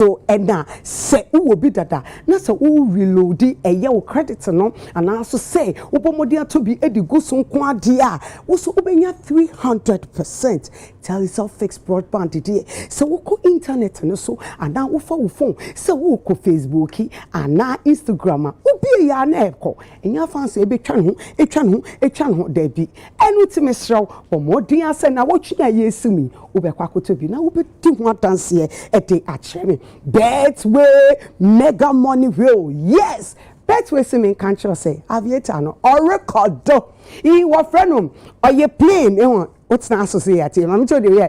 so ena se wo bi dada na se wo reload eye wo credit no ana so say wo bomodi ato bi edigu so nko ade a wo so obenya 300%. Tell yourself fixed broadband today. So we go internet no so and now we phone. So we go Facebook and Instagram. We be ya na eko. Enya fancy ebe twa ho debi. Enu ti mesraw omodi ase na wo twa yesu mi. Wo be kwakoto bi na wo be di ho dance e de acheme. Betway mega money will. Yes. Betway se men kan say aviator no or record do. I wa friend or ye plane what's na society mam to the way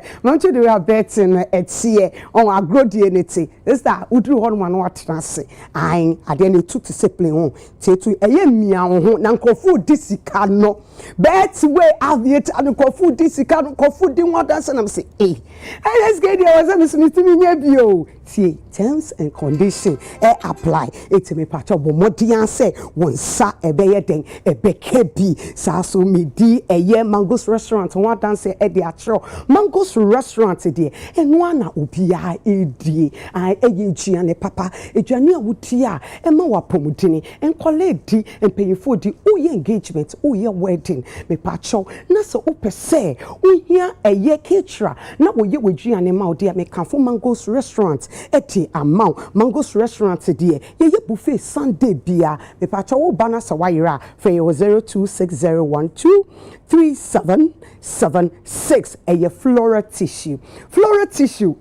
betting etie on agro DNA is that udru hon man what na say ai ade na tu to plane ho tetu eye mia ho na nkofu disika no Betway aviate and nkofu disika no nkofu di one dance na say let's get there was me nya bio tie terms and condition apply it me patch bo modian say won sa ebeye den ebeke bi sa so me di eye Mango's restaurant one say e de atro Mango's restaurant de eno na obia edie ai eye ne papa eduane awuti a e ma wapomudini enkole di empeyefo di uye engagement uye wedding me pacho na so opese uhia eye ketra na woye weduane ma odi me kanfo Mango's restaurant eti amount Mango's restaurant de ye buffet Sunday bia me pacho wo bana sawayira fe 0260123776 eye flora tissue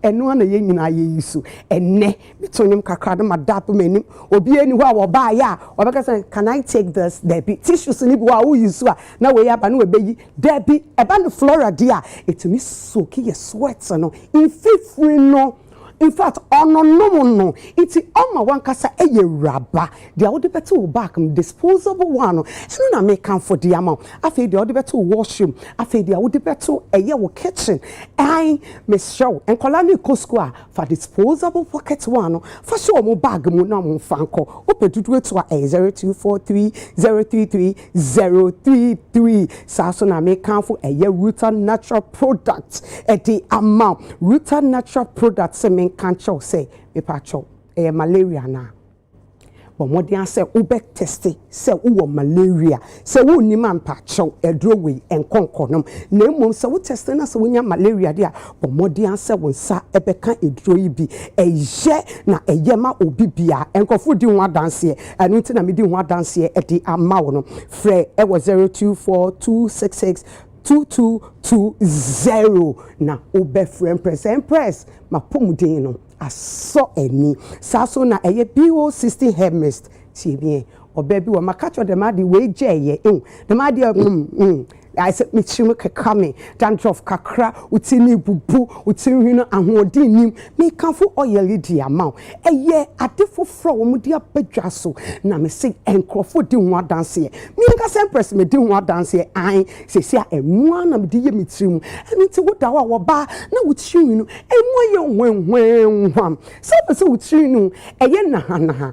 eno na ye nyina ye yisu enne bitonyem kakra na madap menim obi eni ho a wo ba ya obeka say can I take this debi tissues ni bi wa wo yisu a na we ya ba na we beyi debi eba no flora dia etimi soki ye sweat no infifri no. In fact, no. It's on one kasa eye raba. The other better back disposable one. So na make come for the amount. I feel the other better washroom. I feel the other better a kitchen. I miss show and colani coskoa for disposable pocket one. For sure mo bag mo na mo fanko. Open to it to 0243033033. Saso na make come for a Ruta natural products at the amount. Ruta natural products can't say me pacho malaria na but modian say ube testi say uwo malaria say wo ni man pacho edro we enkonkonom na emom say wo test na say wonya malaria dia but modian say won sa ebeka edro yi bi eye na eye ma obi bia enkofo di ho adanse anu nti na me di ho adanse e di ama wo no frɛ e was 024266 2220 na obefre Empress mapomuden no aso eni saso na eye BO60 hair mist tie bien obebi wo makacho de ma de we jeye de ma de I said me chimu kekame dandruff kakra utini bubu utini no ahodi nim me kanfo oil di amount eye adefo fro wo mudi abadwa so na me say enkrofo di ho adanse me nka Empress me di ho adanse an sesi a emu na me di ye mitrim enu ti woda wo ba na wutiri no emu ye hwenhwenhwam so be wutiri no eye na na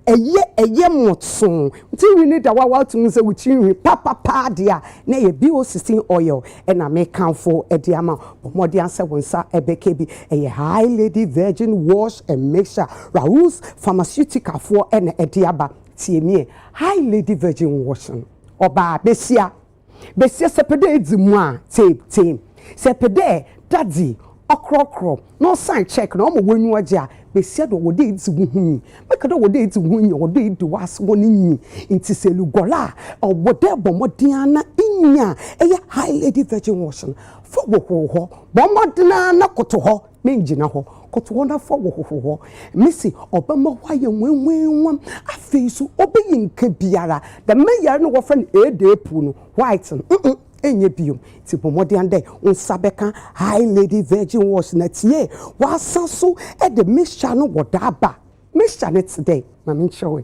eye motson nti we need da wa to say we chin papa dia na ye BO16 oil and na make for e dia ma omodi answer wonsa ebeke bi eye high lady virgin wash and mixture Raoul's pharmaceutical for and e dia ba tie me high lady virgin washing oba besia sepede edimu a tape sepede daddy okrokro no sign check no mo wonu agya besia do wode itigu hu make do wode itigu hu wode idi was woni nyi inti selu gola obode bomodin na inya eye high lady virgin washing for wo bomodin na koto ho menjina ho koto ho na for wo missy obama hwaye wenwenwam afesu obeyinka biara the mayor no wo friend edepu no white enye biom ti pomodi ande unsabeka high lady virgin wash na tie wasanso e de mixture no wodaba mixture net today na me show e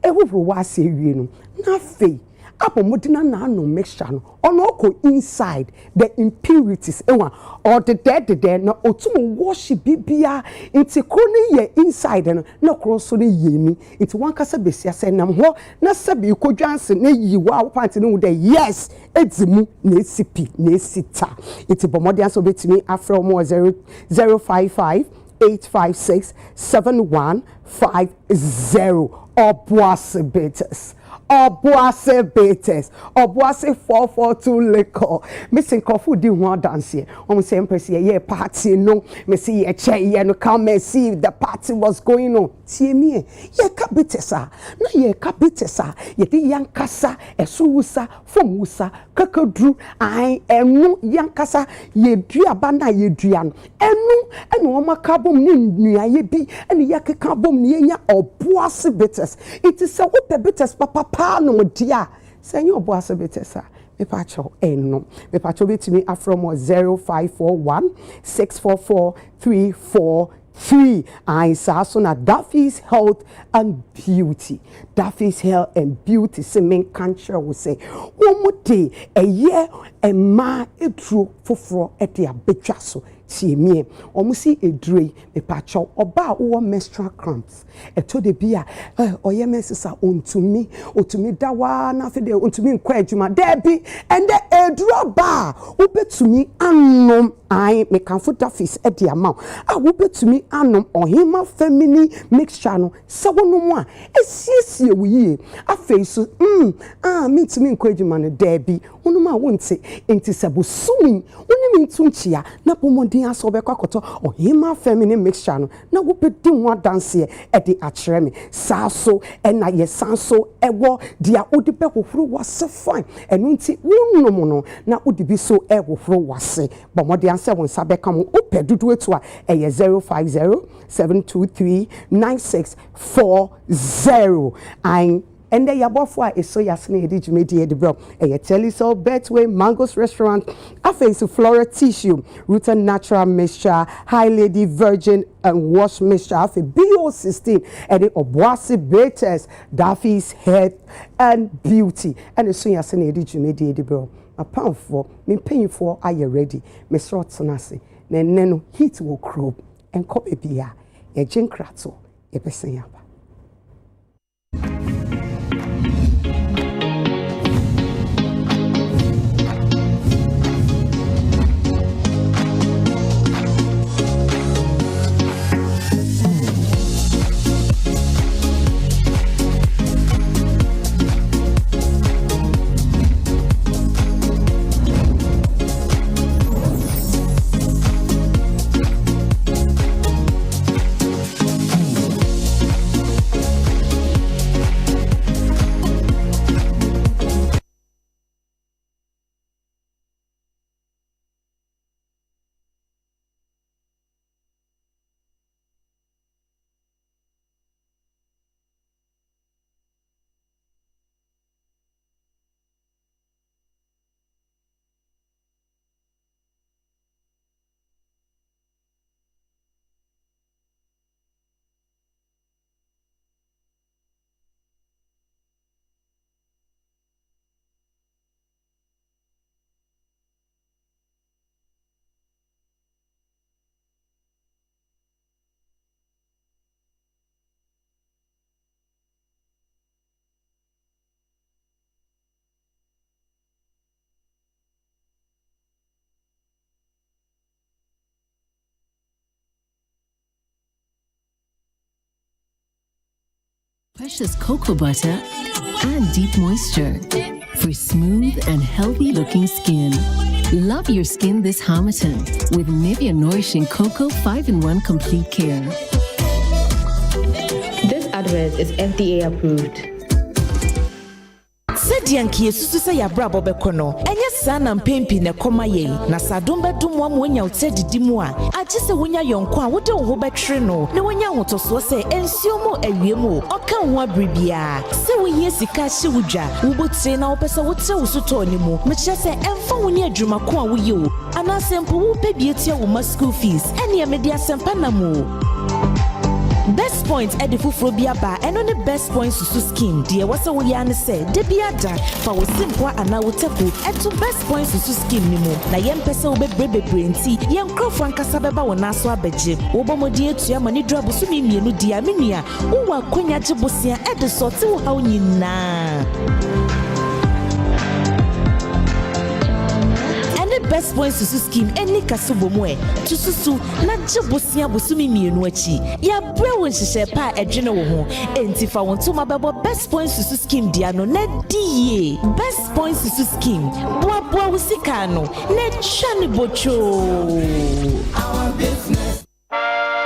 hubro wa se wie no na fei apomodina na no mixture no ono ko inside the impurities enwa or the dead na otumo wash bibia inti kroni ye inside no na kroso ne yemi inti wankasa besia se nam ho na sabi kodwanse na yiwa wo pant no de yes edimu na esipi na esita inti bomodi anso betimi afro mo 055 0856 7150 Obuasi Betas. Obuasi Betas. Obuasi 442 liquor. Missing coffee do one dance here. Almost Empress ye party no. Me see ye chair ye no come and see if the party was going on. See me ye kabitesa. No ye kabitesa. Ye di yankasa esuusa fomusa kakadru ai enu yankasa ye dua bana ye duan enu oma kabom ni nua ye bi ene ye keka bom ni nya Obuasi Betas. It is a what betas papa no dia say your Obuasi Betas me pacho eno me pacho bit me from 0541 644 343 I saw na Duffy's Health and Beauty. Duffy's Health and Beauty se men cancer will say one more day a year a ma e true foforo e de abetwa so tie me omusi edrei me pacho oba wo menstrual cramps e to de bia oye mesisa ontumi dawa na fe de ontumi nkwa adwuma da bi and the edro ba wo betumi anom ai me kan for Duffy's e de ama a wo betumi anom ohima feminine mixture no se wonom a esiesie wo yie afei so me tumi nkwa adwuma no da bi wonom a wonte enti sebo sumi wonim ntunchia na pomodin aso be kwakoto ohima feminine mixture no na wo pedi ho dance e de akere me saso e na ye sanso ewo dia odi be hohoro wase fine enu nti wonom no na odi bi so e hohoro wase bomodi anse won sabe kam opedudu etu a e 050 723 9640 and the yabofwa is so yasne edi jumedi edi bro e Telisol Betway Mango's restaurant aface Flora tissue rooted natural mixture high lady virgin and wash mixture afa BO16 and the Obuasi Betas Duffy's Health and Beauty and the so yasne edi jumedi edi bro a pound for me paying for are you ready me short sonase neno heat will crop and copy bia e jinkrato e pesen yaba. Precious cocoa butter and deep moisture for smooth and healthy looking skin. Love your skin this Harmattan with Nivea Nourishing Cocoa 5-in-1 Complete Care. This advert is FDA approved. Sedianki susu se ya brabo bekono enye sana mpempi ne koma ye na sadom bedum wa monya utedi mu a agye se wonya yonko a wode wo betwere no ne wonya hotoso se ensio mo awiemu oka ho abribia se woyie sika hye wudwa wobotire na wopese wotre wosoto ni mu meche se emfa woni adwuma ko a woye o ana sempo wo pebie tia wo school fees ene e media sempa na mu. Best points at the Fufrobia bar and on the best points to skin. Dear, what's all Yan said? Debiada for simple and now taku at to best points to skin nimo. Na yem pesa obe brebe brain tea, yam crow franca sababa or naswa beje. Obomo dear to your money drop sumi no diaminia. Uwa quenya jibosia at the sort of how you na. best points susu scheme any kasubo moe to susu na jebosia bosumi mienu achi ya bre won hihye pa edwene wo ho enti fa won to mabebo best points susu scheme dia no na die best points susu scheme boa wusika no na chane bocho. Our business.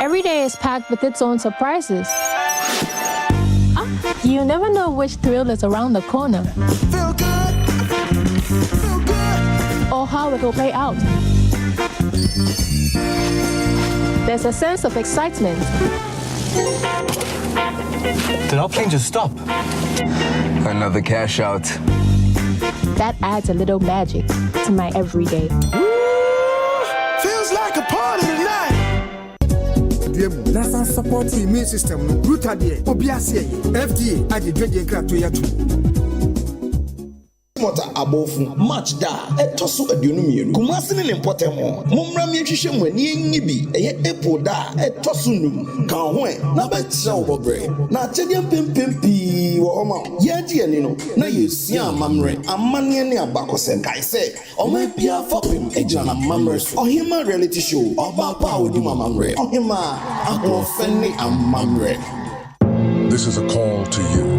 Every day is packed with its own surprises. You never know which thrill is around the corner. Feel good. Feel good. Or how it will play out. There's a sense of excitement. Did our plane just stop? Another cash out. That adds a little magic to my everyday. Feels like a party tonight. That's support the immune system. Root idea. Obiase. FDA. I did drink crack to yatu. Mota abofu match da etoso aduonu mienu kumase ne important mo momra mi hwehwe mo ani enyi bi eye apple da etoso num kan ho na ba tira obobre na achede pempempi wo oma ye die ani no na yesia amamre amane ne abakose kai se oma bia fopim ejana amamre so ohima reality show oba pa odi amamre ohima akofeni amamre. This is a call to you.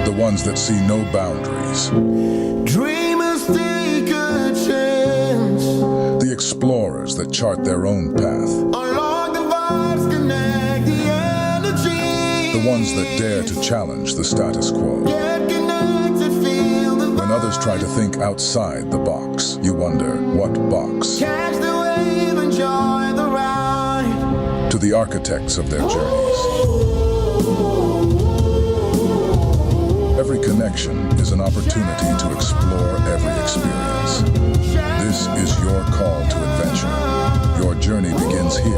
The ones that see no boundaries. Dreamers take a chance. The explorers that chart their own path. Unlock the vibes, connect the energy. The ones that dare to challenge the status quo. Get connected, feel the When others try to think outside the box, you wonder, what box? catch the wave, enjoy the ride. To the architects of their journeys. Every connection is an opportunity to explore every experience. This is your call to adventure. Your journey begins here.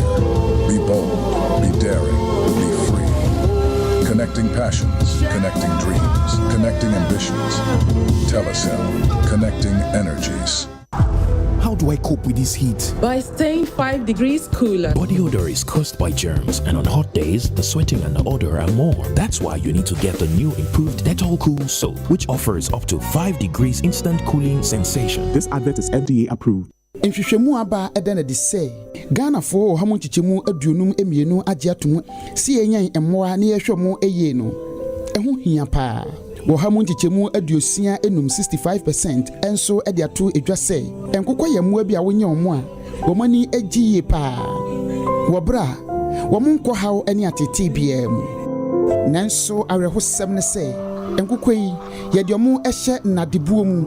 Be bold, be daring, be free. Connecting passions, connecting dreams, connecting ambitions. Telecel, connecting energies. How do I cope with this heat? By staying 5 degrees cooler. Body odor is caused by germs, and on hot days, the sweating and the odor are more. That's why you need to get the new improved Dettol Cool Soap, which offers up to 5 degrees instant cooling sensation. This advert is FDA approved. Nhwehwɛmu aba ɛda na de sɛ Ghana fo ha mo nchichemu aduonum emienu agye atom si enyan emmoa na yɛhwɛ mo eye no ɛho hia pa wo ha mo nchichemu aduosia enum 65% enso ɛde ato edwa sɛ enkokɔ yɛmmoa bi a wonye omo a wo mani agiye pa wo bra wo mo nkɔ haw ani atete bia mu nanso awerɛhosɛm ne sɛ enkokɔ yi yɛde omo ɛhyɛ nadebuo mu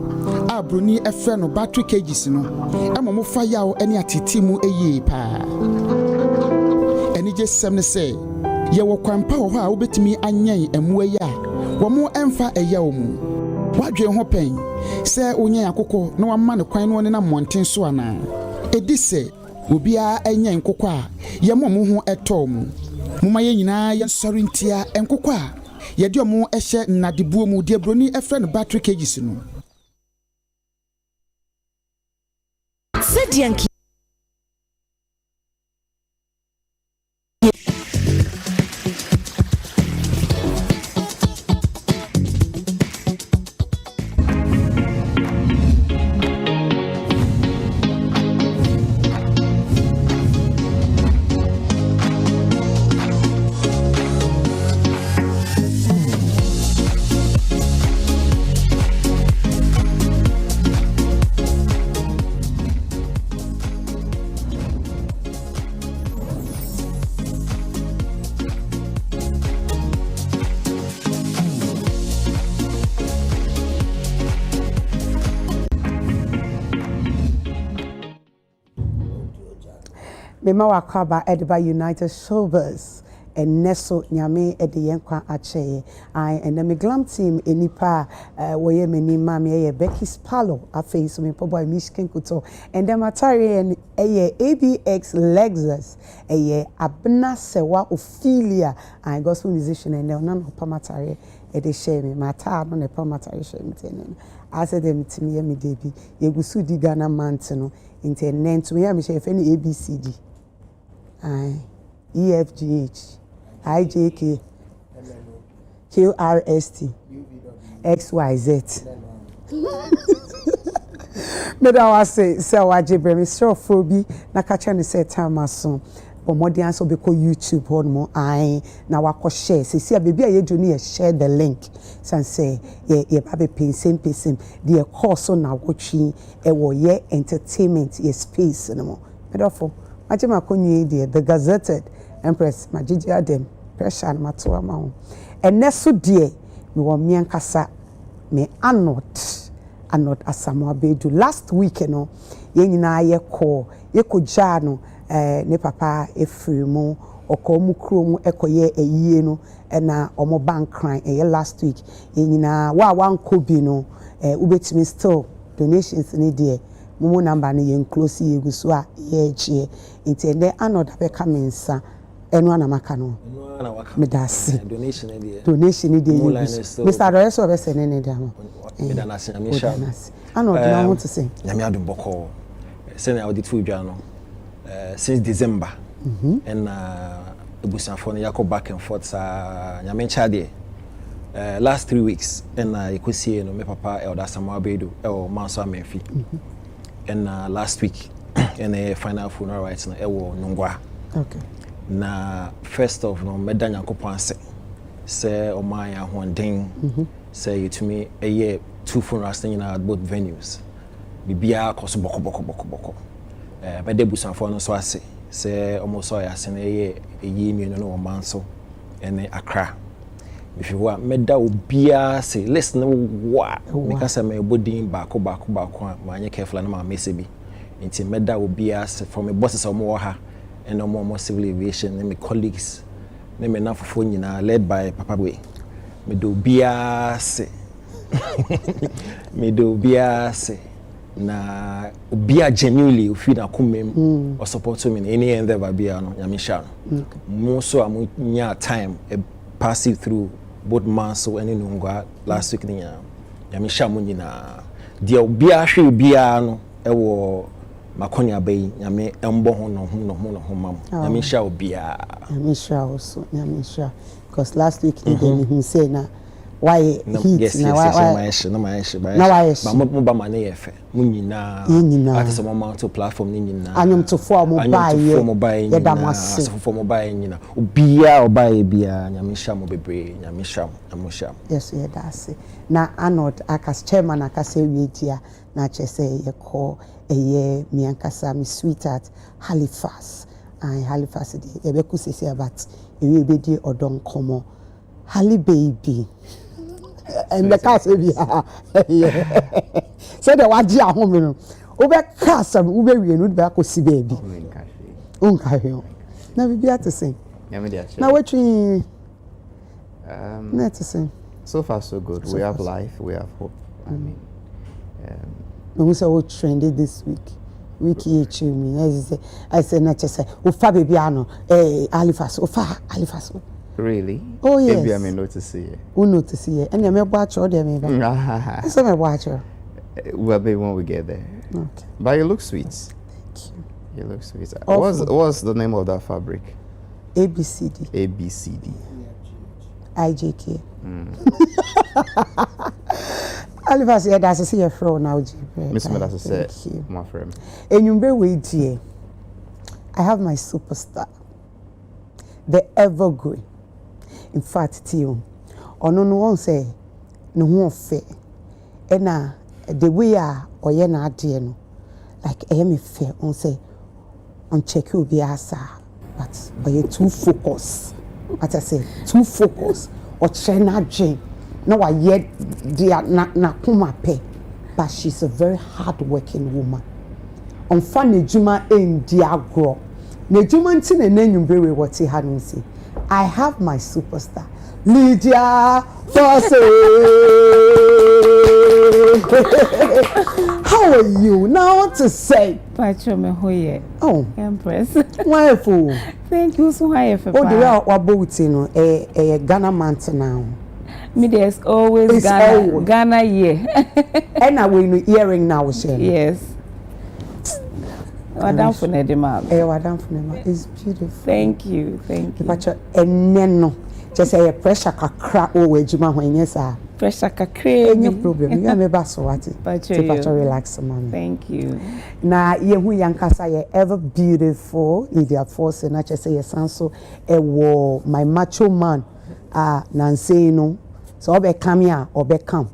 a broni ɛfrɛ no battery cages no ɛma mo fa yaw ani atete mu eye pa ɛni gye sɛm ne sɛ yɛwɔ kwampa wɔ hɔ a wobetumi anyɛn ɛmmoa yi a wɔn ɛmfa ɛyaw mu wadwe ho pɛn sɛ onye akokɔ na wama ne kwan no ne na mmɔnten so ana edi sɛ obiara ɛnyɛ nkokɔ a yɛmɔ mo ho ɛtɔ mu moma yɛ nyinaa yɛnsɔre ntia nkokɔ a yɛde ɔmo ɛhyɛ nadebuo mu de broni ɛfrɛ no battery cages no Sedianki Mema wakaba edba United Showbiz and Neso Nyame ede yenkwa ache and the glam team enipa woye meni mami eye Becky Spallo afi so me poboy Michigan Kuto and them atari and eye ABX Lexus eye Abna Sewa Ophelia and gospel musician and none of pamatari ede share me mata no ne pamatari share me tenen I said them to me debi yegusu di Ghana mantino intenen to me share any ABCD EFGH IJK QRST XYZ. Me da wa say waje bre me sure for bi na ka cha ne say time aso. Omodi anso be ko YouTube honmo ai na wako share sisi a baby a yedu ne share the link san say ye ba be pensem the course na wotwi e wo ye entertainment ye space no mo medofo maje makonyi the gazetted Empress majiji adem pressure na mato ama ho eneso de me wo me ankasa me anot asamo abedu last week no ye nyina ye ko ja no ne papa efiri mu okomu krom ekoye eyie no na omo bank cry last week yenyina wa nkobi no ubetimi still donations ni de mumu number ni yen close yegu so a ye chie intende another be kamensa enu anamaka no medasi donation ni de Mr. Doreso be se ne de am medanasi amisha another na want to say nyame adum boko sene audit fu dwa no since December and ebusanfo no yakọ back and forth nyame ncha de last 3 weeks and ikosie no me papa elder Samuel Bedo manso amefi and last week and final funeral rites no ewo Nungwa. Okay. Na first of no meda nyankopon ase say o man ya honden say it to me a year 2 funerals at both venues bibia koso boko mede busanfo no so ase say almost so ya se na ye mienu no man so ene Accra if you want meda obia say listen wa because me bodin baako ma nye careful na ma mesebi nti meda obia say from me bosses omo ha and more civil aviation and my colleagues na me na fofo nyina led by Papa Boy me do obia say na obia genuinely feel na kumem or support me in any endeavor bia no nyamisha no mo so amunya time pass it through both Manso and Nungwa last week nya nyamisha mo nyina dia obia hwe bia no ewo makonya bay nyame embo ho no mam nyamisha obia nyamisha also nyamisha because last week he say na why heat na why ba mo ba mane yefe munyina ati so mo to platform ni nyina anyum to form buy ye da mase so form buy nyina obia obaye bia nyamisha mo bebre nyamisha amusha yes ye da se na anod akas chairman akase wedia na chese ye call eye mi ankasa mi sweetheart Halifax de ebe kusese about ewe be di odon komo Hali baby and the cast be so the waji ahome no obe cast am ube wie no be akosi baby unka he na bibi atese na watching na to say so far so good so we have life we have hope I mean we say what trended this week me I say na chese ufa baby ano Halifax really? Oh yes. Maybe I may notice it. Who notice it? And you may watch all them. I saw my watcher. Well, maybe when we get there. Okay. But you look sweet. Thank you. You look sweet. What's the name of that fabric? ABCD. ABCD. IJK. Halifax, yeah, that's a see your friend now, Miss Medasa said, my friend. And you may wait here. I have my superstar, the evergreen. In fact, Tio, or no one say, no one fair. And the way or ye na dear no, like I fair on say, on check you be asa, but you too focus. What I say, too focus or China Jane. No, I yet dear na kuma pay, but she's a very hard-working woman. On funny Juma in Diagro. Ne Juma tin and then you bury what he hadn't seen. I have my superstar, Lydia Fosse. How are you? Now what to say? Oh, Empress. Wonderful. Thank you so much for the way our boat a Ghana mountain now. Me there's always Ghana yeah. And I will hearing now, Shane. Yes. Madam Funedema. Madam Funedema is beautiful. Thank you. But eneno just say pressure kakra o ejuma ho nyɛ saa pressure kakra any problem you am so what to relax man. Thank you. Na yehu yankasa ye ever beautiful in their force na just say sanso ewo my macho man Nancy no so obe come here obe come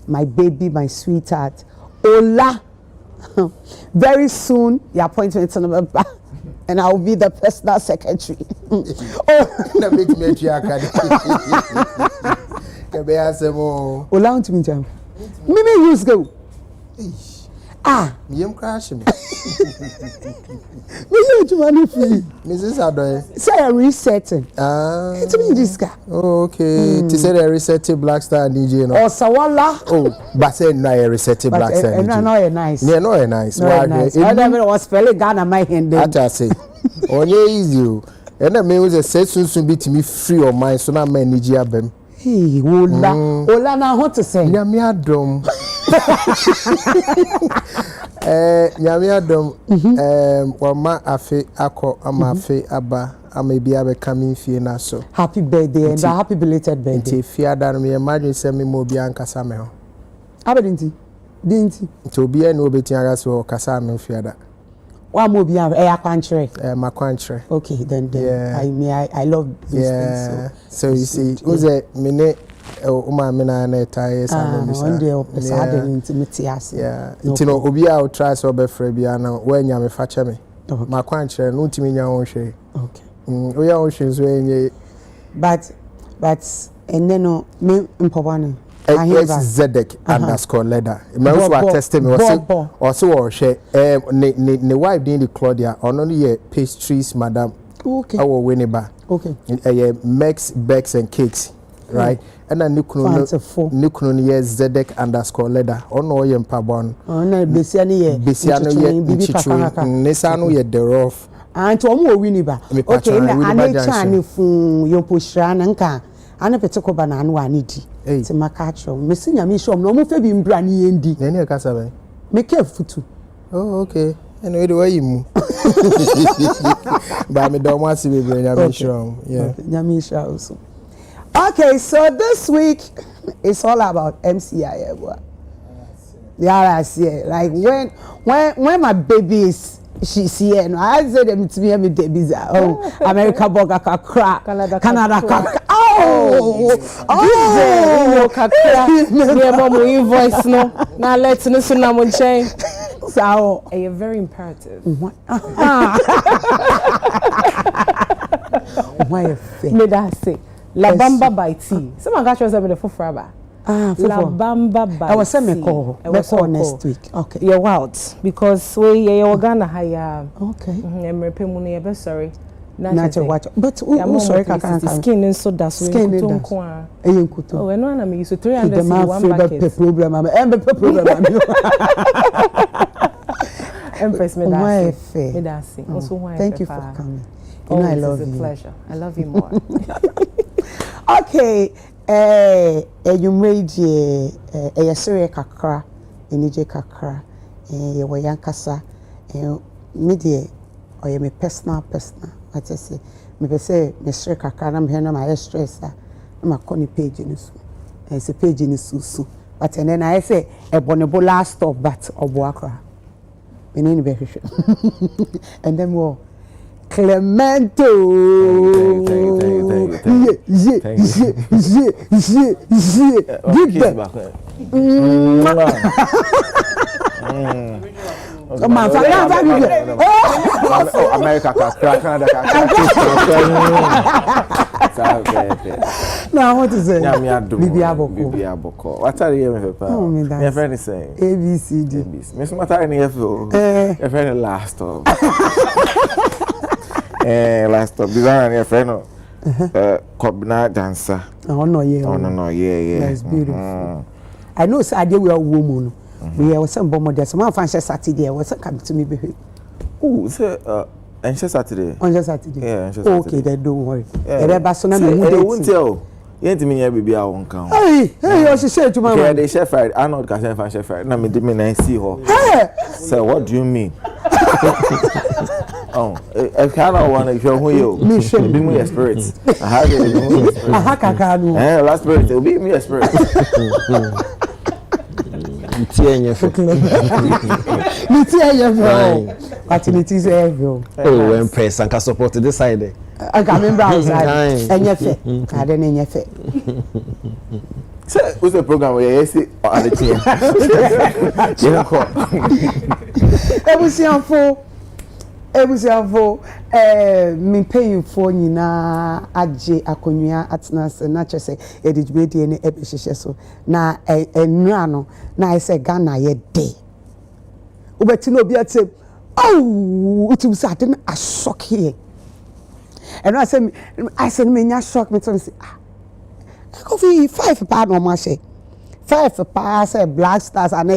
my baby my sweetheart Ola very soon your appointment on and I will be the personal secretary. Na make me Ola to me jam. Me use go. Me am crash me. Me you to money free. Mrs. Adoy. Say resetting. It mean this guy. Oh, okay. To say the resetting Black Star DJ no. Oh, Sawala. Oh, but say no resetting Black Star DJ. No, nice. Yeah, no, nice. Why? I never was spelling Ghana my hand. I just say. Onye easy. And I mean, we say soon be to me free of mind, so now my Nigeria bem. Hey, Ola na what to say? Nyame adom. Nyame adom. Wama afe akọ ama afe aba ama bi abe coming fie na so. Happy birthday and happy belated birthday. Nti fie ada no me imagine say me mo bi ankasa me ho. Abedinti. Dinti. Nti obi e no obeti aga so kasa me fie ada. Wa mo bi akwantre. Makwantre. Okay, then yeah. I love these things. So you see, uze mine uma mina na tie sa no one day opesa de intimate as. Yeah. Nti no obi a try so be frɛ bia na wanya me fa che me. Makwantre no ntimi nya won hwe. Okay. We are on so enye. But and then no me mpobane. Zedek underscore leather. My wife was testing me. Also, she ne wife did the Claudia. Only pastries, madam. Okay. Our Winneba. Okay. Makes bakes and cakes, right? And then Nukuno yes Zedek underscore leather. Ono ye mpabon. Ono besiano ye chichu. Nesano ye derof. And to omo Winneba. Okay. Na anecha ne fu yo pushra na nka. Ana peteko bana anu anidi. Ti makacho. Mesi nyame shom no mo fe bi mbra ne yendi. Na ne kasa ben. Me ke futu. Oh, okay. Anyway, the way you move. But me don't want to be very shom. Yeah. Nyame sha also. Okay, so this week it's all about MCI. Yeah, I see. Like when my baby is she's here, no, I said them to me every day. Oh, America burger crack, Canada crack. Oh, kakra. Me mom invoice no. Now let's no so na mo chain. So, you're very imperative. Why me that say La Bamba by tea. Someone got yourself in the forever. La Bamba by I was saying me call next week. Okay. You're wild because you're Ghana higher. Okay. Emre Pemuni be sorry. Not watch. But sorry skin and so that's skin oh, and one I mean so 300 one bucket. Problem Empress me that say. Thank you for coming. I love you. It's a pleasure. I love you more. Okay. You made a series kakra, enije kakra, ye wa yankasa, media or ye me personal. What I say, me say me stress kakra na me na my stress na koni page ni so. It's a page ni so. But and then I say a bonebo last stop but oboakra. Me no be hwehwe. And then more Clemento. America Canada. Now what is it? Bibi Aboko. What are you papa? My friend is saying ABCD. Miss Matari ni FO. Your friend last stop. Last stop. This one your friend no. Kobna dancer. Oh no, yeah. That's beautiful. I know say we are woman. We are some bomb there. Some fancy Saturday. What's come to me be? Oh, say on Saturday. On Saturday. Yeah, Saturday. Okay, then don't worry. I won't tell. You ain't me here baby I won't come. Hey, you say to my the chef Friday. I know can chef Friday. Na me dey me na see her. So what do you mean? Oh, I cannot want to show you. Be me a spirit. I have it. Last spirit. It'll be me a spirit. Oh, Empress, I can support this side. I can remember outside. And your fit. I don't know your fit. So, what's the program where you see at the me pay you for nyina agye akonwa atnas na chese edijbedi ne ebehihye so na enura no na say Ghana ye de obeti no obi atem oh utum say ade a shock here and I say me nya shock me to say ah go fi 5 pa no ma she 5 pa say Black Stars and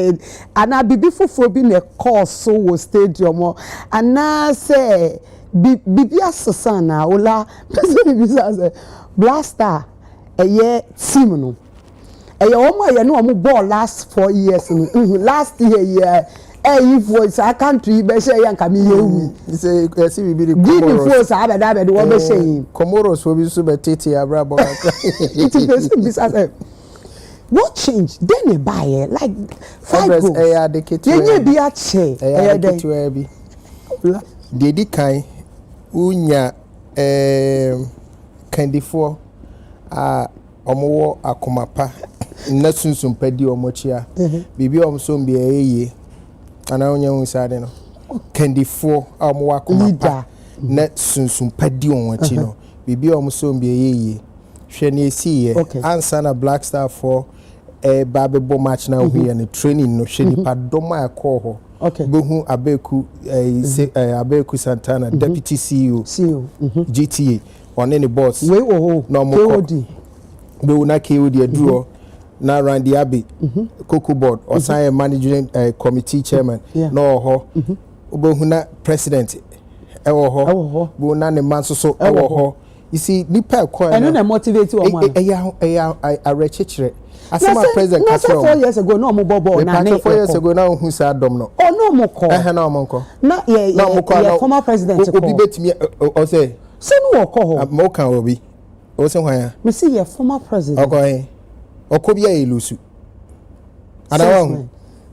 bibi foforo bi na call so wo stadium and na say bibi asosana ola bibi say Black Star team no omo ye no omo ball last 4 years no last year voice I can't be say yanka me yewu say see bibi the Comoros voice abeda wo be say Comoros will be so betete abrabo it is this what change? Then they buy it like 5 goals. They be a che. They di kai unya kandifo omo akomapa na sunsun pedi omochia bibi omso mbi eye ana unya unsade no kandifo omo akomapa na sunsun pedi omochi no bibi omso mbi eye hwe na esi ye ansa na Black Star for Babebo match now here and training no shady padoma call Bohu Abeku Abeku Santana Deputy CEO GTA on any boss no more be una KOD draw na Randy Abbey Cocoa Board or sign managing committee chairman no ho Bohu na president ewo ho bo na ne man so ewo ho you see nipa ko and no motivate you man I rechechere Asema president Castro 4 years ago no mo bobo na 4 years ago na hu sa dom no no mo ko na mo ko na ye former president ko obi betimi o say so no ko ho mo kan obi o say hwan ya me see ye former president okay okobi ya elusu adawa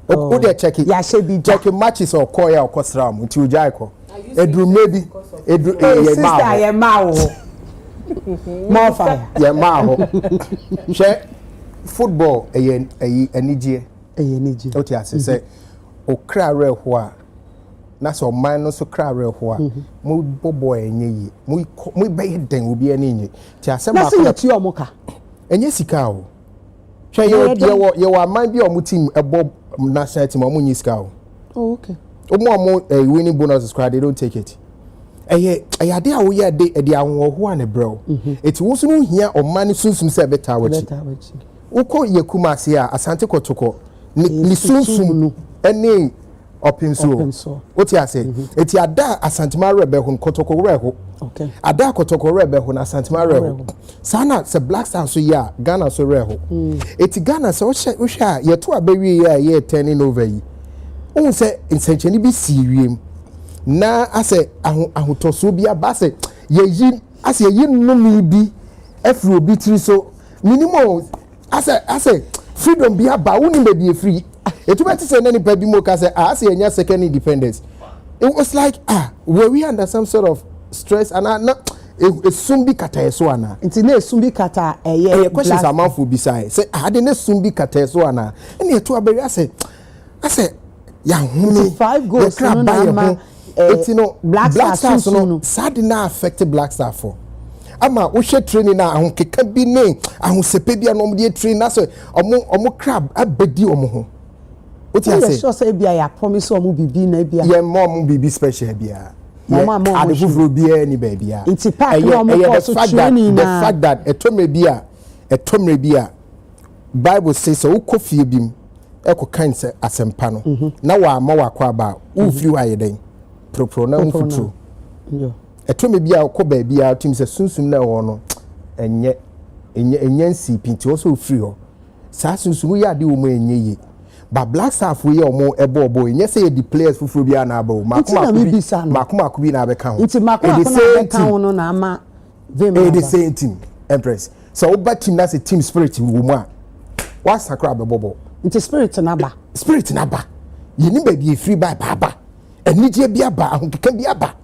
o dey check it ya she be check matches or call ya okosra mo ti ojai ko edru maybe edru sister ye ma wo more fire ye ma ho she football enije o ti ase say o kra re ho a na so man no so kra re ho a mo bobo enye yi mo be den obi ani nye ti ase ma ko na ti omoka enye sika o hwe ye wa man bi o mo team ebo national team o mo nyi sika o oh okay o winning bonus squad they don't take it ade a wo ye de anwo ho ane bro eti wo so no hia o man sunsum se beta wachi uko yekuma se a asante kotoko ni sunsum ene opinso oti ase eti ada asantima rebe ho kotoko reho okay ada kotoko rebe ho na asantima reho sana se Black Star so ya Ghana so reho eti Ghana se wo hwa ye to abawie ya ye turning over yi un se insencheni bi siwiem na ase ahotoso bi abase ye yi ase ye nnumi bi afro bi tri so minimum ase freedom bi aba woni be be free etubeti say nani pa bi mo ka say ase enya second independence it was like were we under some sort of stress and esumbi kata eso ana nti na esumbi kata eye questions amanfo bi say ade na esumbi kata eso ana ene eto aberi ase ya humi 5 goals no no Black Stars no sad na affect Black Star for ama wo hwe training na ahun keka bi ne ahun sepe bia no mo train na so omo crab abedi omo ho oti ase sure say bia ya promise omo bibi na bia ye mom bibi special bia ade fufuro bia ni ba bia nti pack no mo course training na the fact that etomre bia Bible says so ukofie bim ekokan se asempa no na wa ma wakwa aba ufiri wa yeden propro na mfutu yo etome bia ko ba bia tim se sunsum na wo no enye nsi pinti wo so ufiri ho sa sunsum ya de wo mu enye yi but Black Star for you more ebo boy. Yes, say the players for Frubia na abo. Makuma kubi na beka ho. It's Makuma beka no na ama. The same team, Empress. So oba team that's a team spirit woman. What's sakra bobo? It's a spirit na ba. Spirit na ba. You ni baby free by baba. Enije bi aba, ahonkeka bi aba.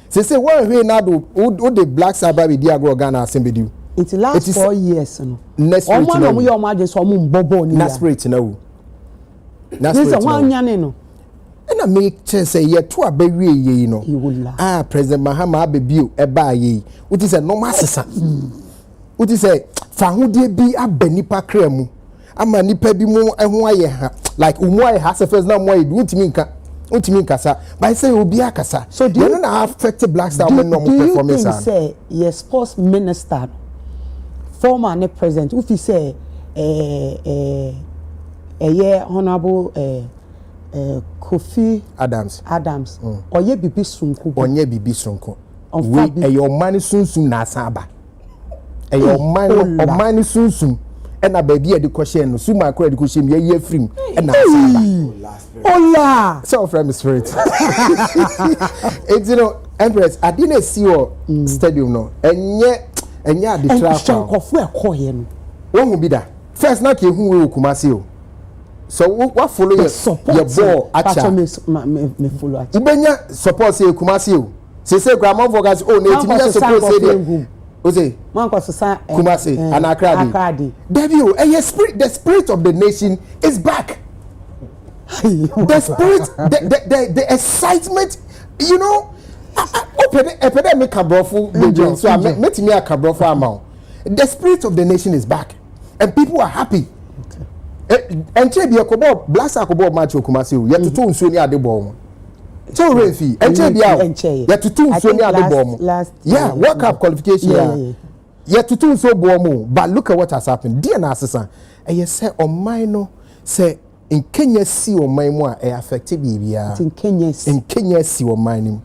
Say one way na do the Black Star baby dia go Ghana asembedi. It lasts 4 years no. Next spirit na. Omo yo ma je so omo mbobo ni. Na spirit na wo. Na spirit na. One nyane no. Na make say ye to abawie ye no. President Mahama abebio eba ye. Uti say normal sesa. Uti say fa hodie bi abanipa kra mu. Ama nipa bi mu eho aye ha. Like umu aye ha se first na mo aye utimi nkasa. But I say obi akasa. So do you know affect Black Star when no performance? Do you say yes sports minister former ne president if he say honorable Kofi Adams oye bibi sunku we your money sunsun na asaba your money sunsun and a baby the question no suma akora the question ye free and asaba ola so from spirit it's you know Empress I didn't see your stadium no enye the track kofu ekoye no won go be that first na ke hu we Kumasi o. So what follow your ball acha me follow acha ubenya support say Kumasi o say grandma focus oh na timi support say there o say man ko so Kumasi and Accra David the spirit of the nation is back. The spirit the excitement you know epidemic kabrofo region so metimi akabrofo amount the spirit of the nation is back and people are happy. Enche bi ekobo Black Star kobo match Kumasi o yetutu nsuo ni adebom so refi enche bi a yetutu nsuo ni adebom yeah World Cup qualification yetutu nsuo boom but look at what has happened dear na asesa e say oman no say in Kenya si oman mu a e affect bibia in Kenya si oman nim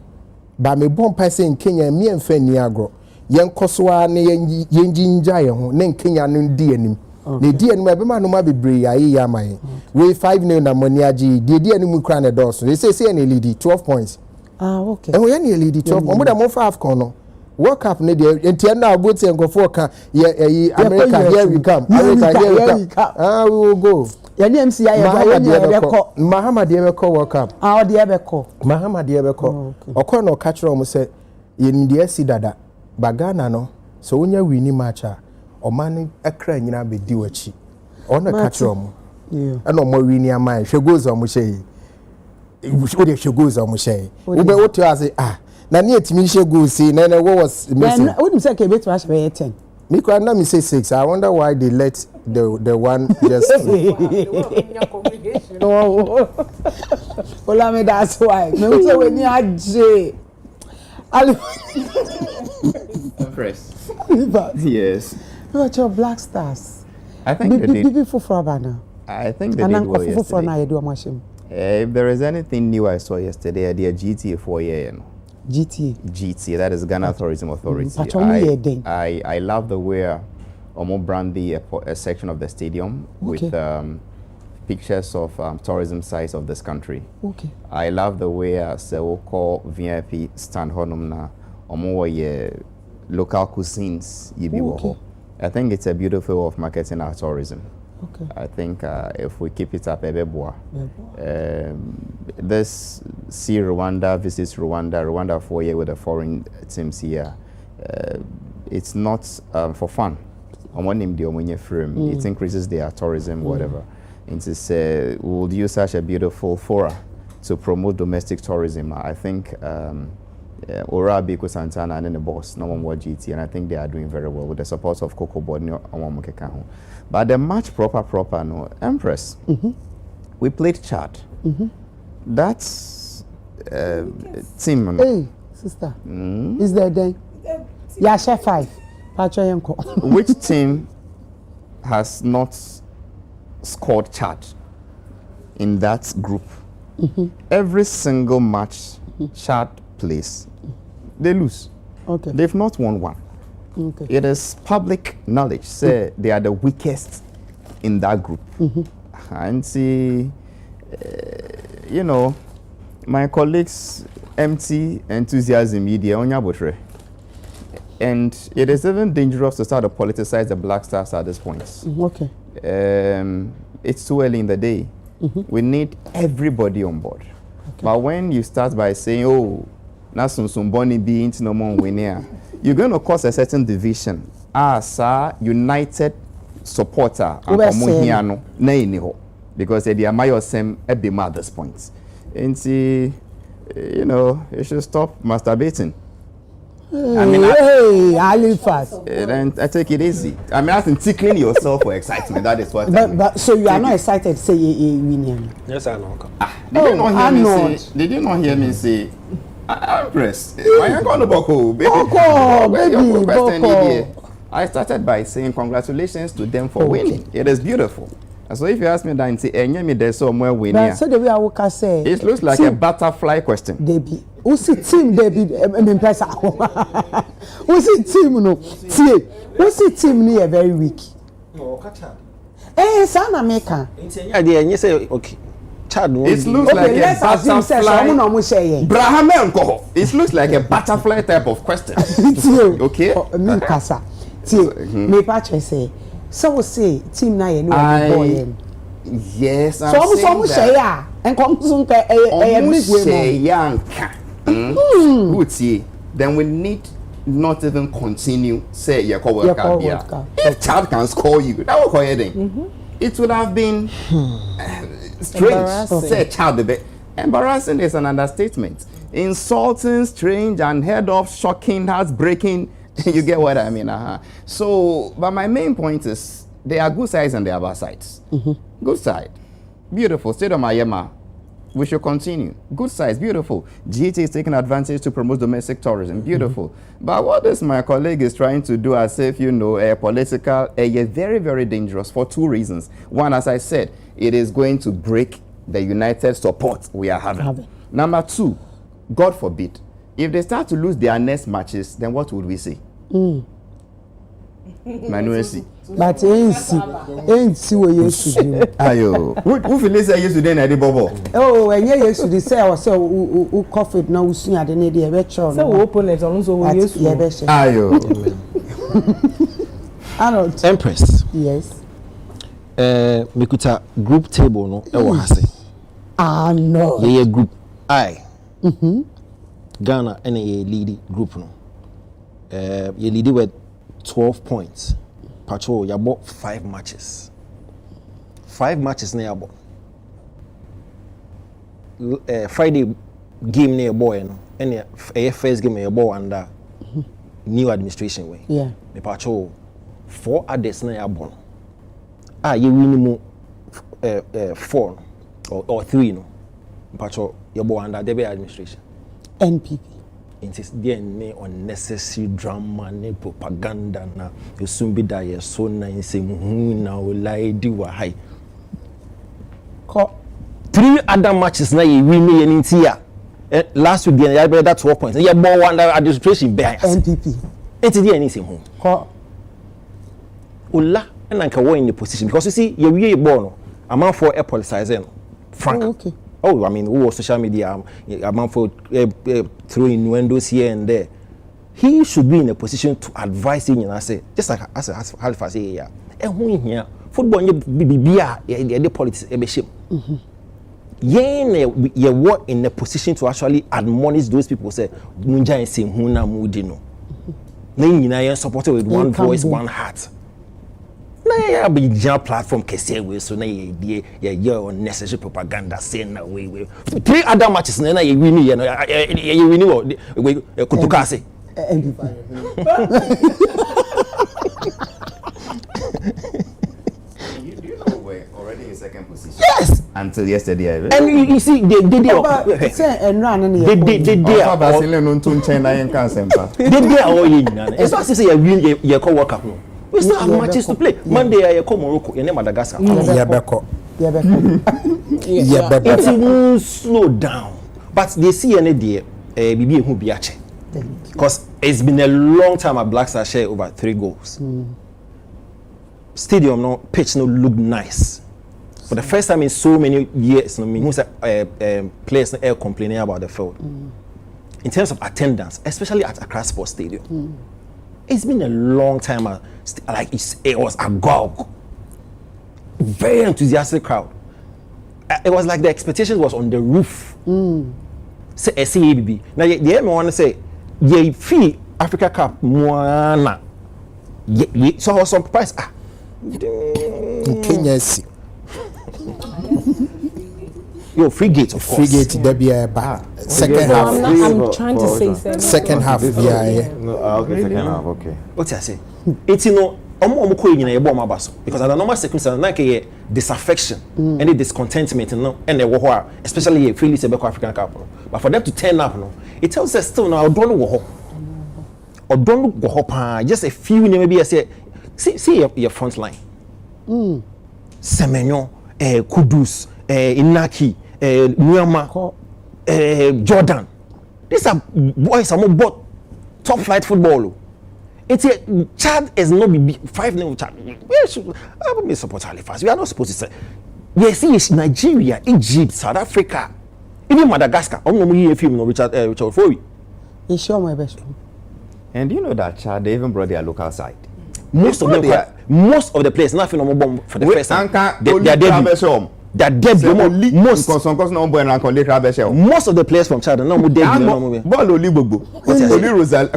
ba me bon pa say in Kenya me enfa ni agro yenkoso a ne yenjinja ye ho ne Kenya no di anim ne di anim ebe ma no ma bebre ayi ya man we 5-0 na money agi di anim kra na dos they say na lead 12 points okay and we na lead 12 omo da mo 5 kon no World Cup ne dey enti na aboti enkofo ka America here we come we will go yani MC ya yebeko Muhammad yebeko World Cup odi yebeko Muhammad yebeko okọ na okachiro mo say ye ni dey si dada bagana no so wonya wini match a omani ekra nyina be di wachi ona kachiro mo ana mo wini amai hwegoza mo shey odi hwegoza mo shey ube otu ase na ne etimi hwegozi na what was missing then would say ke betu ashe 10 me kwa na me say 6 I wonder why they let the one just ola me that's why me we say we ni aje Empress. Yes. What your Black Stars? I think they did. I think they did well yesterday. If there is anything new I saw yesterday, the GTA 4 year. GTA, that is Ghana Tourism Authority. I love the way Omo brand a section of the stadium with pictures of tourism sites of this country. Okay. I love the way call VIP stand honum na Omo local cuisines yibi. I think it's a beautiful way of marketing our tourism. Okay. I think if we keep it up, this see Rwanda visits Rwanda 4 year with the foreign teams here. It's not for fun. It increases their tourism, whatever. We will use such a beautiful fora to promote domestic tourism. I think Ora Biko Santana and then the boss, no one more GT, and I think they are doing very well with the support of Coco Bodnio and but the match proper no Empress. We played Chad. That's team. Hey, sister. Is there day? Yeah, chef 5. Which team has not scored Chad in that group? Every single match Chad plays, they lose. Okay. They've not won one. Okay. It is public knowledge. Say they are the weakest in that group. And see, you know, my colleagues empty enthusiasm media on your. And it is even dangerous to start to politicize the Black Stars at this point. Okay. It's too early in the day. We need everybody on board. Okay. But when you start by saying, oh, some Bonnie be into no more winner, you're going to cause a certain division. As united supporter, because they are my same at the mother's points. And see, you know, you should stop masturbating. I mean, I fast. Then I take it easy. I mean, I think tickling yourself for excitement. That is what. But so you are not excited to say winning? Yes, I know. Did you not hear me say? Empress, why you going to Boko? Baby, I started by saying congratulations to them for winning. It is beautiful. And so if you ask me that, say, there's somewhere winning. So the way I would say, it looks like a butterfly question. Debbie, who's the team, Debbie? Empress, who's the team? No, who's the team? Near very weak. Son America. Yeah, you say okay. It looks like a butterfly. It looks like a butterfly type of question. Okay. Me kasa. Me patch say. So we say team na ye no boy. Yes, I'm saying that. So say ya. En kom sun pe then we need not even continue say your World Cup. If Chad can score you, that will call it. It would have been strange. Say child a bit. Embarrassing is an understatement. Insulting, strange, unheard of, shocking, heartbreaking. You get what I mean? So, but my main point is there are good sides and there are bad sides. Good side, beautiful. State of Miami, we should continue. Good sides, beautiful. GT is taking advantage to promote domestic tourism, beautiful. But what this my colleague is trying to do, as if you know, a political, very, very dangerous for two reasons. One, as I said, it is going to break the united support we are having. Number two, God forbid, if they start to lose their next matches, then what would we say? Manuesi. But ain't see what you used to do. Ayo. Who feel say yesterday na dey bobo? Oh, and you used to say who coffee na usu ya dey na dey ebe cho. Say we open it on so we used to. Ayo. Arnold. Empress. Yes. Mikuta group table no e wo hase. No. Yeah, group I. Ghana and a lead group no. You lead with 12 points. Patrol, you bought 5 matches. 5 matches na you bought. Friday game na you bought no. And first game you bought under new administration way. Yeah. Me patrol 4 others na you bought. You win 4 or 3 no. Patrol you bought under the administration. NPP. It is there unnecessary drama, propaganda, na you soon be there so nice now lie do a high. 3 other matches now you win me in here. Last week you had that 12 points. You bought under administration behind NPP. It's there anything home. Ola and I can in the position because you see you really born a man for a politicizing Frank. Okay. Oh, I mean, who was social media? A man for throwing innuendos here and there. He should be in a position to advise him and say, just like as Halifa say here. And when here, football you be the politics shame. You were in a position to actually admonish those people. Say, Munja and say, Huna Mudino. Then you supported with one voice, one heart. Na be job platform kese we so na ye unnecessary propaganda saying na we 3 other matches na ye win ye no ye win we kutuka say you know we're already in second position. Yes, until yesterday. And you see they say and run and they it's not say you win ye call work up. We still have matches to play. Monday I come Morocco, you Madagascar. It will slow down. But they see any day, BB who be ache. Because it's been a long time at Black Stars share over 3 goals. Stadium no pitch no look nice. For the first time in so many years, players are complaining about the field. In terms of attendance, especially at Accra Sports Stadium, it's been a long time. Like it was agog, very enthusiastic crowd. It was like the expectations was on the roof. Say SABB. Now the want to say, ye fee Africa Cup moana. So I was surprised. Kenya. Yo, free gate, of course. Free gate, there be a second half. I'm trying to say second half. Okay, second half. Okay. What I say? It's because under normal circumstances, like a disaffection, any discontentment, and the especially a freely African couple. But for them to turn up, it tells us still now don't know or don't go up. Just a few, maybe I say, see your front line. Semenyo, Kudus, Inaki, Myanmar, Jordan. These are boys who bought top flight football. It's a Chad is not be 5-0 Chad. Where should I would support Halifax? We are not supposed to say. We see it's Nigeria, Egypt, South Africa, even Madagascar. I'm not here film Richard Foy. It's sure my best. And you know that Chad they even brought their local side. Most of the players nothing on bomb for the first time. They are debut. Most of the players from Chad no more debut. Ball only Bobo. Only Rosal.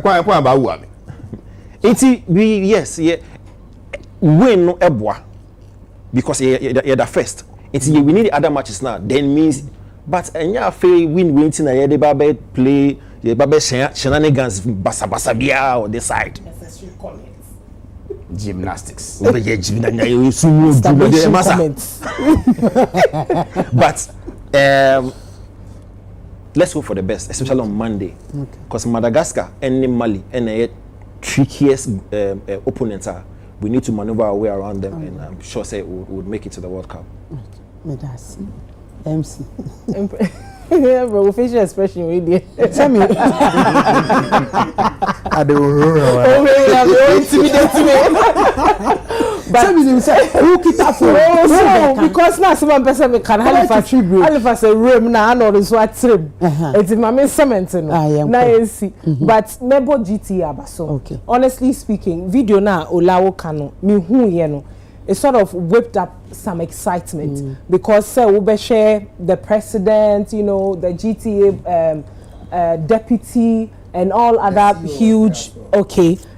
Yes, yeah. Win no Ebwa because you're the first. We need the other matches now. Then means, but yeah, win thing. They babe play. They babe shenanigans basa bia on the side. Gymnastics. But let's hope for the best, especially on Monday, because Madagascar and Mali and the trickiest opponents are. We need to maneuver our way around them, and I'm sure say we would make it to the World Cup. MC. Yeah, bro, facial expression we did. Tell me. I don't know. But who keep that for? Because now someone person me can Halifax a room now I know so at trim. It's my cement no. Na see. But mebo GT abaso. Okay. Honestly speaking, video na olawo kanu me hu ye no. It sort of whipped up some excitement because we share the president, you know, the GTA deputy and all other huge,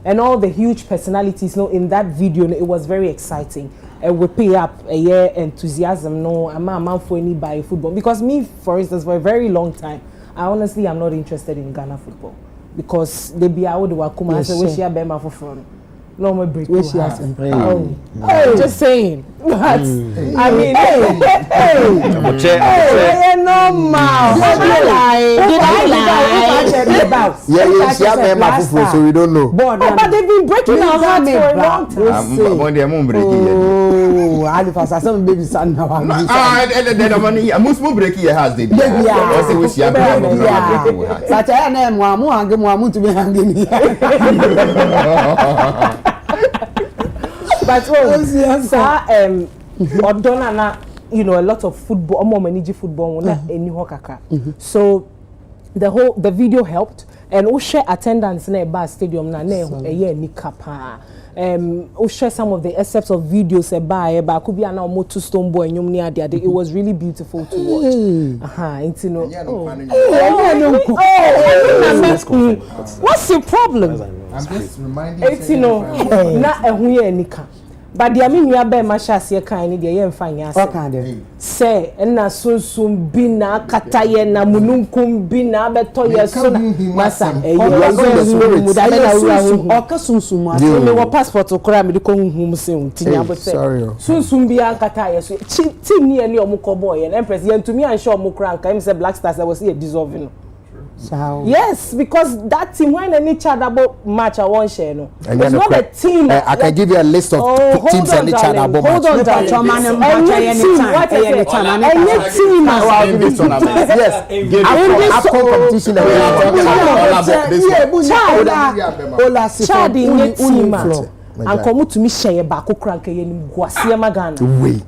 and all the huge personalities. No, in that video, it was very exciting. We pay up a year enthusiasm. No, I'm a man for any by football because me, for instance, for a very long time, I honestly am not interested in Ghana football because they be out the wakuma and say we share bema for fun. No more break. Just saying. But I mean, normal. Did I lie? Yeah, so we don't know. But they've been breaking our hearts for a long time. Oh, Halifax, some baby son now. The money, I must break your house. They Such a name, one to be hanging. But Odona, you know, a lot of football, more manage football, so the video helped, and we share attendance in a bar stadium na a year ni kapa. We share some of the excerpts of videos about could be an almost stone boy and it was really beautiful to watch. What's your problem? I'm just reminding it's not a huye. But the mean you are be mashasi kind the yen fanya say na sunsun bina kataye na mununkum bina beto yeso masa me wo passport okra me ko nhum se ntinya bo say sunsun bia kataye so team ni ele omuko boy and Empress yentumi an sure omukra nka him say Black Stars I was here dissolving. Yes, because that team when any chat about match I won't share no. It's not a team. I can give you a list of teams and each other about match. Hold on,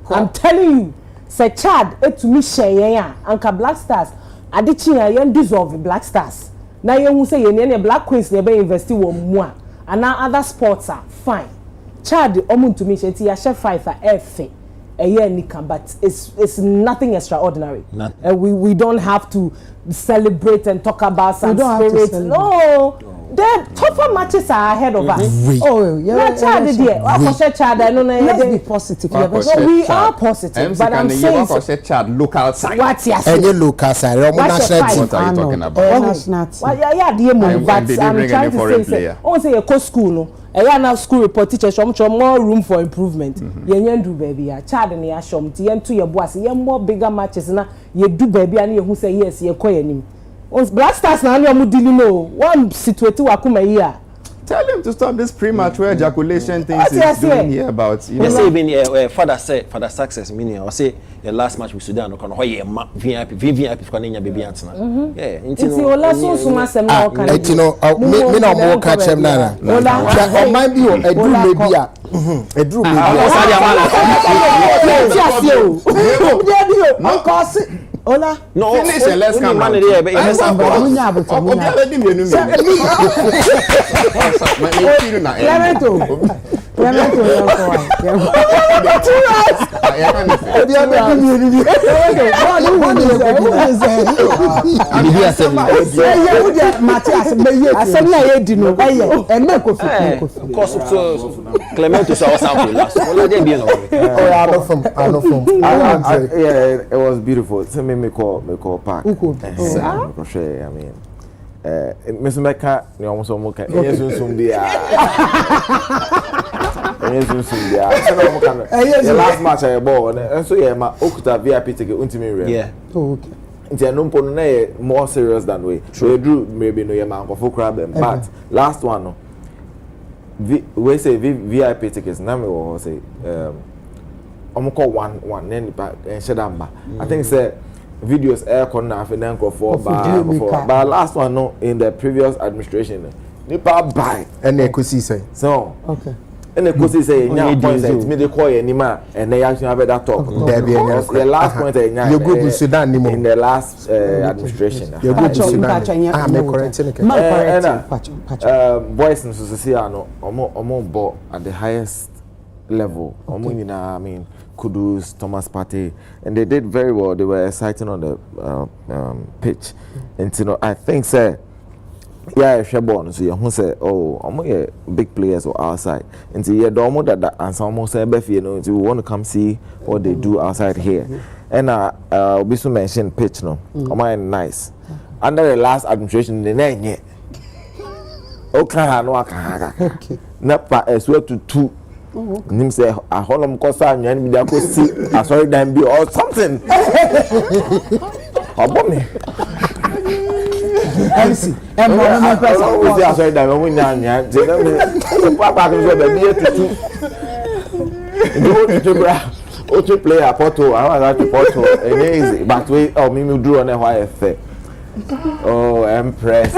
I'm telling you. say Chad etumi share ya anka Black Stars adichi ya yen dissolve Black Stars na yen hu say yen Black Queens na be invest wo mu a ana other sports are fine Chad omuntumi share ti ya share 5 efe but it's nothing extraordinary. We don't have to celebrate and talk about some spirit. No, the tougher matches are ahead of us. Oh, yeah. Let's be positive. So we are positive, but I'm saying look outside. What's your look outside? What are you talking about? But I'm trying to say, oh, say a co-school no. Now school report teachers show more room for improvement. Yen do baby a child and ya shom ti yen to your boss yen more bigger matches na ye do baby and who say yes ye koy anim. Once Black Stars na you dealing no one situation wakuma here. Tell him to stop this premature ejaculation thing he's doing here about. You know, say even father success meaning or say your last match with Sudan no kono hoye VIP for nenya baby antina. Yeah, intino. Ola so suma sem no kan. Intino me na mo ka chem na. Ola o mind bi o edru baby a. Edru baby. Ola. No, finish and let's come on. It was beautiful. Me call park. I mean, Mr. Mecca, you almost almost can. Yes, soon be. The last match I bought, and so yeah, my Okuta VIP ticket ultimately. Yeah. Okay. It's a no more serious than we. So drew maybe no amount of crab, but last one, we say VIP tickets. Now we will say, I'm call one then and Shadamba. I think say. Videos air corner for them for but last one no in the previous administration nipa buy and they could see say so okay and they could see say nya point me dey call anima and they actually have that talk the last point your group in Sudan in the last administration your group in Sudan me correct boys in society no omo ball at the highest level I mean Kudus, Thomas Partey, and they did very well. They were exciting on the pitch. And you know, I think say, yeah, Showbiz. So you say, oh, I'm big players or outside. And so yeah, the almost that and some more say, you know, we want to come see what they do outside here. And we should mention pitch no, nice. Under the last administration, the name okay, Napa as well to 2. Nim say a holom kosa nyan bi da ko si asori dan bi or something. Obo me. MC Emma person we asori dan we nyan je na me papa ko so be bi etutu. Do to bra o to play a Porto I want to Porto easy but we me draw na why effect. Oh Empress.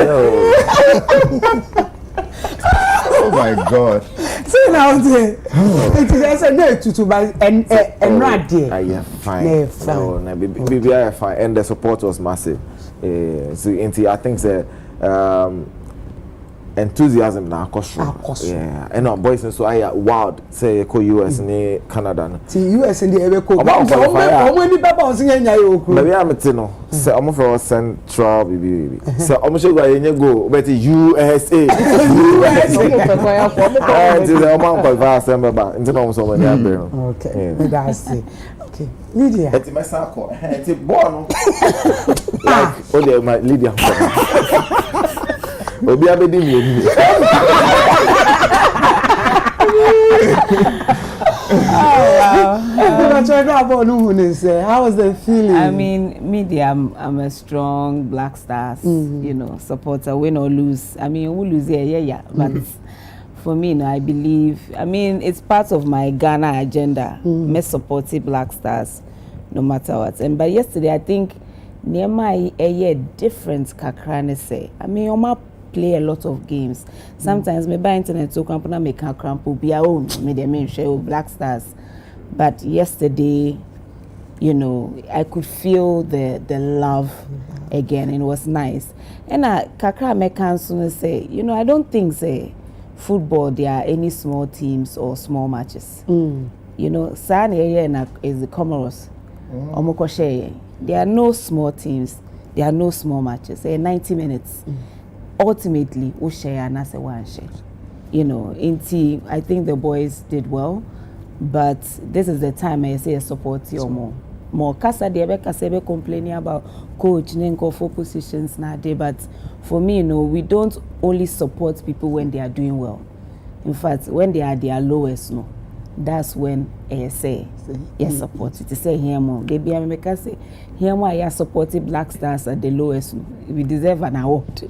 Oh my God. See now, it is a day to buy and radio. I am fine. No, baby, I am fine. And the support was massive. So, I think the enthusiasm now cost. Yeah, and boys and so I wild say go US and Canada. See US and the ever go. How many people singing you? Maybe I'm no. Say I'm for Central baby. Say I'm sure go but USA. Okay, that's it. Okay, Lydia. It's my circle. It's born. Like oh my Lydia. Obi abedi mi. How was the feeling? I mean, media, I'm a strong Black Stars, you know, supporter, win or lose. I mean, we lose yeah. But for me, no, I believe, I mean, it's part of my Ghana agenda. Me supporting Black Stars, no matter what. And but yesterday, I think, near my different kakrane say. I mean, Oma play a lot of games. Sometimes me buy internet so company make crampo be own me the main share Black Stars. But yesterday you know, I could feel the love again, and it was nice. And kakra me counsel say, you know, I don't think say football there are any small teams or small matches. You know, San is the Comoros. There are no small teams, there are no small matches. 90 minutes. Ultimately, we share and as a one share. You know, I think the boys did well, but this is the time I say support you more. Kasa de complaining about coach Nenko for positions nowadays, but for me, you know, we don't only support people when they are doing well. In fact, when they are their lowest, no, that's when I say yes support it. Say here more. Maybe I make say here more. I supported Black Stars at the lowest. We deserve an award.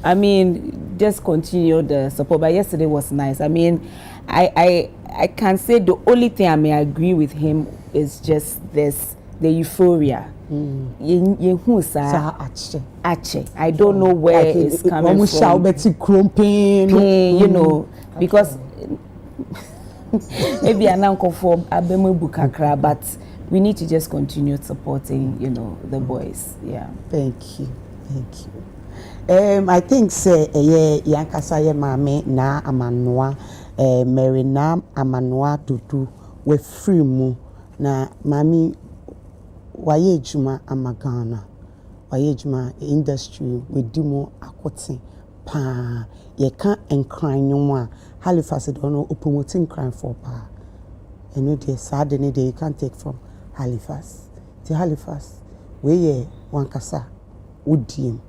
I mean, just continue the support. But yesterday was nice. I mean, I can say the only thing I may agree with him is just the euphoria. I don't know where it's coming from. You know, because maybe I'm not conform Abemubukakra, but we need to just continue supporting, you know, the boys. Yeah. Thank you. I think say yankasa ye mame na amanwa Mary na amanwa dudu we free mu na mami waye juma amagana waye juma industry we dimo akote pa ye kan enkran nyoma Halifax don't know promoting crime for pa and no dey sad any day you can't take from Halifax to Halifax we ye wankasa udim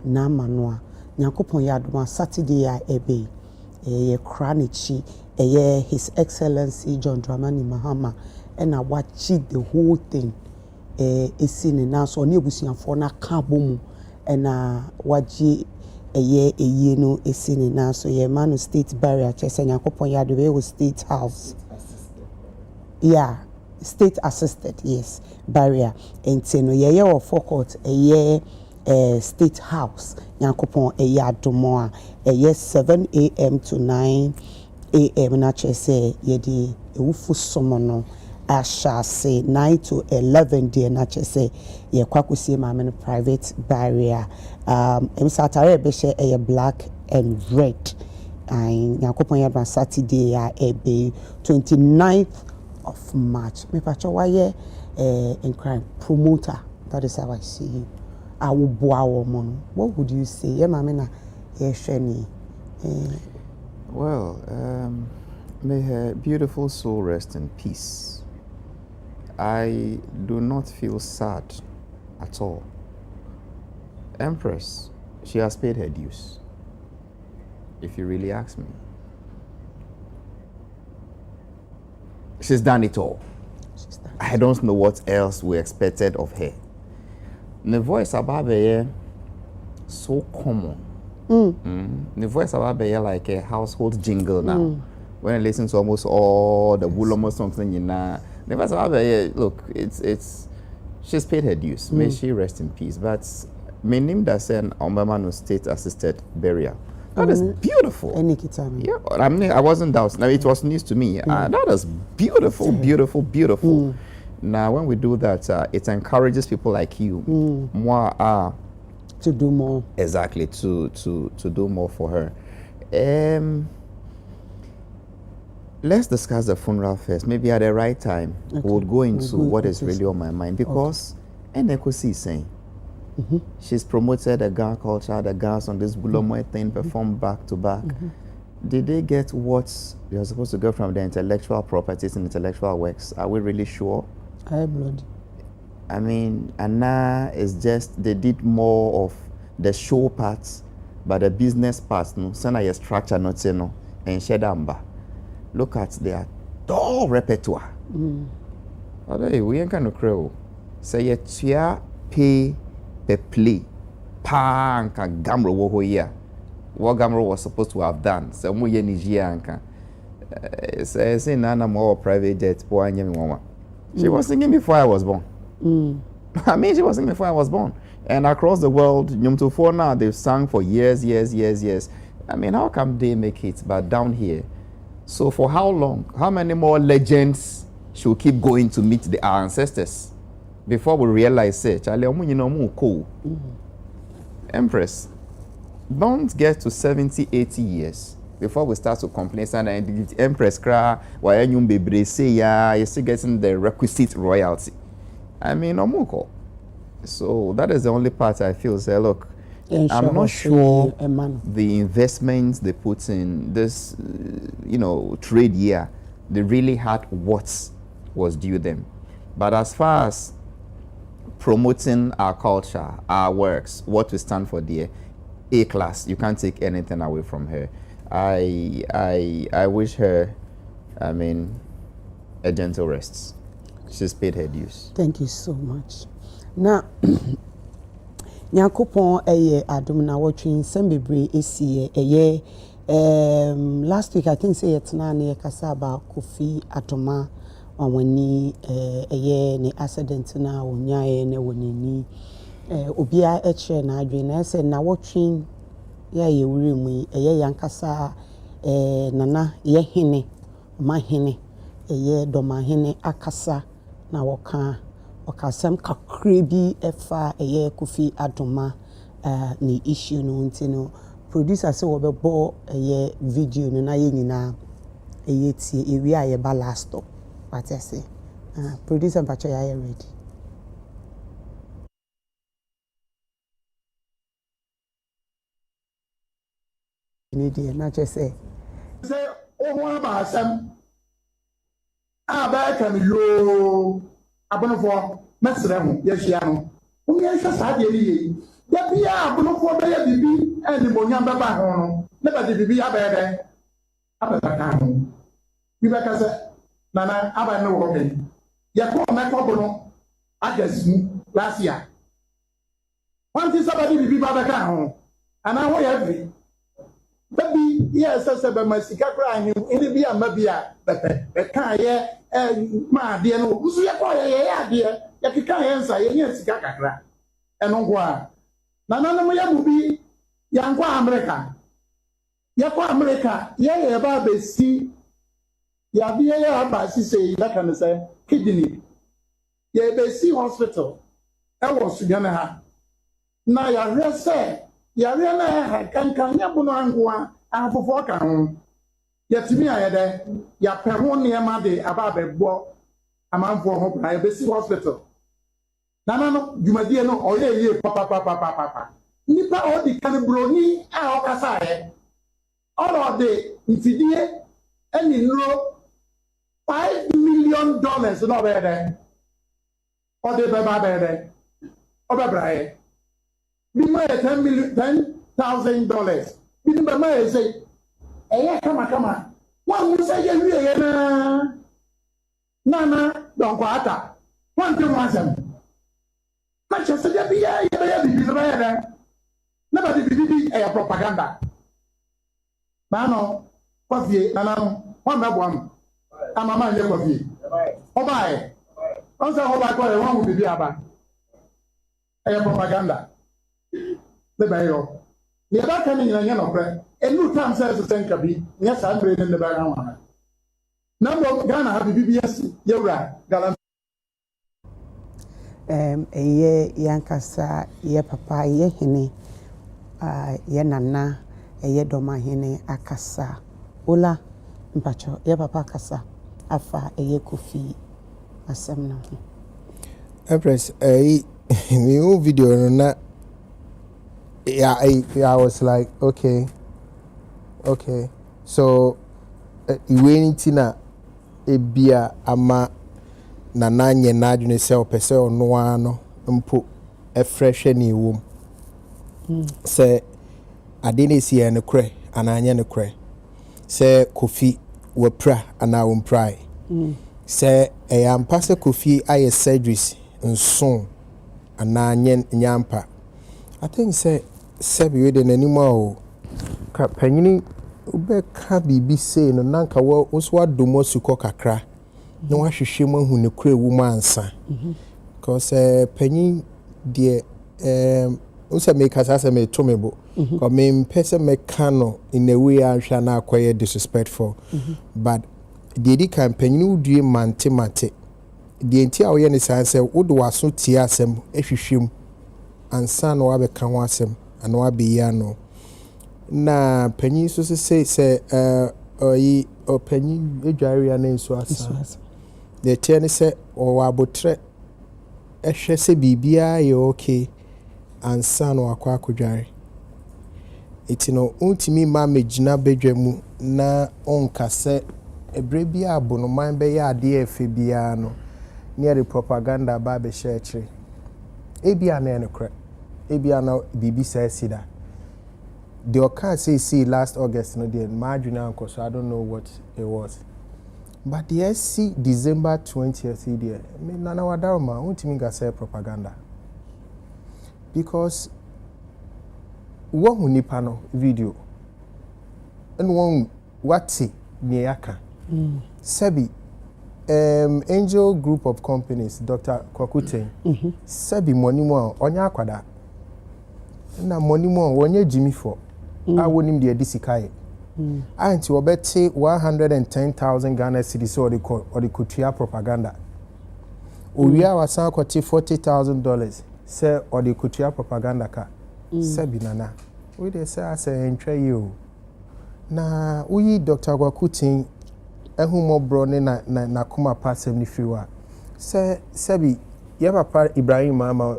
na manwa nyakopon yadoma Saturday ya ebe ye kranichi His Excellency John Dramani Mahama and I watch the whole thing is in now so nebusianfo na ka bomu and watch ye no is in now so ye man state barrier chese nyakopon yadwe we state house state assisted yes barrier and no ye or forecourt state house nyakopon adomo yes 7 a.m. to 9 a.m. na chese ye di ewufu somono I shall say 9 to 11 day na chese ye kwakusie mame private barrier emsatare beshe black and red and nyakopon ya Saturday ya ebe 29th of March me pacho waye in crime promoter. That is how I see you. I will bow mon. What would you say? Yeah, mama na sheni. Well, may her beautiful soul rest in peace. I do not feel sad at all. Empress, she has paid her dues. If you really ask me. She's done it all. I don't know what else we expected of her. The voice about her so common. The voice about her like a household jingle now. When I listen to almost all the Wulomo songs, the voice about her, look, it's she's paid her dues. May she rest in peace. But my name does say Ombamano state assisted burial. That is beautiful. Yeah, I mean, I wasn't doubting. Now, it was news to me. That is beautiful, beautiful. Now, when we do that, it encourages people like you more to do more. Exactly, to do more for her. Let's discuss the funeral first. Maybe at the right time, we'll go into what is really on my mind because Enekosi is saying. She's promoted the Ghana culture, the Ghana on this Bulomo thing, performed back to back. Did they get what you're supposed to get from the intellectual properties and intellectual works? Are we really sure? I mean, and now it's just they did more of the show parts, but the business parts, no, send a structure, not no, and Shedamba. Look at their tall repertoire. Although we ain't kind of crow. Say a chia pay per play. Panka Gamro wo here. What Gamro was supposed to have done. So mu ye Nijianka. Say nana more private jet. She was singing before I was born. I mean, she was singing before I was born. And across the world, Nyumtufo now, they've sung for years. I mean, how come they make it? But down here, so for how long? How many more legends she'll keep going to meet our ancestors before we realize, say, Charlie, cool. Empress, don't get to 70, 80 years before we start to complain. And Empress cry, why you be say, yeah, you're still getting the requisite royalty. I mean, so that is the only part I feel. Say, look, I'm not sure the investments they put in this, trade year, they really had what was due them. But as far as promoting our culture, our works, what we stand for there, A class, you can't take anything away from her. I wish her, a gentle rest. She's paid her dues. Thank you so much. Now, Nyakopon adom na watching Sembebre esi last week I think say it's na ne kasa about Kofi Atoma onwani ne accident na onyae ne wonani obia eche na adwe na say na watching ya yewure mu yankasa nana ye hene ma hene doma hene akasa na woka okasem kakre bi efa Kofi Atoma ni issue no ntino producer say we bo video no na ye nyina tie ewi aye ba last stop what I say producer mpacho ya ready ni dey na che say o ba asem ba kan yo abonofo mesre ho ye hia no o ye hwa sa de ye ya bia abonofo be ya bibi eni monya be ba ho no ne ba de bibi ya be de abata ka ho bi be ka se nana aba no wo be ya ko me ko bono agasimu last year one thing somebody bibi ba be ka ho ana ho ya bi baby yes say be masika kra hin eni bi ama bia be ka ye ma de no usu ye ko ye ade ya kika ye nsa ye nya sika kakra eno go a na no ya mu bi ya nkwa America ya kwa America ye ba be si ya bi ye ba si say that can say kidney ye be si hospital e wo sunya na ha na ya rese ya re na ha kankan ya bu no angoa afofo ka ho ya timi ayede ya pe ho ne ma de aba bebo amanfo ho bra ya be si hospital na no dwumadie no oye papa nipa o di kan broni a o kasa ye all de mfidie eni nro $5 million no be de o de be ba be de o be bra ye bi ma $10,000 bi be ma ye say kama wan mu say ye wie ye na don ko ata wan te mo asem ma che se bi ya ye bi be ya na ba bi propaganda na no kwafie na no wan me boam amama ye kwafie o bae on say ho ba ko ye wan mu bibi aba propaganda le ba yo ni ba kan ni nya no pre enu tam say so senka bi nya sa bre ne ba ga wana na mo Ghana ha bibi yes yewra galan yankasa ye papa ye hene ye nana ye doma hene akasa ola mpacho ye papa akasa afa ye Kofi asem na ho Empress me video na I was like okay so iwenitina ebia ama nana nye na adwene se opese ono ano mpo fresh ni wom se ade na si ene kre ananye ne kre se Kofi wapra ana womprai se ampa se Kofi aye surgeries nson ananye nyampa I think say we de nanima o ka panyini ube ka bibi say no nanka wo so adomo suko kakra na wa hwehwe mu hu ne kura wu mu ansa cause panyin de usa make us me to me bo ko me person me kano in a way I shall na acquire disrespectful but deɛ di kan panyin wodue mante deɛ nti a woyɛ ne saa sɛ wode waso tie asɛm ahwehwem ansa na wabɛka ho asɛm ana wabɛyi ano na panyin so sɛ ɔyi ɔpanyin adwareɛ na nso asa deɛ kyɛ ne sɛ ɔwɔ abotrɛ ɛhwɛ sɛ biribiara yɛ okay ansa na wakɔ akɔdware eti no untimi ma megyina bedwa mu na onka sɛ ebre bi abonoman bɛyɛ ade efe bia no near the propaganda ba be share chire ebia na enokra ebia na bibi say da the occur say last August no the marginal anko, so I don't know what it was, but the SC December 20th there me nana wadaroma untimi ga say propaganda because one nipa no video and one wati niaka Sebi Angel Group of Companies Dr. Kwakute Sebi money mo onya akwada na money mo wonye Jimmy for awonim de disikaye anti obeti 110,000 Ghana cedis or the kutia propaganda owia wasan kwati $40,000 say or the kutia propaganda ka Sebi nana we dey say as entwe you na uyi Dr. Kwakute ehumo bro ne na kuma pasem ni fiwa sebi ye papa Ibrahim mama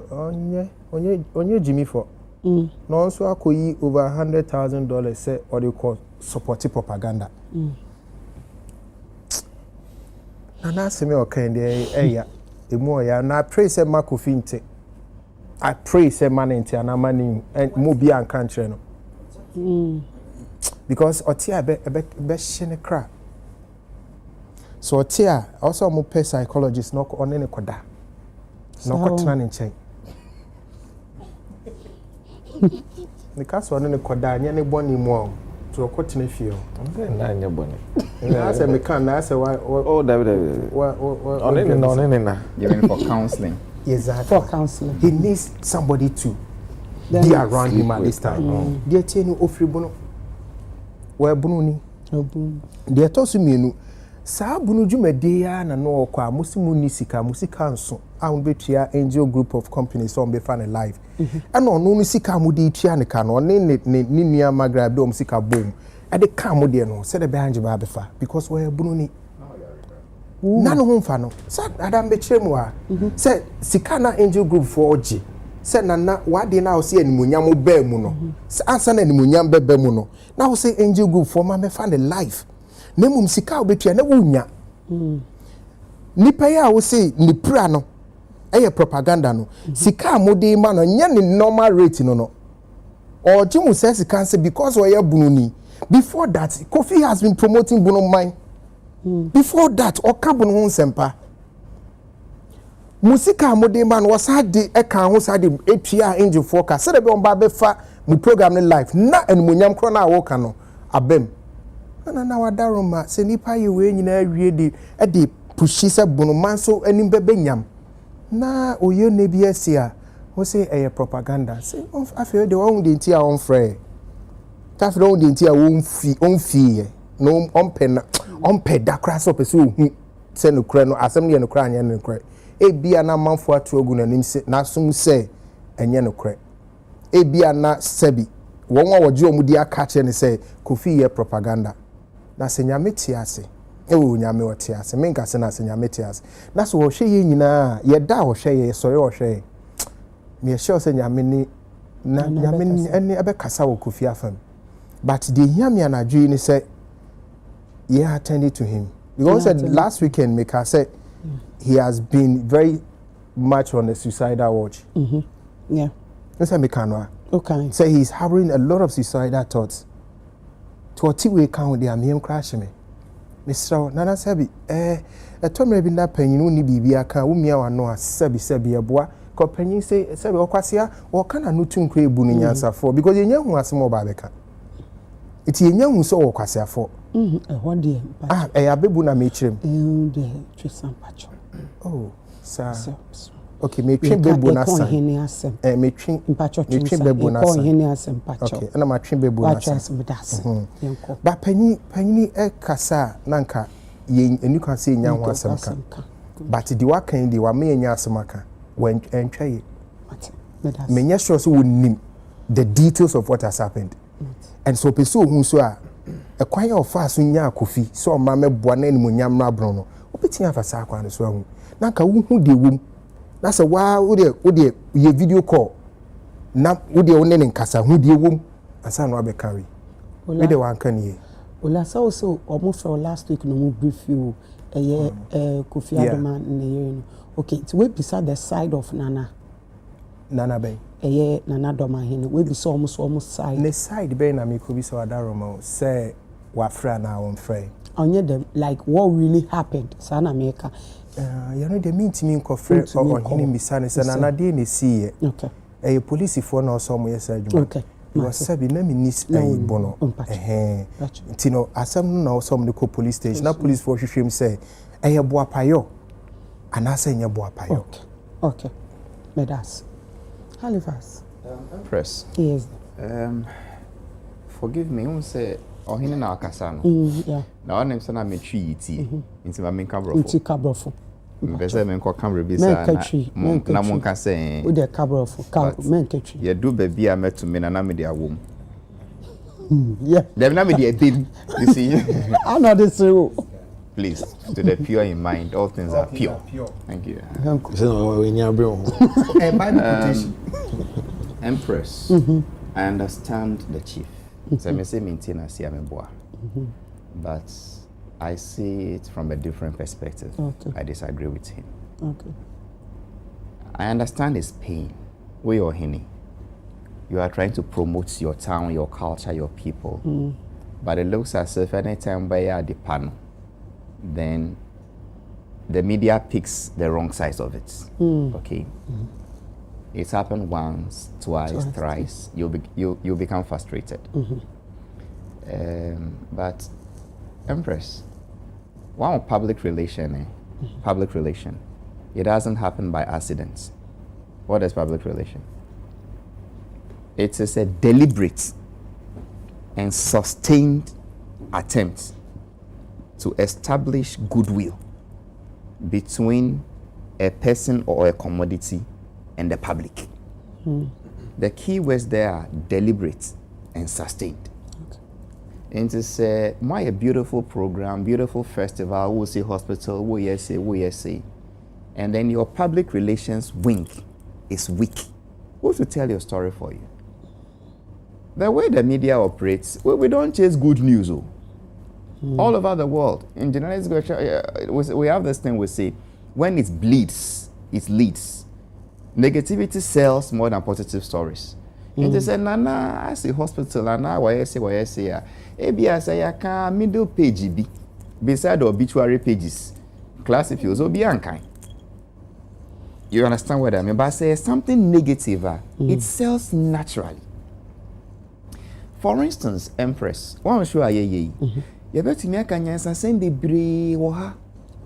onye Jimmy for no nso akoyi over $100,000 say or they call support propaganda na se me okan de eya emu ya na pray say makofinte I pray say manenti ana mani mo bia anka nkyere no because otia be shine cra so otia also mo pay psychologist no on ne koda no ko tena ne nchen ne ka so ne koda anya ne boni mu to ko tena fie na anya boni na say me kan na say oh David on na you mean for counseling? Exactly. For counseling. He needs somebody to be around him at this time. Dear Tienu Ofribono. Where Bununi? Dear Tosuminu. Sa bunu dwumade na no kwa musimu ni sika nso a betua Angel Group of Companies on be fan live and no no sika mu de tua ne ka no ne nua magrab de sika bom e de ka mu de no se de be anje ba befa because we bunu ni na no ho fa no sa adam be kire mu a se sika na Angel Group for oji se na wade na o se animunyam ba mu no ansa na animunyam ba mu no na o se Angel Group for ma me fan live nemum sika obetua na wunya nipa ya wo say ni pra no eye propaganda no sika amode ma no nya ni normal rate no or jimu say sika say because we are bununi before that Kofi has been promoting bunu mine before that oka bunu ho sempa musika amode ma no wasade e kan ho sade etua Angel forecast say be on ba be fa mu program ni live na enumunyam kro na wo ka no abem na wadaroma se nipa ye we nyina awie de pushi se bunu manso anim bebenyam na oye ne bi asia wo se eye propaganda se afio de won de ntia on frɛ ta fro de ntia won fi no on pe da kra so pese ohu se no kra no asem ne no kra anya no kra e bia na manfo ato agu nanim se na som se enye no kra e bia na sabi won wa woje omudi aka che ne se Kofi ye propaganda na senyame tiase ewo nyame otiase menka se na senyame tiase na so wo hwe ye nyina ye da wo hwe ye sori wo hwe me hwe se nyame ni na nyame ni ene ebe kasa wo Kofi afam but the nyame anadwi ni say ye attended to him because said last weekend Meka said he has been very much on the suicidal watch yeah say Meka no okay say he's harboring a lot of suicidal thoughts to what we count the am crash me Mr. Nana Sabi a tomre bi na panyin ni bibia kan wo mia wano a sabi eboa ko panyin say sabi okwasea wo kana no tunkre ebu no nyansa for because yenya hu asem oba beka iti yenya hu so wo kwasea for ehon de abebu na me kirem de twisam pacho oh sa okay me twen bebu na san me twen bebu na san okay na ma twen bebu na san ba panyin e kasa nanka you can say nya ho asemka but the wakan di wa me nya asemaka when entwa menya sure so wonim the details of what has happened and so person who so a kwan of fast nya kofi so ma me boa na nim nya mra bro no obetin afasa akwan so ahu na ka wo hu de wom na se wa wo de ye video call na wo de won ne nkasa hu de wom asa no abe carry we de wan kan ye ola so almost for last week no mo brief you Kofi Adoma ne ye no okay so we beside the side of Nana Bay Nana Doma hin we be so almost side ne side be na me ko bi so adaroma say wa fra na won frɛ onye them like what really happened sana America you know the mean to me ko frɛ or him misane say Nana dey ne see okay police for na so mo yes adwuma okay was sabi na me nis bono ntino asem na so mo ko police station na police for hwehwem say boapayo anasa nya boapayo okay medas Halifax Empress yes forgive me who say ohine na akasa no yeah na onem say na metwi yiti nti ma menka brofo mbese menko camera bi sa na monka say we dey brofo menketwi ye do ba bia metumi na me dey awom yeah dem na me dey baby you see I know this too. Please, to the pure in mind, all things are pure. Thank you. Empress, I understand the chief. So I say maintenance here, but I see it from a different perspective. Okay. I disagree with him. Okay. I understand his pain. We are Hini. You are trying to promote your town, your culture, your people. But it looks as if anytime we are the panel, then the media picks the wrong side of it. Okay, it's happened once, twice, thrice. You'll become frustrated. But Empress, one of public relation, it doesn't happen by accident. What is public relation? It is a deliberate and sustained attempt to establish goodwill between a person or a commodity and the public. The key words there are deliberate and sustained. And to say, my a beautiful program, beautiful festival, we'll see hospital, we say, and then your public relations wing is weak. Who to tell your story for you? The way the media operates, we don't chase good news. All over the world, in journalism, we have this thing we say, when it bleeds, it leads. Negativity sells more than positive stories. And they say, Nana, I see hospital, Nana, why I say, maybe I say, I can middle page be beside the obituary pages. Class if you so be unkind. You understand what I mean? But I say something negative, it sells naturally. For instance, Empress, one show ye. You bet me can answer send the brave or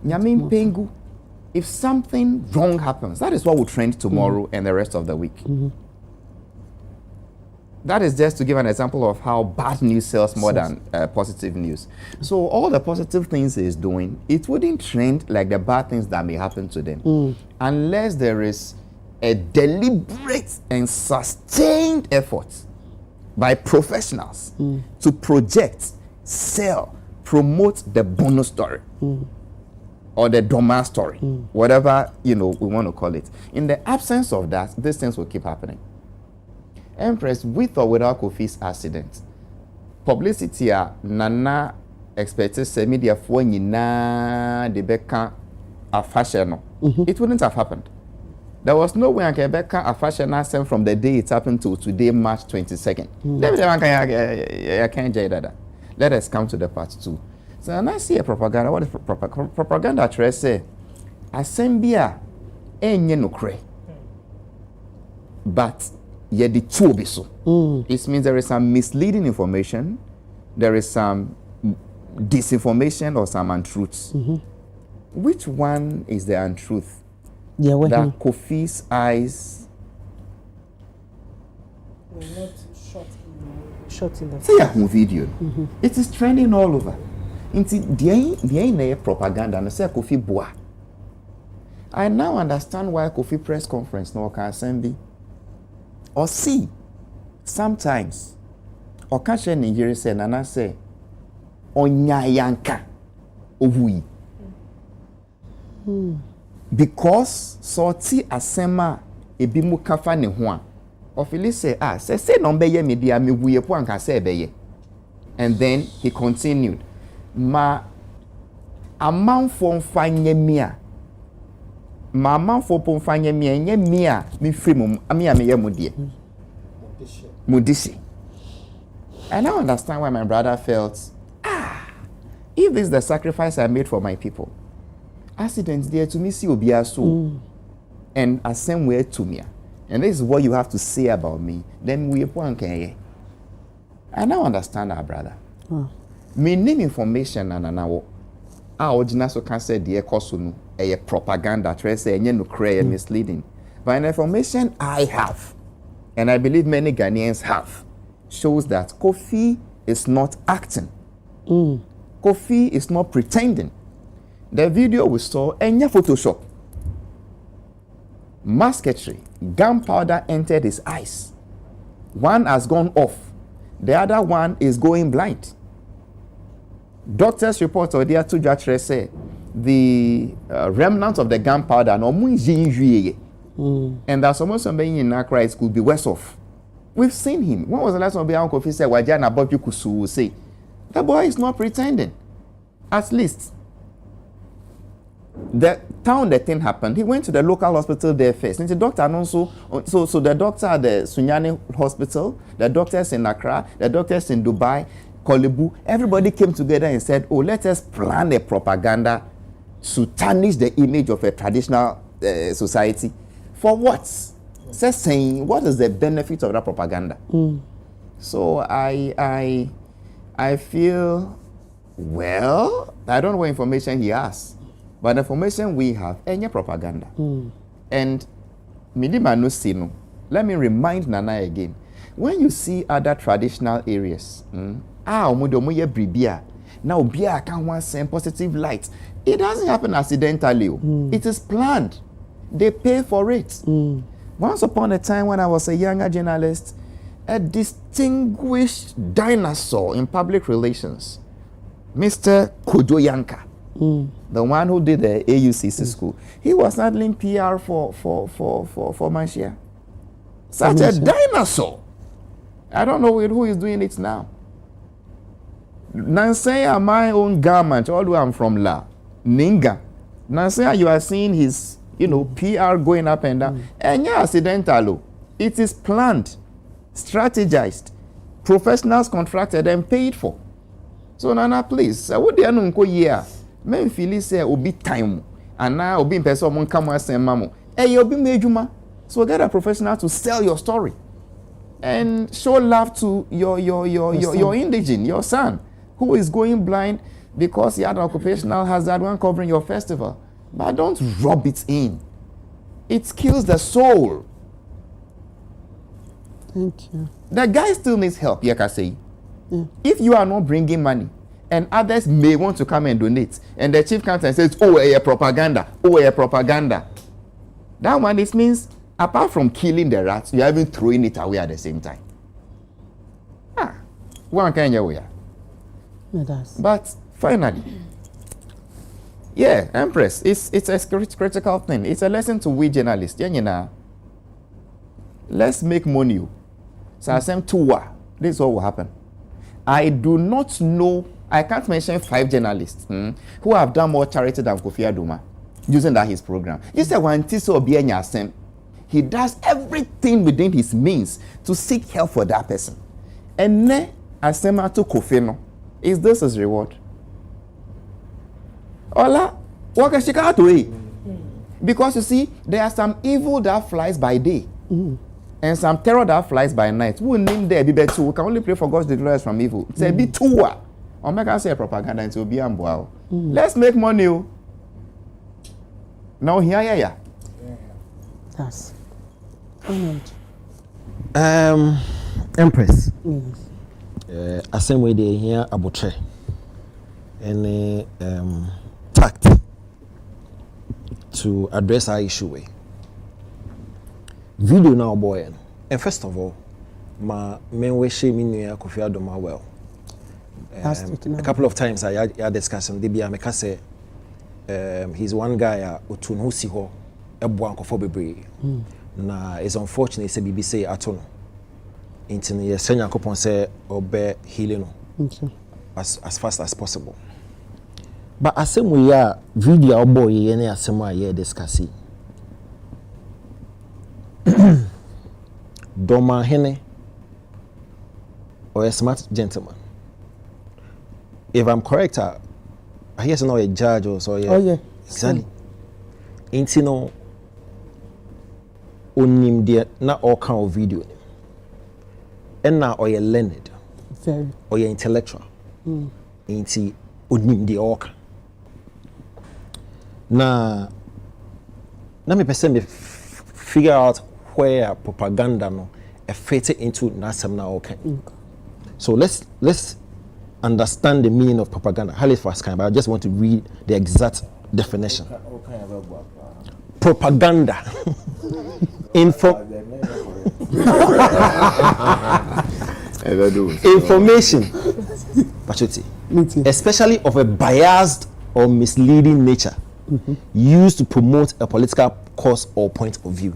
Nyamin Pengu. If something wrong happens, that is what will trend tomorrow and the rest of the week. That is just to give an example of how bad news sells more than positive news. So all the positive things he's doing, it wouldn't trend like the bad things that may happen to them. Unless there is a deliberate and sustained effort by professionals to project, sell, promote the bonus story or the domain story, whatever we want to call it. In the absence of that, these things will keep happening. Empress, with or without Kofi's accident, publicity Nana expected say media for nyina de beka a fashion. It wouldn't have happened. There was no way I can beka a fashion ascent from the day it happened to today, March 22nd. I can't say that. Let us come to the part 2. So when I see a propaganda, what is propaganda? Try say, assembia enye no kre, but ye the two be so. It means there is some misleading information, there is some disinformation or some untruths. Which one is the untruth? That Kofi's eyes were not shot in the see a video. It is trending all over. Inti the na propaganda no say Kofi boa. I now understand why Kofi press conference no can send or see sometimes or catch any here say nana say onyayanka ovui. Because sorti asema ebi mu kafa ne ho a ofili say say no be ye media me wuye po anka say be ye. And then he continued ma amanfo mfanye mia ma amanfo po mfanye mia nye mia me free me ye mudie mudishi. And I understand why my brother felt if this is the sacrifice I made for my people, accidents there to me see obia so and a same way to me, and this is what you have to say about me, then we can. I now understand our brother. Me name information and now our original so can say the ekosunu a propaganda try say no cray misleading. But the information I have, and I believe many Ghanaians have, shows that Kofi is not acting. Kofi is not pretending. The video we saw any Photoshop. Musketry, gunpowder entered his eyes. One has gone off. The other one is going blind. Doctors report or there to judge say the remnants of the gunpowder and there's almost somebody in Accra could be worse off. We've seen him. When was the last time Uncle Kofi said Wajana Bobi Kusu say the boy is not pretending. At least the town the thing happened, he went to the local hospital there first. And the doctor also, so the doctor at the Sunyani hospital, the doctors in Accra, the doctors in Dubai, Kolebu, everybody came together and said, oh, let us plan a propaganda to tarnish the image of a traditional society. For what? Just saying, what is the benefit of that propaganda? So I feel, well, I don't know what information he has. But the information we have, any propaganda. And let me remind Nana again. When you see other traditional areas, now Bia can want send positive light. It doesn't happen accidentally. It is planned. They pay for it. Once upon a time when I was a younger journalist, a distinguished dinosaur in public relations, Mr. Kojoyanka, the one who did the AUCC school, he was handling PR for Manshia. Such a dinosaur. I don't know who is doing it now. Nansea, my own garment, although I'm from La Ninga. Nansea, you are seeing his, PR going up and down. And yeah, accidental. It is planned, strategized, professionals contracted and paid for. So Nana, please, what do you know? Men feel say obi time and now obi person mon come and say mamo. Hey, obi mejuma. So get a professional to sell your story and show love to your indigene, your son, who is going blind because he had an occupational hazard when covering your festival. But don't rub it in. It kills the soul. Thank you. The guy still needs help, Yakasei. If you are not bringing money, and others may want to come and donate, and the chief counsel says, oh, a propaganda, that one, this means, apart from killing the rats, you are even throwing it away at the same time. One kind of way. But finally, yeah, Empress, it's a critical thing. It's a lesson to we journalists. Let's make money. So I say, this is what will happen. I do not know, I can't mention 5 journalists who have done more charity than Kofi Adoma using that his program. You say he does everything within his means to seek help for that person. And ne asema to Kofi no, is this his reward? Ola, because you see, there are some evil that flies by day. And some terror that flies by night. We name there be better. We can only pray for God's deliverance from evil. Say be two. Or make us say propaganda and it will be amboao. Let's make money. Now here. Yes. Empress. I same way they here abutre. any tact to address our issue. Video now, boy, and first of all, my main way shaming me Kofi Adoma well. A couple of times I had discussion. I say he's one guy who knows ho a bwanko for bebre. Na it's unfortunate say BBC atono. Into the senior coupon say obey healing as fast as possible. But as we are video boy any asema here discussing. Doma hene or a smart gentleman. If I'm correct, I hear now a judge or so. Yeah. Oh yeah. Exactly. Ain't no onim there not all kind of video. And now or you learned. Very. Or you intellectual. Ain't onim the all. Now me person me figure out where propaganda no fit into nasem na okay. So let's understand the meaning of propaganda. Highly fast kind, but I just want to read the exact definition. Propaganda. Information. Especially of a biased or misleading nature. Used to promote a political cause or point of view.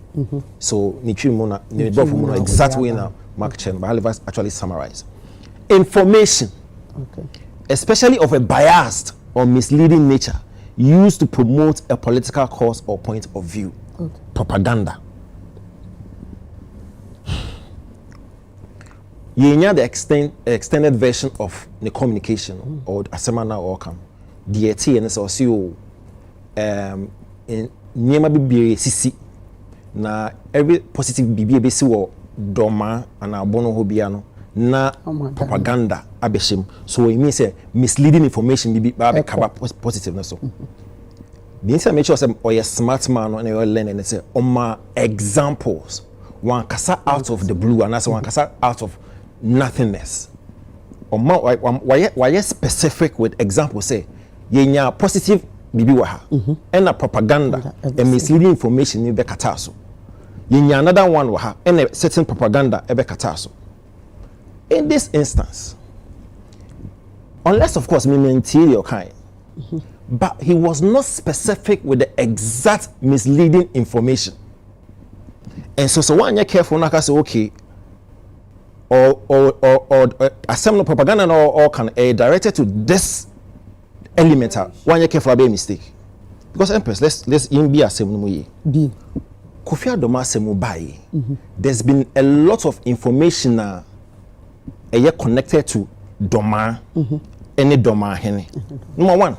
So, exact way now, Mark Chen, but I'll actually summarize. Information, especially of a biased or misleading nature, used to promote a political cause or point of view. Propaganda. You know the extended version of the communication or asemana or come. DT and SOCO in Niema Bibi Sisi na every positive Bibi Besi wo doma and abono hobiano na propaganda abeshim. So it means misleading information bibi ba kaba positive na so. The inside make sure say or a smart man and you learn and say examples one kasa out of the blue and that's one kasa out of nothingness. Why specific with example say yenya positive bibi wa ha and a propaganda and misleading information ni be kataso yenya another one wa ha and a certain propaganda ebe kataso. In this instance, unless of course me maintain your kind, but he was not specific with the exact misleading information. And so one you're careful not say okay or assembly propaganda or can directed to this element one you're careful about a mistake. Because Empress, let's be a same way. B. Kofi Adoma Semubai. There's been a lot of information connected to Doma, any Doma Henny. Number one,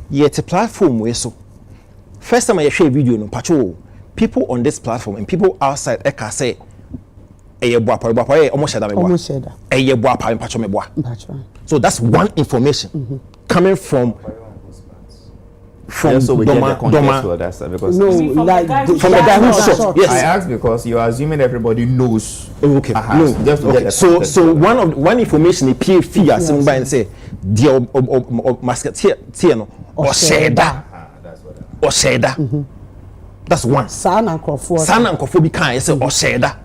yet a platform where so first time I share a video no patrol people on this platform and people outside Eka say so that's one information coming from so we Doma, get the context for that, because no, like from the guy who shot. Yes, I asked because you are assuming everybody knows. Okay, no, just to get the so one information he peer fear somebody and say the masketeer no or sheda or sheda. That's one. Sana nkofo bi kan say or sheda.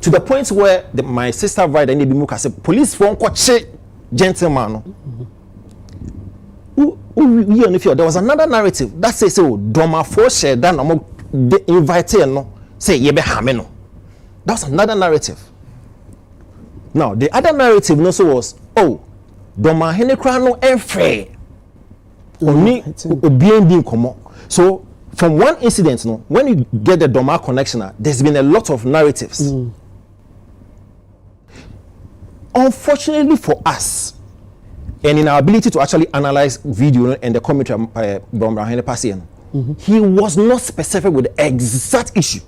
To the point where my sister write and Bimuka say police phone kwache gentleman no. There was another narrative that says Doma for share that no invited no say yebe hameno. That was another narrative. Now the other narrative no so was Doma hene kra no enfe oni obiendin komo. So from one incident no when you get the Doma connection there's been a lot of narratives. Unfortunately for us, and in our ability to actually analyze video and the commentary he was not specific with the exact issue.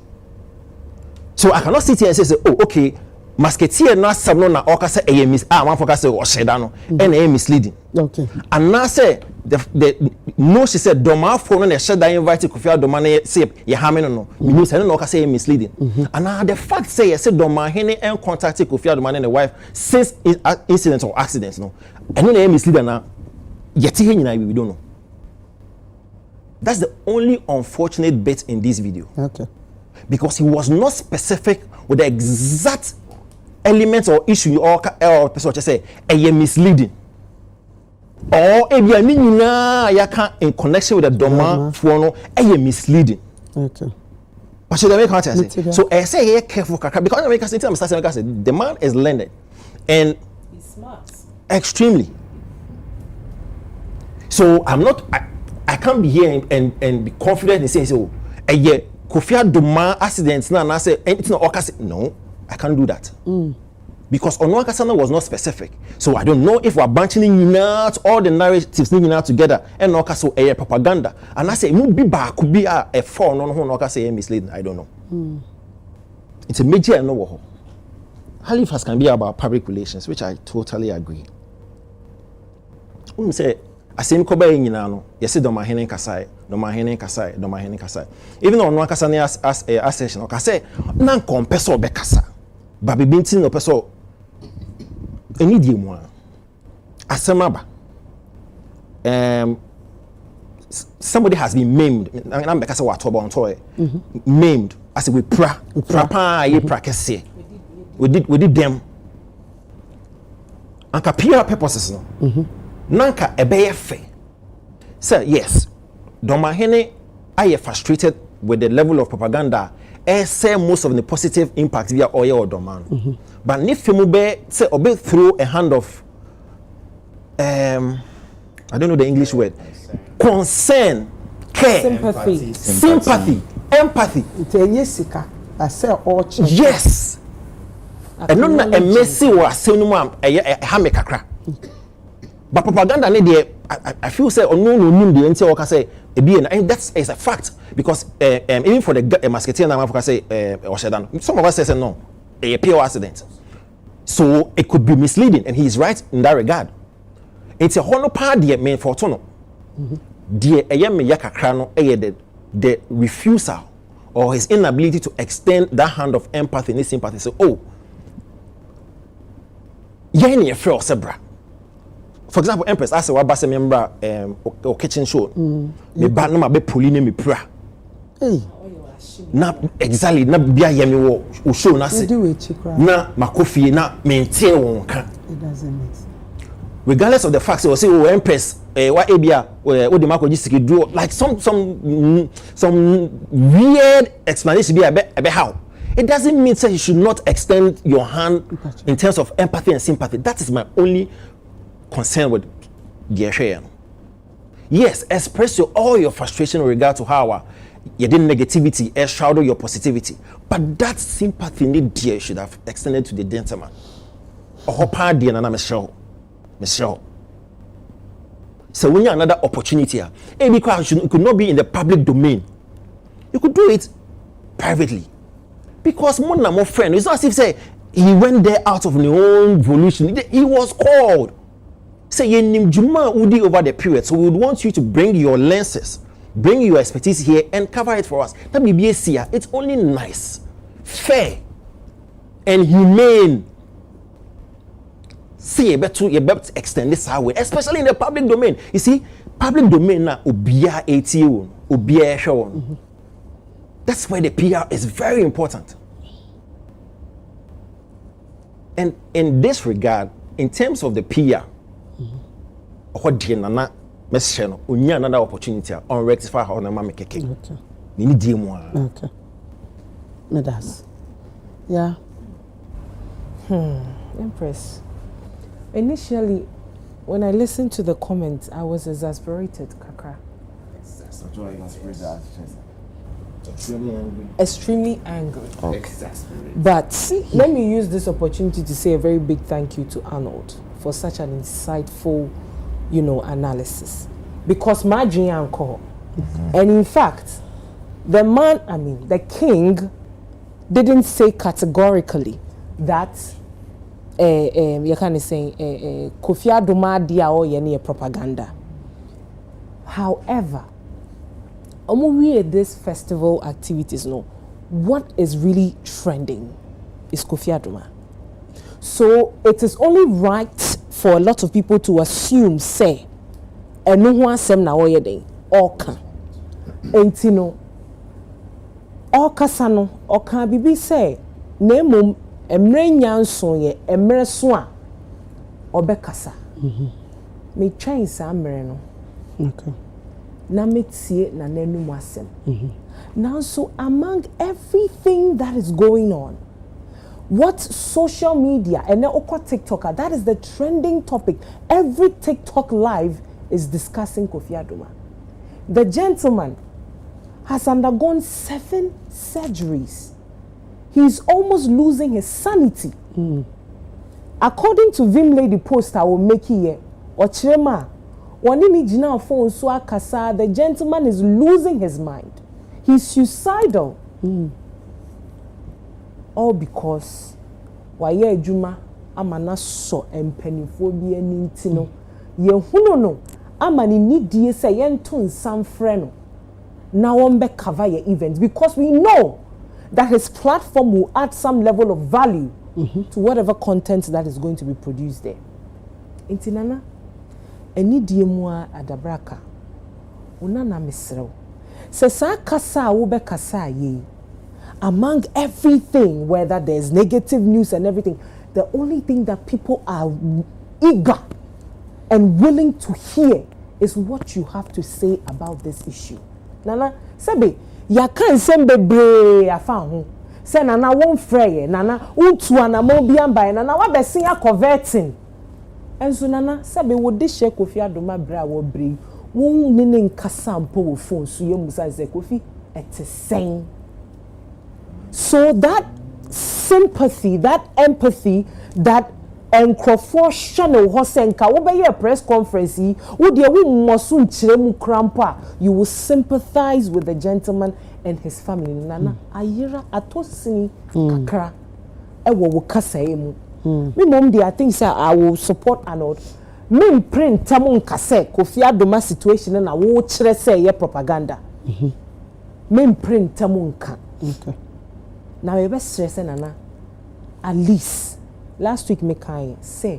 So I cannot sit here and say okay, masketeer na sabno na oka say man focus say osheda no and misleading. Okay. And now say no, she said Doma for no share that invite Kofi Adoma say ye haming no. Me say no say misleading. And now the fact say said Doma Hene and contacted Kofi Adoma and the wife since incidents or accidents no. And no misleading now. Yet we don't know. That's the only unfortunate bit in this video. Okay. Because he was not specific with the exact elements or issue or person just say a misleading. Or if you are in connection with the Doma for no misleading. Okay. But should I make what I say? So I say here careful because the man is learned and he's smart. Extremely. So I can't be here and be confident in saying so Kofi Adoma accidents now and I say anything no, I can't do that. Because Onuakasana was not specific. So I don't know if we're bunching out all the narratives out together and Okaso a propaganda. And I say be back could be a phone on Okasa misleading. I don't know. It's a major and no. Halifax can be about public relations, which I totally agree. Say asem koba nyina yes Doma Hene Kasai, Doma Hene Kasai, Doma Hene Kasai. Even on Onuakasana as a session okase nan kompeso be kasa. Baby bintin no peso any die mo asemaba somebody has been maimed na make say what about toy maimed as we pra ye prakese we did them anka PR purposes no nanka ebeye fe say yes Doma Hene are frustrated with the level of propaganda say most of the positive impact via oil or Doma. But if you say obey through a hand of I don't know the English word, concern, care, sympathy, empathy. Yes. And not a messy or cinema a hammer. But propaganda I feel say no the entire worker say and that's a fact because even for the Musketeer and Africa say some of us say no a pure accident, so it could be misleading and he is right in that regard. It's a honor part the main fortune the the refusal or his inability to extend that hand of empathy and sympathy. So yeah, feel sebra. For example, Empress, I say what basa member or kitchen show. Me ba no ma be poli ne me pra. Na exactly na bia yemi wo show na say. Na makofie na maintain won ka. It doesn't make sense. Regardless of the fact say Empress what ebia we the makoji siki do like some weird explanation be how. It doesn't mean that you should not extend your hand in terms of empathy and sympathy. That is my only concern with the share. Yes, express all your frustration in regard to how you did negativity and shadow your positivity. But that sympathy need dear should have extended to the gentleman. Or party and Michelle. So when you have another opportunity here, because you could not be in the public domain. You could do it privately. Because more friend, it's not as if say he went there out of his own volition. He was called. Say ye nim juma udi over the period, so we would want you to bring your lenses, bring your expertise here and cover it for us. That be BSC. It's only nice, fair, and humane. See, you better extend this way, especially in the public domain. You see, public domain na ubia ATO, ubia show. That's why the PR is very important. And in this regard, in terms of the PR, what do you know? Another opportunity on rectify how na make cake. Okay. You need more. Okay. Me das. Yeah. Empress. Initially, when I listened to the comments, I was exasperated, Kaka. Extremely angry. Okay. But let me use this opportunity to say a very big thank you to Arnold for such an insightful, analysis. Because my dream call, and in fact, the king didn't say categorically that you can say Kofi Adoma dia o yeni propaganda. However, we this festival activities, no, what is really trending is Kofi Adoma. So it is only right for a lot of people to assume, say, and no one sem na oye den, oka. Entino, oka sano, oka bibi say, nemum, emre nyanson ye, emre swa, obekasa. Me train sa amre no. Okay. Na metie na nenu mwasem. Now, so among everything that is going on, what social media and now TikToker, that is the trending topic. Every TikTok live is discussing Kofi Adoma. The gentleman has undergone 7 surgeries. He's almost losing his sanity. According to Vim Lady post I will make here, Ochirema, the gentleman is losing his mind. He's suicidal. All because waye adwuma amana so empanifo bi aninti no ye hunu no amani nidie say yento nsamfre no na won be cover your events because we know that his platform will add some level of value to whatever content that is going to be produced there. Intinana enidie mu adabraka una na misrew se sa kasa wo be kasa ye. Among everything, whether there's negative news and everything, the only thing that people are eager and willing to hear is what you have to say about this issue. Nana, sebe, ya kan sembe bre afa se nana won't frey, nana untu anamo biamba, nana wabesin ya converting. And so nana, sebe wo de share Kofi Adoma bra wo bre, won nene nkasa mpo wo phone so ye musa ze Kofi etesen. So that sympathy, that empathy, that enkrofo hosenka wo be your press conference wo de wo mosun chiremu krampa, you will sympathize with the gentleman and his family. Nana ayira atosini kakra ewo wo kasa emu. Me mom dey I think say I will support Arnold. Me print tamu nkase Kofi Adoma situation na wo chire say ye propaganda. Me print tamu nka. Okay. Now we best stress nana at least last week me kai say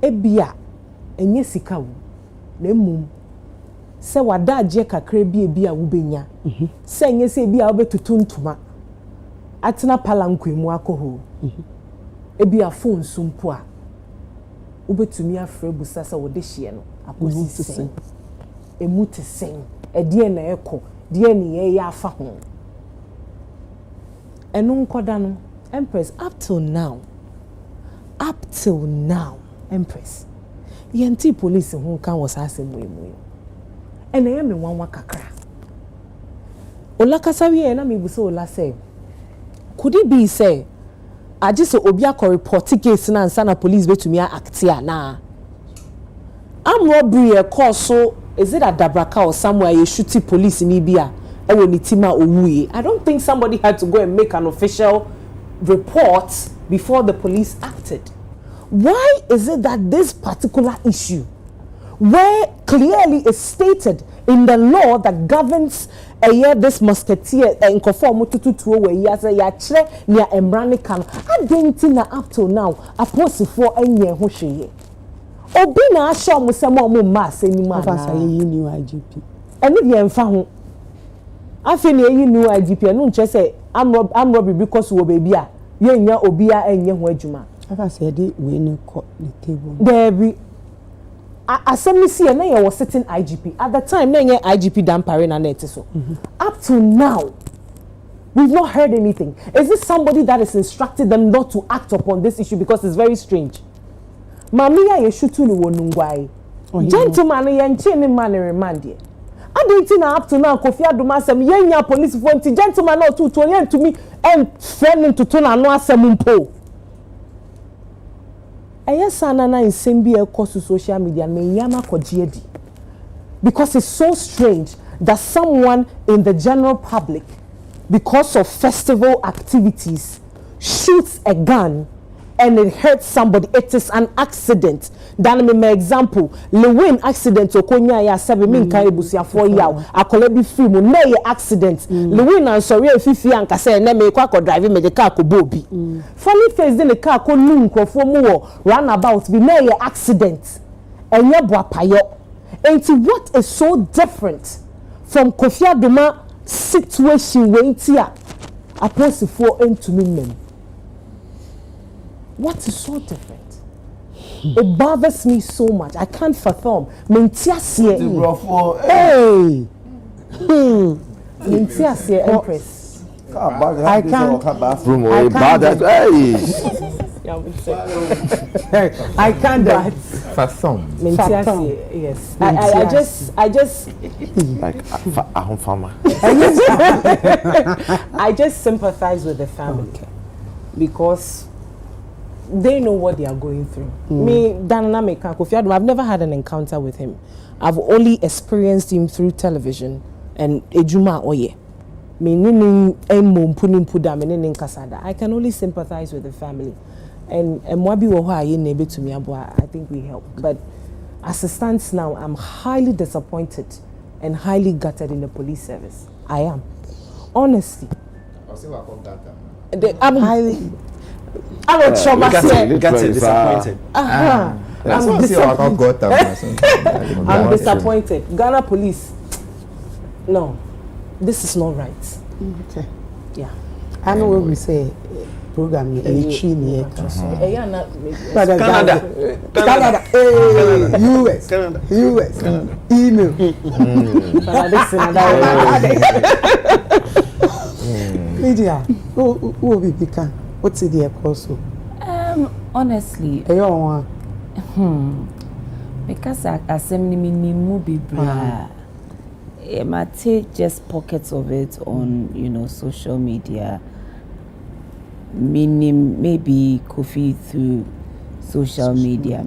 ebia enye sika wo na mum se wada agye kakra bia wo benya se enye se bia wo betutu ntoma atena palankwemu akoho ebia phone sumpo a wo betumi afre busa se wo de hye no akosi sen emu te sen edie na ekọ die ne ye ya afa ho. And Empress, up till now, Empress, yenti police who can was asking me. And I am in one wakakra. Olakasawi and I may be so la say. Could it be say, I just obiako report case and sana police be to me actia na. I'm robbery a cause so is it a Dabraka or somewhere you shoot police in Ibia? I don't think somebody had to go and make an official report before the police acted. Why is it that this particular issue, where clearly is stated in the law that governs this musketeer and conform to where he has a yatre near Embranican, I don't think up till now a post for any Hoshi. Obina show Musamo mass any man. New IGP. And if you found I feel you knew IGP and don't just say I'm Robbie because we baby a nya obia enye ho adwuma. I said we no call the table. There be asem see na you was sitting IGP at the time na IGP dampare na net so. Up to now we've not heard anything. Is this somebody that has instructed them not to act upon this issue because it's very strange? Mamia ye shutu ni wonungwai. Gentleman ye nche ni man remand. I didn't up to now Kofi Adoma asem yenya police for gentleman not to me and friend to turn and no asem mpo. Ayesana na insembi e social media me yama kojiedi. Because it's so strange that someone in the general public, because of festival activities, shoots a gun and it hurts somebody, it is an accident. Dan me my example, Lewin accident okonya ya sebe min kan ebusiafo yaw akole bi free mu na ye accident. Lewin and sorry fifi anka say na me kwa drive me the car ko bobi. Funny face the car ko nu nkrofo mu wo roundabout bi na ye accident. Enye boapayo. And what is so different from Kofi Adoma situation when tia opposed for into me? What is so different? It bothers me so much. I can't fathom. Mentia sie. Hey. Mentia sie Empress. I can't. I can't that. Fathom. Yes. I just like a farmer. I just sympathize with the family because they know what they are going through. Me, I've never had an encounter with him. I've only experienced him through television and Ejuma Oye. I can only sympathize with the family. And Mwabi Woha nebe to me, I think we help. But as it stands now, I'm highly disappointed and highly gutted in the police service. I am. Honestly. I'm highly... I'm disappointed. I'm disappointed. Ghana police. No, this is not right. Okay. Yeah. I know what we say. Program Canada. US. Email. Lydia, who will be become? What's the also? Honestly, because I send me movie it might take just pockets of it on social media. Meaning maybe Kofi through social media.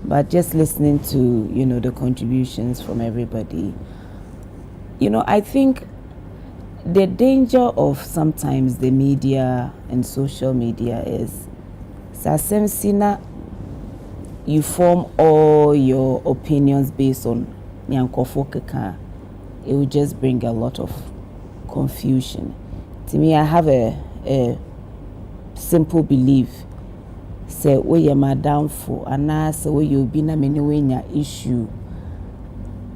But just listening to the contributions from everybody. I think the danger of sometimes the media and social media is you form all your opinions based on Nyankofo. It will just bring a lot of confusion. To me, I have a simple belief. Say, where you are downfall, and now say where you be na many issue,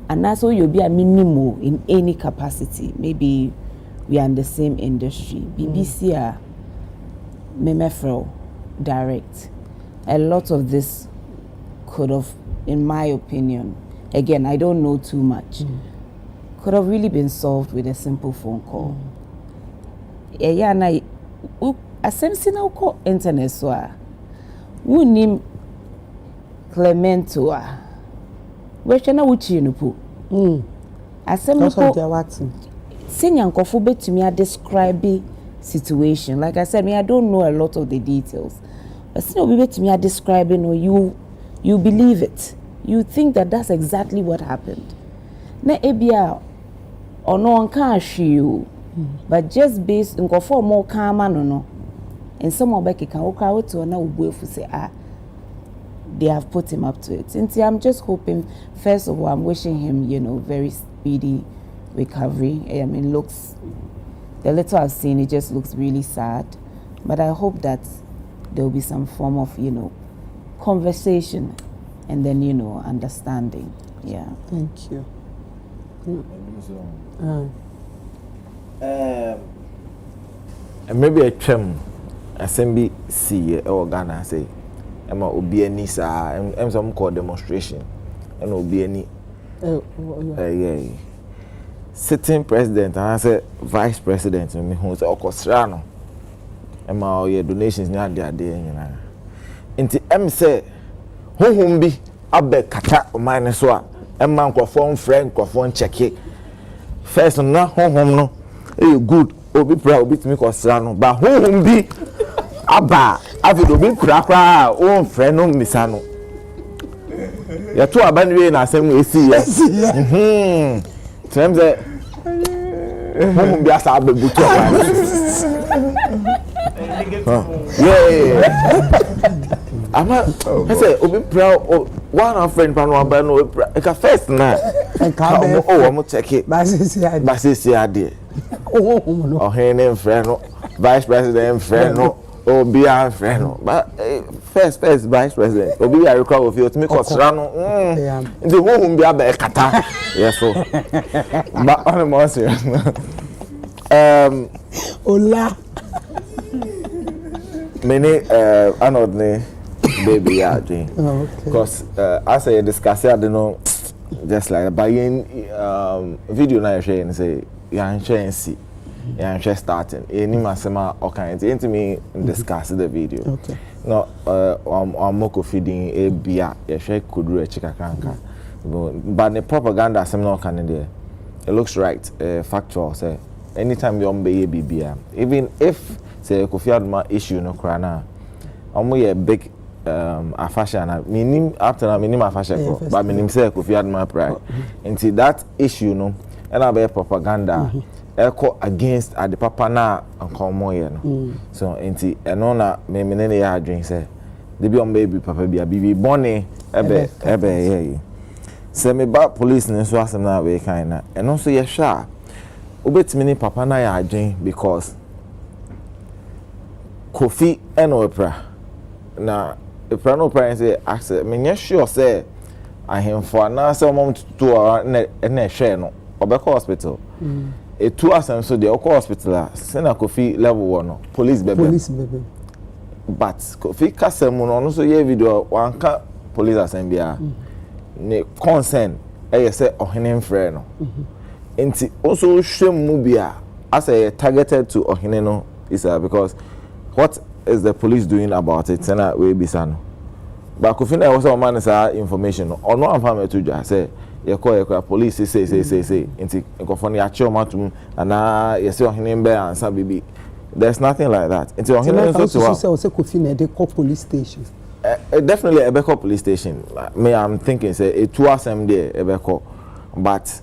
and that's where you be a minimum in any capacity. Maybe we are in the same industry. BBC memefro direct. A lot of this could have, in my opinion, again, I don't know too much, could have really been solved with a simple phone call. Yeah, na asemsi na uko internet so a wunim Clemento a wehwe na wuchi no po asem ko senyankofo betumi a describe situation. Like I said, I don't know a lot of the details, but still be betumi a describe you believe it, you think that that's exactly what happened. Na ebia ono nka ahwe but just based nkofo more calm no and some of back can walk out to na ubuefu say they have put him up to it. And I'm just hoping, first of all, I'm wishing him very speedy recovery. I mean, the little I've seen, it just looks really sad, but I hope that there will be some form of conversation and then understanding. Yeah, thank you. Maybe a chem assembly see or Ghana say Emma obi any sa some call demonstration and obi any sitting president and I say vice president me who say okosra Emma your donations nya dey nyina nti em say honhom bi abɛ kata o man so a Emma nkofo friend nkofo check first na honhom no good obi pra obi timi kosra no ba honhom bi aba afi obi pra kra o friend no misa no ya to abanwe na asem esi ya terms Mum be asa be butu. Yeah. I say obi proud one friend pan one by no e first na. I'm check it. Basisi ade. Oh hen friend no. Vice President friend no. Obi a friend no. But first Vice President. Obi a require of you to make us run. The who be a kata. Yes so. But on the more serious. Ola. Many anodne baby are doing. Because as I discuss I don't know just like buying video na share and say you share see you starting any masema okay into me discuss the video. Okay. No moko feeding a bia you share kudru chika kanka. But the propaganda some no can there. It looks right factual say anytime you ombe bibia even if say Kofi Adoma issue no krana omo ye big afasha na minim after na minim afasha ko but minim say Kofi Adoma pride until that issue no and be propaganda echo against at the papa na ankomo ye no so until eno na me ne ya adwen say the be on baby papa bia bibi bone ebe ye say me ba police ne so asem na we kan na eno so ye hwa obetimi ni papa na ya adwen because Kofi and Opera. Now, if I know parents say, I said, me sure say, I am for now some moment to a share no, Obeko Hospital. A 2 hours so the Oko Hospital, send a Kofi level 1, police baby. Police baby. But Kofi Kasemun also ye video one ka police assembly. Ne concern, I say, oh, him friend no. Inti also shame mubia as a targeted to Ohineno is because. What is the police doing about it? Sena we bisano. But Kofi na was man is information. Or no am to just say you call police say. Inti Kofi na achi o matum na you say ohine be ansa bibi. There's nothing like that. Inti ohine so say Kofi na dey call police station. Definitely a call police station. Me I'm thinking say a 2 hours there a call. But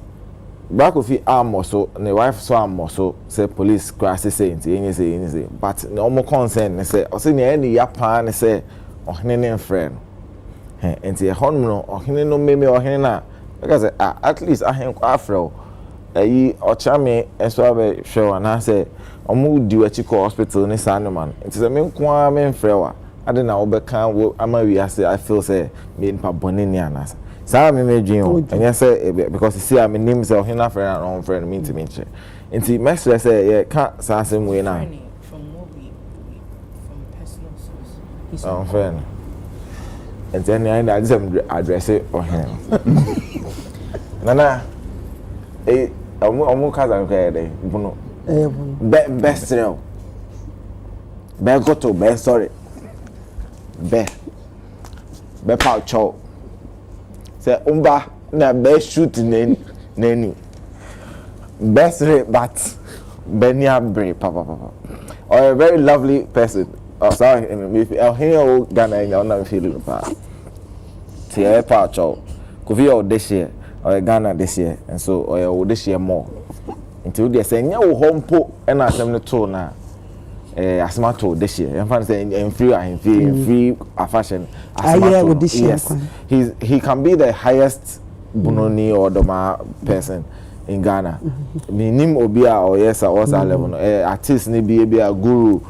back of arm also, the wife so arm also say police crash say anything, but no more concern. They say, "I say any yapan." They say, "Oh, any friend." And say, "Honno, oh, no me or hena." Because at least I am afro. Or chame and so I show and I say, "Omu do a chico hospital in Sandoman." It is a main kwa main frewa. I don't know, but can I say I feel say me in Paboninianas. Sa me dream and yes because you see I mean name say hina friend and own friend mean to me che nti mestre say yeah can't say same way now from movie from personal source own friend and then I just address it or him nana omu kaza nke dey bunu best real be go to be sorry be pa chow say umba na best shoot nani best rate but benya bre papa or a very lovely person oh sorry if here Ghana na feeling pa say pa chow Kofi o this year or Ghana this year and so or this year more until they say nya wo hompo and asem ne to na asmato this year and say in free fashion asmato yes he can be the highest bunoni or doma person in Ghana minim obia or yes or level artist ni be a guru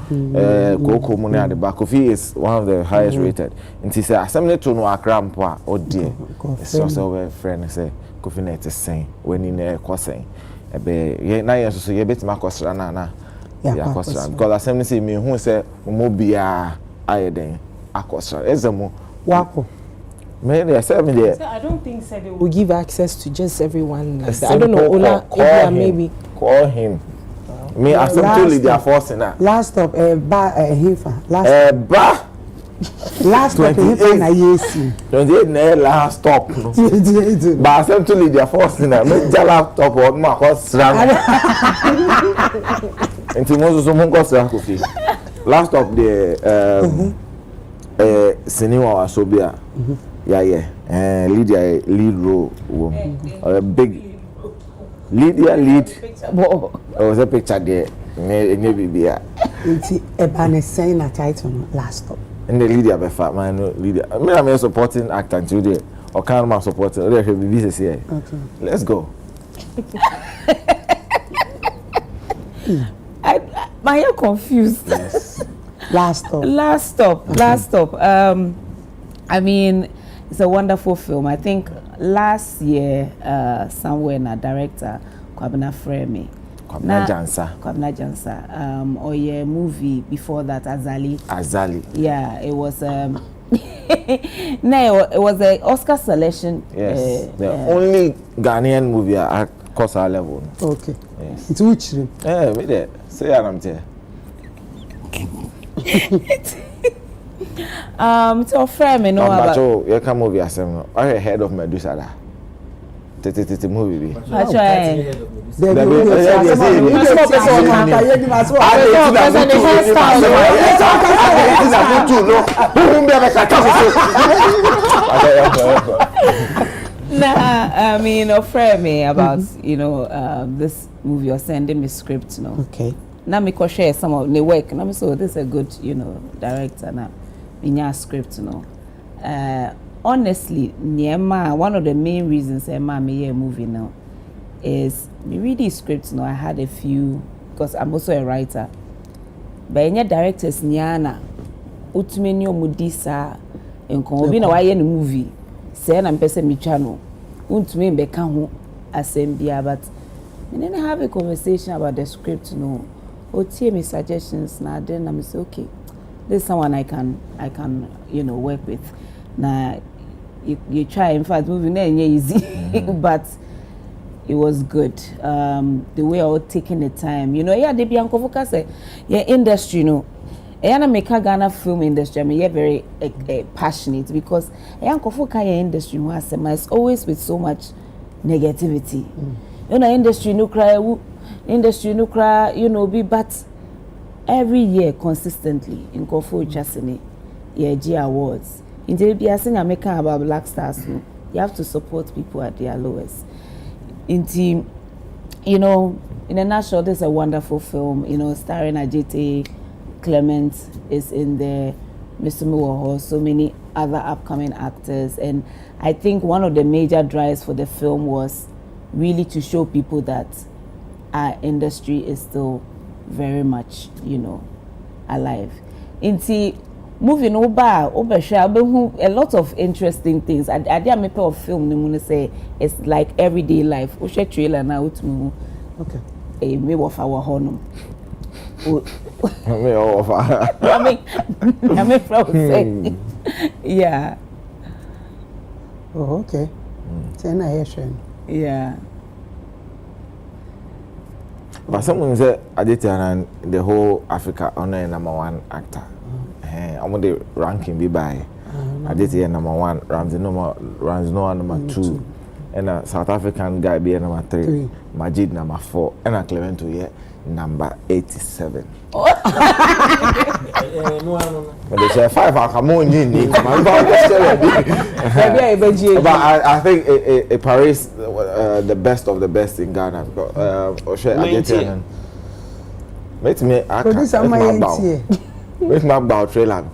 koko money at the back of he is one of the highest rated and he say asem to no akra mpo o dear it's also a friend say Kofi na it is saying when in a kwaseng ebe na yes so ye betima kwasra na yeah, because I say me who say mobia ayeden akosra ezemo wako maybe I say me there I don't think say they will give access to just everyone like that. I don't know Ola maybe call him me as totally they are forcing that last stop ba hifa last ba last stop hifa na yesi 28 na last stop no ba essentially they are forcing that me laptop or ma kosra and Timozo Mongosa Kofi. Last of the cinema was Sobia. Yeah. Lead role woman. Or a big Lead. Oh, was a picture there. Maybe be a. It's a banner saying a title last stop. And the leader be fat man, leader. I mean, I'm a supporting actor today. Or can't man supporting? There should be business here. Okay. Let's go. I am confused. Yes. Last stop. I mean, it's a wonderful film. I think last year, somewhere in a director, Kwabena Fremi. Kwabena Jansa. Or yeah, movie before that, Azali. Yeah, it was. No, it was an Oscar selection. Yes, the only Ghanaian movie at Kosa level. Okay. Yes. It's which? Yeah, me there. Say I'm there. To a friend, you know about. You can movie as I heard of Medusa. The movie. That's right. I mean, a friend me about this movie or sending me script, Okay. Now me go share some of the work. Now me so this is a good, director now. In your script, honestly, one of the main reasons I made a movie now is me read the script. I had a few because I'm also a writer. But in your directors, Niana, Utumeni Omudisa, and Konvina why any movie. Say I'm person me channel. Untumi beka ho asembia, but we didn't have a conversation about the script. Or tell me suggestions. Now then I'm say okay. This is someone I can work with. Now you try, in fact, moving there easy, but it was good. The way I was taking the time, they be uncomfortable say, industry, I make a Ghana film industry. I mean, very passionate because industry is always with so much negativity. Industry no cry, but every year consistently in Kofu Chasene, G Awards. In the be a making about Black Stars, you have to support people at their lowest. In team, in a nutshell, this is a wonderful film, starring Ajite, Clement is in there, Mr. Muwaho, so many other upcoming actors. And I think one of the major drives for the film was really to show people that our industry is still very much, alive. Into moving over a lot of interesting things. I did make a film, say it's like everyday life. We share trailer now to okay. Me of our honor. I mean, from yeah. Oh, okay. Yeah. But someone said Aditya the whole Africa honor #1 actor. I'm on the ranking be by Aditya #1, Ramsey number 2, and South African guy be number 3, Majid number 4, and Clement to number 87. But they say 5 are come on in. But I think Paris the best of the best in Ghana. Make me about trailer.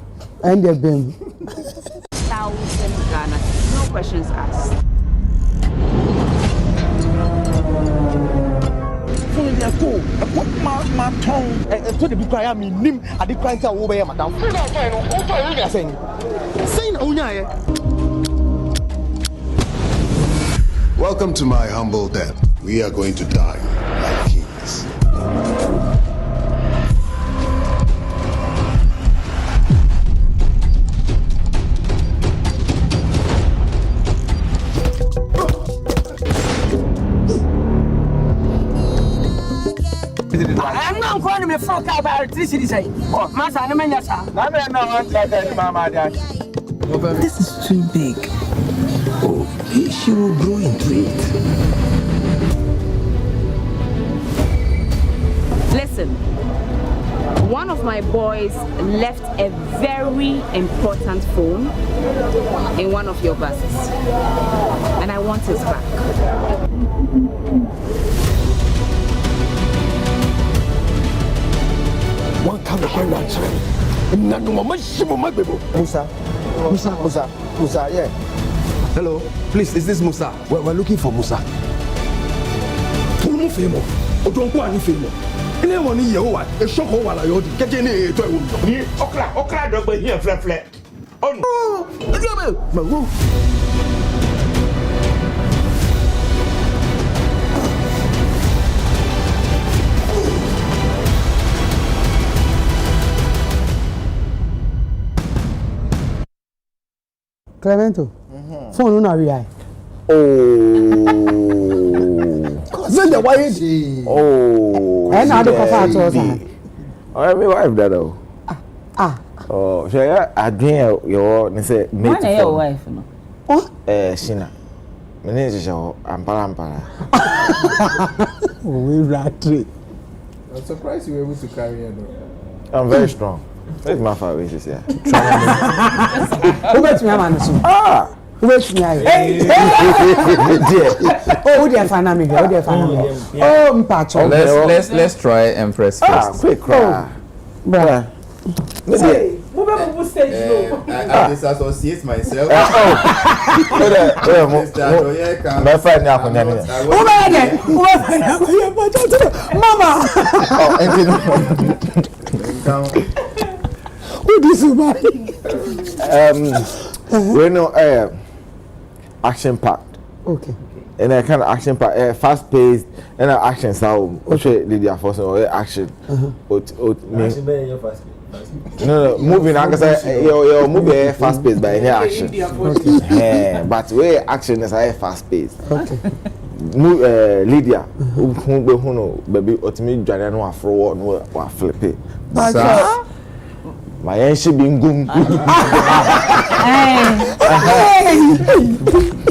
And the BIM. 1,000 Ghana. No questions asked. My tongue and to the big cry, I mean, Nim, I did cry to obey Madame. Welcome to my humble den. We are going to die like kings. I'm not going to be fucked up by electricity. Oh, Master, I'm This is too big. Oh, she will grow into it. Listen, one of my boys left a very important phone in one of your buses, and I want it back. One kind of one time. None of my shimo my baby. Musa, yeah. Hello, please, is this Musa? We're looking for Musa. Tulumu femo. Ojonko ani femo. Ile woni ye wa, e shoko wa la yodi. Keje ni to ewo. Ni okra dogbe here fle. Oh no. Mawu. Clemento, phone na ria. Send the wife. I na do papa at all. Oh, my wife that oh. Oh, so I drink your say mate. Why your wife no? Shina. My name is Ampara. We ratty. I'm surprised you were able to carry her though. I'm very strong. Where's my father wishes here? Who bet me man so? Who bet me? Oh, they fan me. Oh, mpacho. Let's try Empress first. Quick cry. Bruh. Hey, move stage no. I disassociate myself. My friend now can Mama. Who this is we know action packed. Okay. And a kind of action packed, fast paced, and action sound. Okay, Lydia for some action. No, moving. I say your movie fast paced by any action. Yeah, but where action is fast paced. Okay. Lydia, who know, baby, ultimately, Johnny, no afro, no flip it. My end should be gum.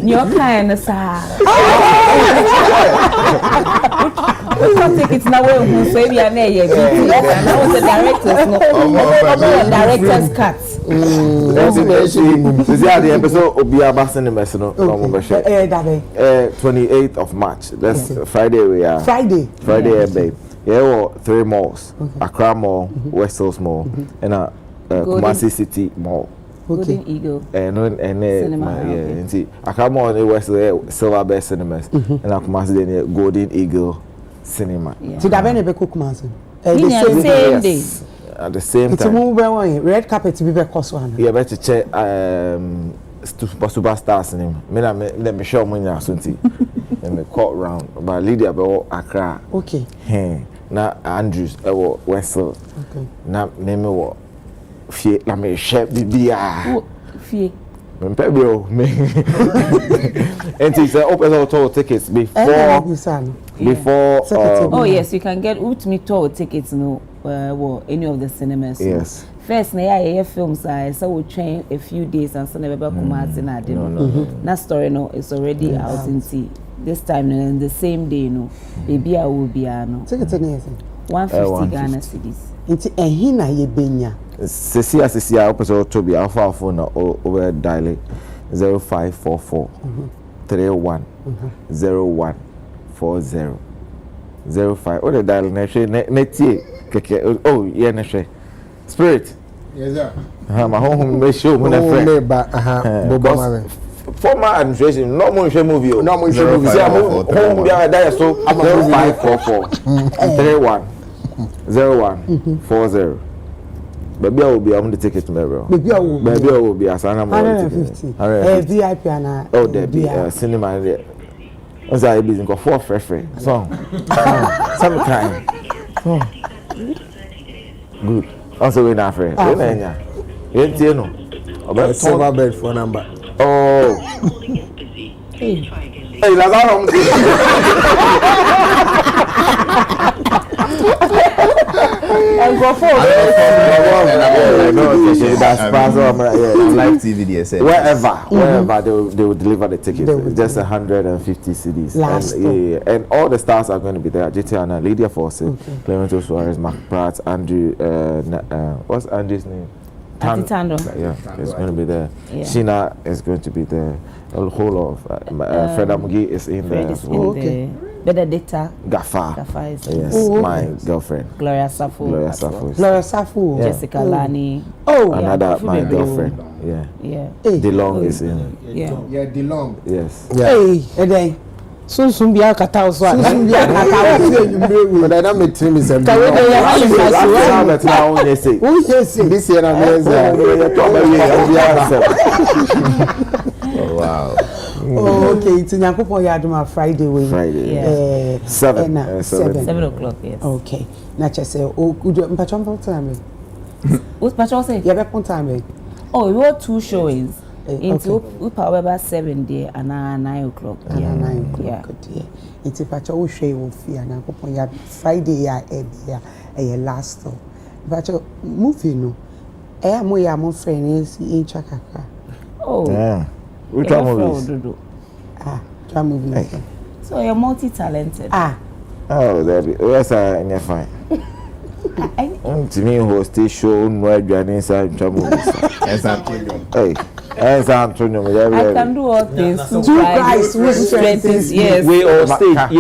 Your kind of sad. We can't take it now. We say we are near. That was the director's director's cut. This is the episode of Biaba Cinema. 28th of March. That's Friday. We are Friday, babe. Yeah, 3 malls: Accra Mall, West Hills Mall, and Kumasi City Mall. Golden Eagle. Cinema. Yeah, see, Accra Mall and West Hills Silver Bear Cinemas, and Kumasi Golden Eagle Cinema. So that when you cook Kumasi, the same day. At the same time. It's a red carpet to be back one. Yeah, better check superstars name. Me show money asunti. And me call round. But Lydia be Accra. Okay. Na Andrews Wessel. Okay. Na name wo fie na me share bibia. Fie. Bro, me. And it's open all tickets before. Oh yes, you can get ultimate tour tickets any of the cinemas. Yes. First, na films so we train a few days and so never come out in a That story it's already out in see. This time in the same day baby I will be Ticket 150 Ghana cedis. It's a hina ye benya. Cecilia episode to be alpha phone over dial 0544 31 0140 05. What the dial netie keke. Oh yeah, netie Spirit. Yes sir. My home me show my friend. Former administration, no more movie. No more movie. Home there so 0544 31 0140. Baby, I will be on the ticket to Mero. Baby, I will be as an 150. VIP and oh, there be cinema there. As I be in 4 fresh song. Sometime. Good. Also, we're not afraid. You know, about silver bed phone number. Oh. Hey, Lazaro. And go for live TV DSL. Wherever they will deliver the tickets. Just 150 CDs. And all the stars are going to be there. JT Lydia Fawcett, Clemento Suarez, Mark Pratt, Andrew. What's Andrew's name? Tando. Yeah, it's going to be there. Yeah. Sheena is going to be there. A whole of Fred Amugi is in there as well. Okay. Benedicta Gafa is yes, my girlfriend. Gloria Safo. Gloria Safo. Jessica Lani. Another my girlfriend. Yeah. DeLong is in. Yeah, DeLong. Yes. Hey, and then. Soon be a catao so. But I don't make trim is a This year wow. Oh, okay. It's in Yakupo Yaduma Friday. Friday. 7 o'clock. Yes. Okay. Not just say, oh, good. Patron time. What's Patron say? You have time. Oh, we were 2 showings. Into about 7 there and 9 o'clock. Yeah, 9 o'clock. Yeah. It's a patch of shame of fear. And I Friday, a last stop. But movie, no. I am my friend is in Chakaka. Oh, yeah. Which movie? Try movie. So you're multi-talented. Oh, there be. Yes, I am fine. To me, host a show, no, you're inside trouble. Hey. I can do all things. 2 guys who strengthens. Yes. We all stage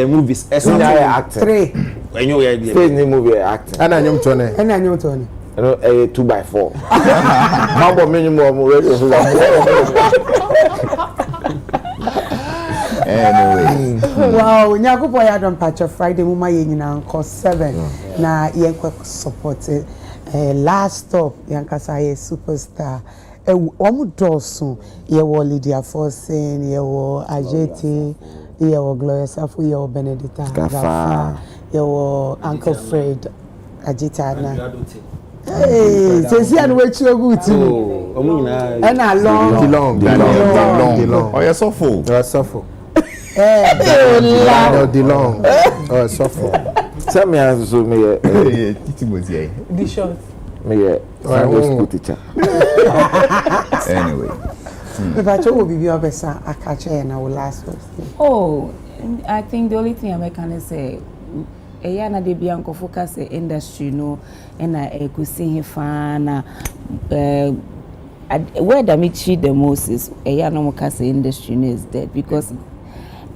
movies. Acting. 3. When you are stage movie acting. And I am Tony. You know, a 2x4. How about minimum already? Anyway. Wow, Nyakupo ya don patch Friday muma yenyina nko 7 na yenkwa support last stop yankasa ye superstar omu dosun ye wo Lydia Forsen ye wo Ajeti ye wo Gloria Safo ye wo Benedicta Gafa ye wo Uncle Fred Ajitana. Hey, sesi anu we chiro good too. And long. Oh, you're so full. DeLong. Oh, so full. Tell me how to me The short. Me Sunday school teacher. Anyway. But you will be your best. I catch you na last one. Oh, I think the only thing I can say, na de bi anko focus industry no, and I could see him fan where that me cheat the most is no more industry is dead because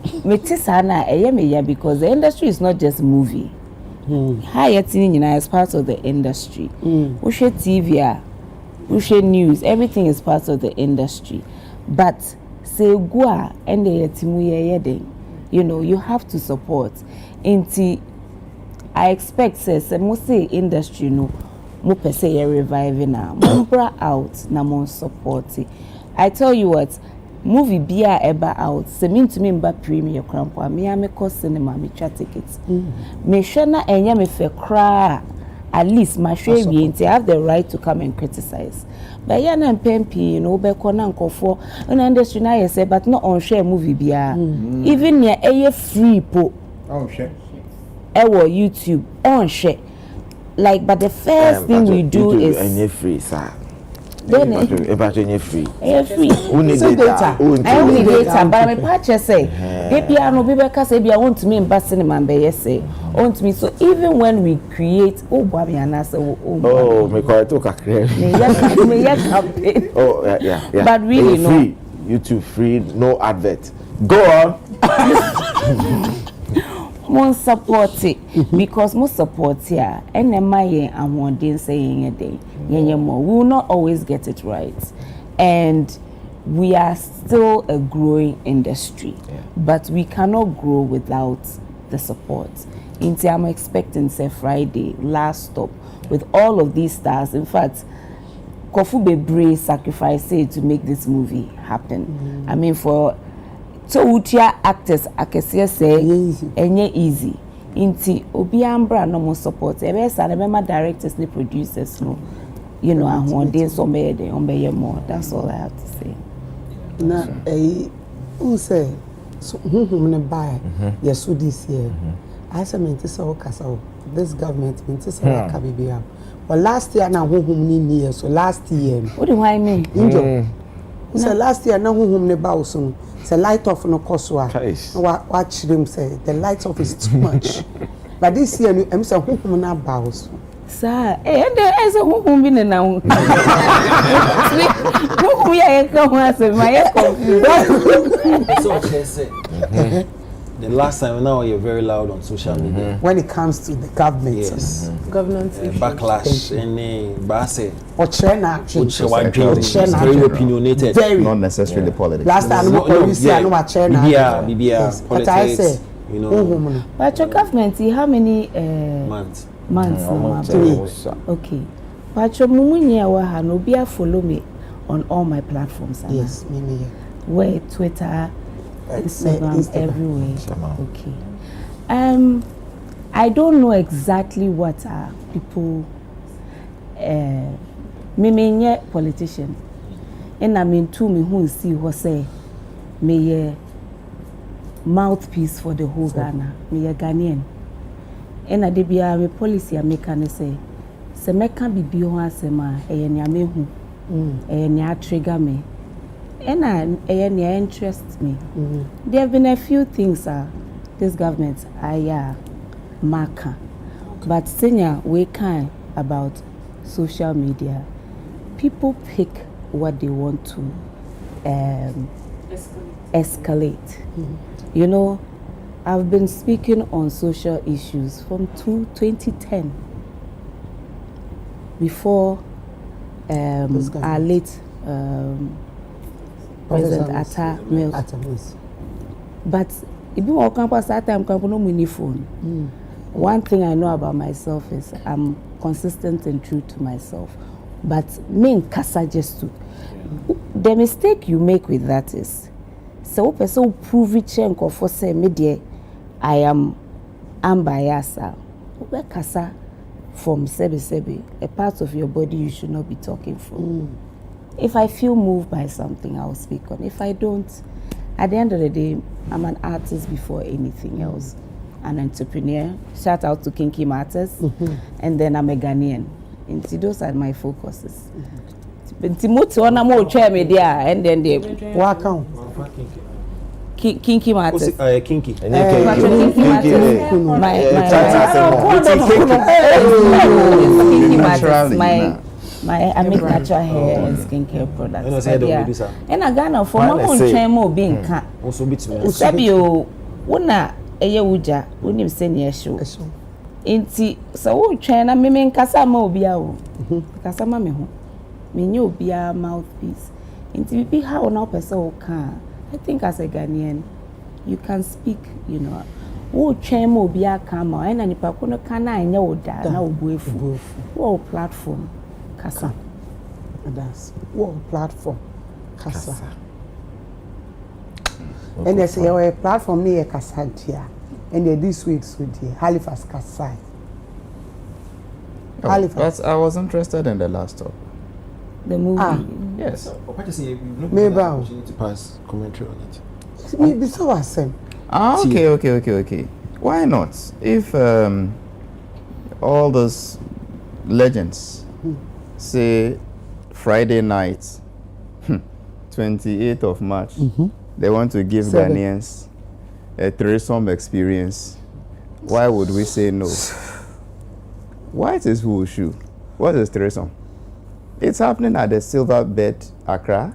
because the industry is not just movie. Higher thing is part of the industry. We share TV, we share news, everything is part of the industry. But say go and you know, you have to support. I expect say mostly industry no mo per se reviving now. Mo bra out na mo support. I tell you what, movie bia eba out se mean to me mba premiere crampo me am call cinema me try tickets. Me hwe na enya me fe kra at least my share we have the right to come and criticize. But ya na pempi you know be kona nkofo na industry na say but not on share movie bia. Even near eye free po. Oh share. Ewo YouTube on share. Like but the first thing we do is and free sir. Then free. Free. Only data. Only data. But my purchase say, if you are no baby, because if you want to me in cinema, be say, want me. So even when we create, me quite okay. Oh yeah. But really no. Free. YouTube free, no advert. Go on. More support it because more support here and then my and one day saying a day we will not always get it right, and we are still a growing industry, but we cannot grow without the support. I'm expecting say Friday last stop with all of these stars. In fact, Kofu Bebre sacrificed to make this movie happen. I mean for so utia actors akese say enye easy inti obi ambra no mo support e be sa na be directors and producers no you know ahon dey so be dey on be more. That's all I have to say. Na who say so ne buy yes so this year I say me say okasa this government me say ka bibia but last year na ni so last year what do I mean so last year na ne ba so the light off no cost watch them say the light off is too much. But this year I'm saying who na bows. Sir, and there is a who been now. Who we are come as my The last time now you're very loud on social media. When it comes to the government. Yes. Governance backlash, any base. Or chain action. Very opinionated. Not necessarily politics. Last time I know a chain action. Politics. You know. But your government, how many months? Okay. But your mumunya wa no be follow me on all my platforms. Yes, me. Where Twitter, Instagram, everywhere. Okay. I don't know exactly what people. Me politician, and I mean to me who see what say me mouthpiece for the whole Ghana. Me a Ghanaian. And I be a policy I make and say me can be beyond sema e nya me hu e nya trigger me and I interest me. There have been a few things this government marker, but senior we can about social media. People pick what they want to escalate. You know, I've been speaking on social issues from 2010 before our late President Atta Mills. But if you walk campus that time, no mini phone. One thing I know about myself is I'm consistent and true to myself. But me kasa just to the mistake you make with that is so person prove it and for say media I am unbiased. Kasa from sebi a part of your body you should not be talking from. If I feel moved by something, I'll speak on. If I don't, at the end of the day, I'm an artist before anything else. An entrepreneur. Shout out to Kinky Matters. And then I'm a Ghanaian. And those are my focuses. Timothy, one more chair media, and then they walk on. Kinky Matters. Kinky. Kinky Matters. I make natural hair and skincare products. And I Ghana for my own chain more being cat. Sabio, una eye uja, unim senior show. Inti, so China, me mean Casa Mobia, Casa Mame, me knew be a mouthpiece. Inti be how no person can. I think as a Ghanaian, you can speak, you know. Oh, chain mo be a camera, and any pacono cana, I know that now buefu. Oh, platform. Kasa. That's one platform. Kasa. And they say a platform near Kasantia. And they this week with Halifax Kasai. Halifax. I was interested in the last talk. The movie. Yes. What you say? Maybe to pass commentary on it. Maybe so I said. Okay. Why not? If all those legends say Friday night, 28th of March, they want to give Ghanaians a threesome experience, why would we say no? White is who shoe. What is threesome? It's happening at the Silver Bed, Accra,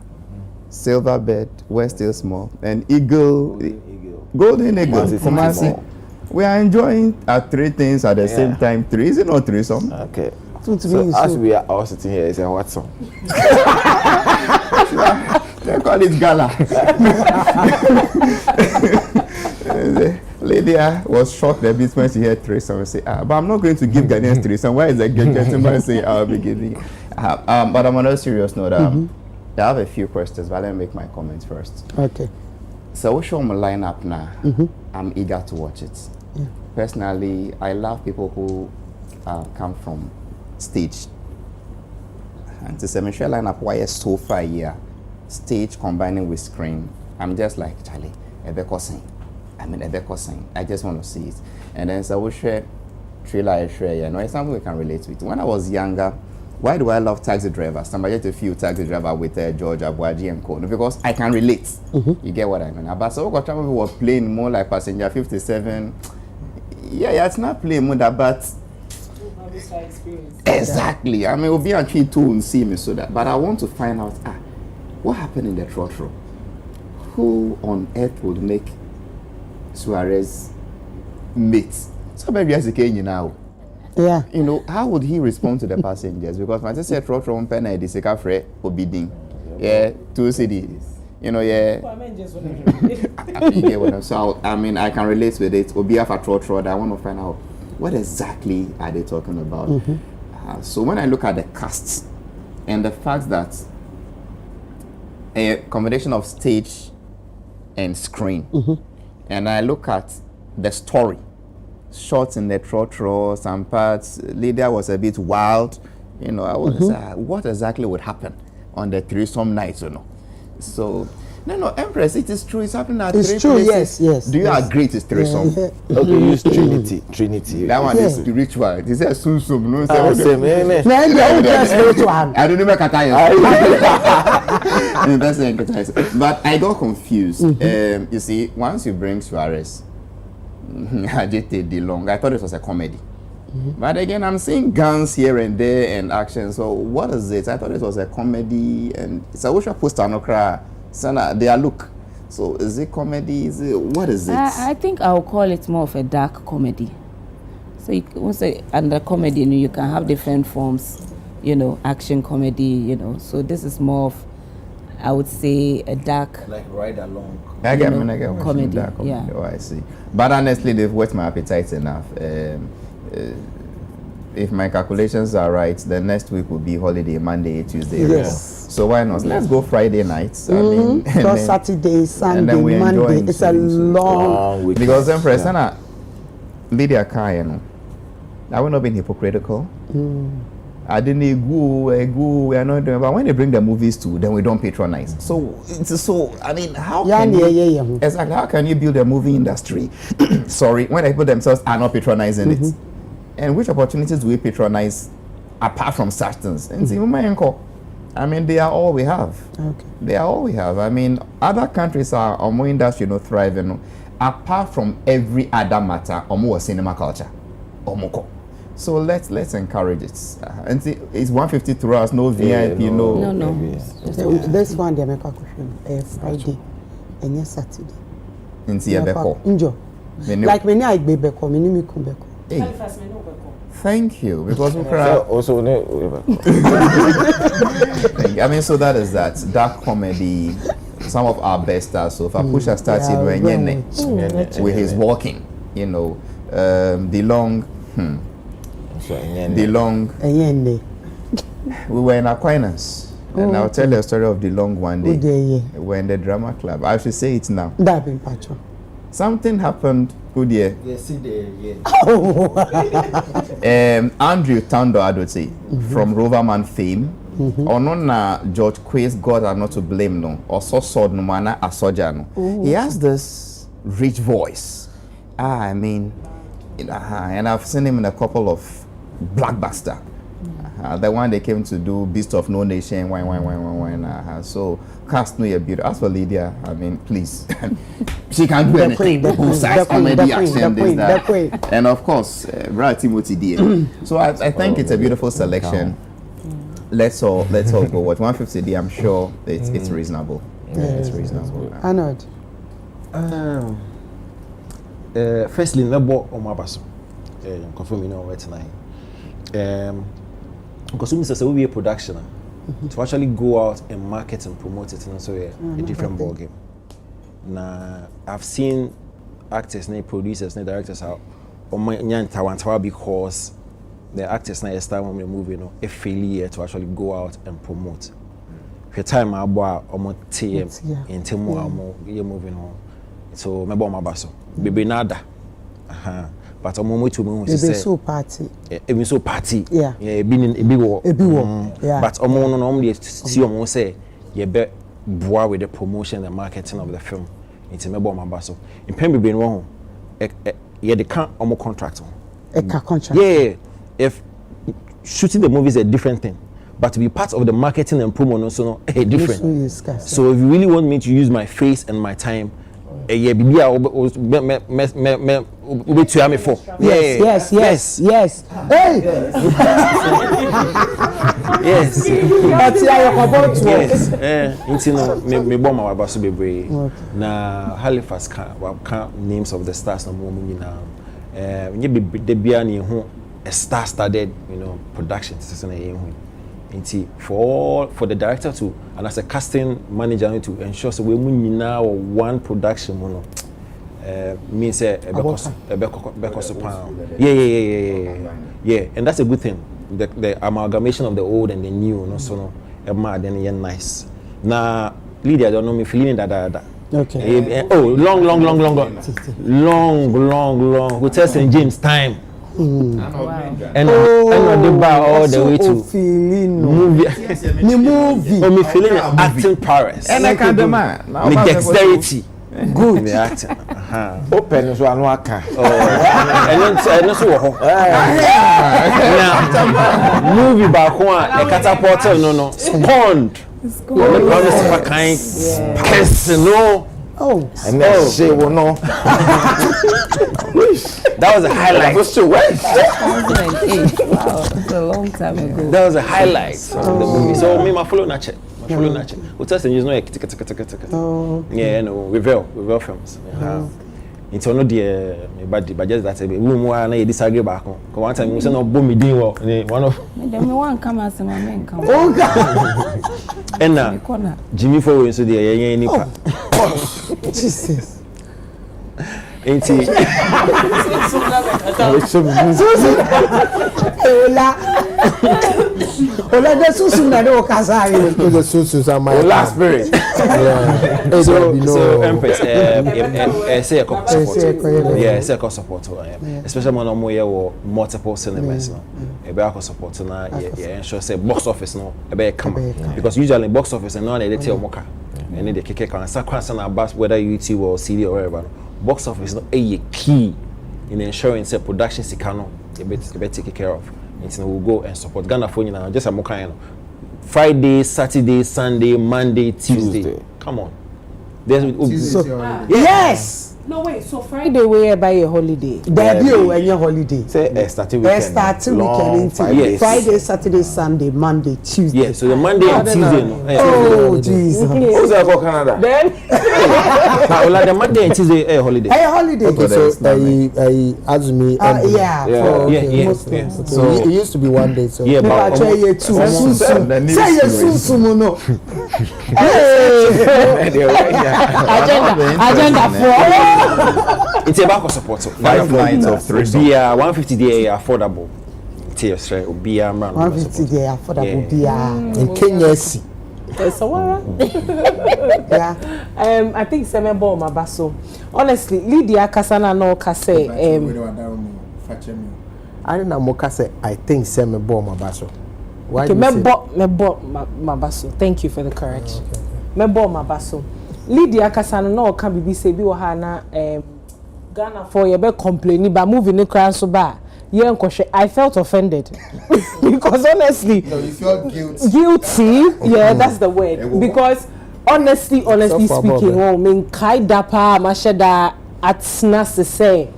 Silver Bed, we're still small, and Golden Eagle, Kumasi. We are enjoying our three things at the same time. Three, is it not threesome? Okay. So as we are all sitting here, it's a what song? They call it gala. The lady was shocked a bit when she heard threesome and say, but I'm not going to give Ghanaians threesome. Why is the gentleman saying I'll be giving? But I'm on a serious note. I have a few questions, but let me make my comments first. Okay. So we show them a lineup now. I'm eager to watch it. Yeah. Personally, I love people who come from stage. And to say, Michelle lineup, why is so far here? Stage combining with screen. I'm just like, Charlie, Ebeko sing. I just want to see it. And then so we share trailer, you know, it's something we can relate with. When I was younger, why do I love Taxi Driver? Somebody to feel Taxi Driver with George Abuaji and Co. Because I can relate. You get what I mean? But so we was playing more like Passenger 57. Yeah, it's not playing more that, but exactly. I mean, we'll be actually too and see me so that. But I want to find out what happened in the trot row. Who on earth would make Suarez mate. So maybe as a Kenyan now. Yeah. You know, how would he respond to the passengers? Because my sister said, "From Penna, the Sekafre Obiding, yeah, 2 cities." You know, yeah. So I mean, I can relate with it. Obia for Trotro. I want to find out what exactly are they talking about. So when I look at the cast and the fact that a combination of stage and screen, and I look at the story. Shots in the trotro, some parts. Lydia was a bit wild. You know, I was what exactly would happen on the threesome night, you know? So, no, Empress, it is true. It's happening at 3 places. It's true, yes. Do you agree it's threesome? Okay, use Trinity. That one is spiritual. This is sum. No, I don't know what but I got confused. You see, once you bring Suarez, I thought it was a comedy. But again, I'm seeing guns here and there and action. So what is it? I thought it was a comedy, and it's a wish I post on cry. Their look. So is it comedy? What is it? I think I'll call it more of a dark comedy. So you can say under comedy, you can have different forms, action comedy, So this is more of, I would say, a dark, like ride along. I get comedy. Yeah. Oh, I see. But honestly, they've whet my appetite enough. If my calculations are right, the next week will be holiday, Monday, Tuesday. Yes. So why not? Let's go Friday nights. I mean, so Saturday, Sunday, Monday. It's a long week. Because then, President, Lydia Kaya, I will not be hypocritical. I didn't go, we are not doing, but when they bring the movies to, then we don't patronize. So it's I mean, how can you, exactly, how can you build a movie industry? Sorry, when the people themselves are not patronizing it, and which opportunities do we patronize apart from such things? And I mean, they are all we have. Okay. They are all we have. I mean, other countries are more industry, thriving. Apart from every other matter, more cinema culture, more. So let's encourage it. And see, it's 150 through us, no VIP, no. This one they make a question Friday and yes Saturday. In Beko. Enjoy. Like when I be Beko, me come Beko. Thank you, because also I mean, so that is that dark comedy. Some of our best stars. So if I push a started with his walking, the long. We were in Aquinas, and I'll tell you a story of the long one day. We were in the drama club. I should say it now. Something happened. Good year. Andrew Tando Adote from Roverman fame. Or no, George Quay's God are not to blame no. Or so sword no mana a soldier no. He has this rich voice. I mean, and I've seen him in a couple of blockbuster. The one they came to do Beast of No Nation, wine. So cast no your beauty. As for Lydia, I mean, please, she can do anything. Besides comedy, action, this, that, and of course, Brad Timothy D. So I think it's a beautiful selection. Let's all go. What 150 D? I'm sure it's reasonable. It's reasonable. Arnold. Firstly, Nebo Omabaso. Confirm where tonight. Because we say we be a production to actually go out and market and promote it, and so a different ball game. Now I've seen actors, producers, directors out on my Tawantawa because the actors now start when we move, a failure to actually go out and promote. The time I bought almost TM in Timo, you're moving on. So my bomb abaso, baby nada. But I'm going to say so party. Even so party. Yeah. Being a big war. Yeah. But I'm normally see you say you bet boy with the promotion and marketing of the film. It's a my bomb abaso. In Pembe being wrong, yeah, they can't almost contract. A contract. Yeah. If shooting the movie is a different thing. But to be part of the marketing and promo also different. So if you really want me to use my face and my time, yes. Hey. Yes. But I about to. Yes. Into no me bomb our basso bebre. Na Halifax can names of the stars no more now. Nye be bia ni ho a star-studded, production. For the director to and as a casting manager to ensure so we now one production means yeah, and that's a good thing. The amalgamation of the old and the new, so then nice. Now, Lydia, I don't know me feeling that. Okay. Long. We tell St. James time. Wow. And the bar all the way to movie. Oh, me feeling acting Paris. And I can't demand. Me dexterity. Good. Me acting. Open so anu aka. And so now movie back one a catapult no spawned. Kind person no. Oh, and then she will know. That was a highlight. Was to wait. 2008. Wow, that's a long time ago. That was a highlight of the movie. So me, my follow nature. We tell you know yeah, no, Reveal films. It's only the but just that we more na disagree back. One time we say no bomb me din one of them one come as my men come. And Jimmy for so the nipa. Jesus. Ain't he? Ola de susu na do kasa yi. The susu are my last spirit. Yeah. So Empress say a support. Yeah, say a support. Especially when I'm here multiple cinemas now. E be a support na ensure say box office no e be come. Because usually box office and now they tell moka. And they kick can sacrifice na bus whether YouTube or CD or wherever. Box office is not a key in ensuring say production sikano be taken care of. We'll go and support Ghana for now. Just a moka, Friday, Saturday, Sunday, Monday, Tuesday. Come on. Yes. No wait. So Friday we buy a holiday. Debut and your holiday. Say starting weekend. Yes. Friday, Saturday, Sunday, Monday, Tuesday. Yeah. So the Monday and Tuesday. Oh Jesus. Who's that for Canada? Then. The Monday and Tuesday holiday. A holiday. Okay, so Azumi. Yeah. So it used to be one day. So yeah, but say you susu no. Agenda for. It's about support. 5 nights of 3 songs. Be 150 day affordable. Tears right. Be 150 day affordable. Be in Kenya. Yeah. I think Semebo Mabaso. Honestly, Lydia Kasana no Kase. I don't know Mokase. I think Semebo Mabaso. Why? Mebo Mabaso. Thank you for the correction. Mebo Mabaso. Lydia Kasana no can be say bi wo ha na Ghana for you be complaining about moving the crown so bad. I felt offended because honestly, no, you felt guilty. Yeah, that's the word. Because honestly speaking, mean kai dapa masheda atsna se say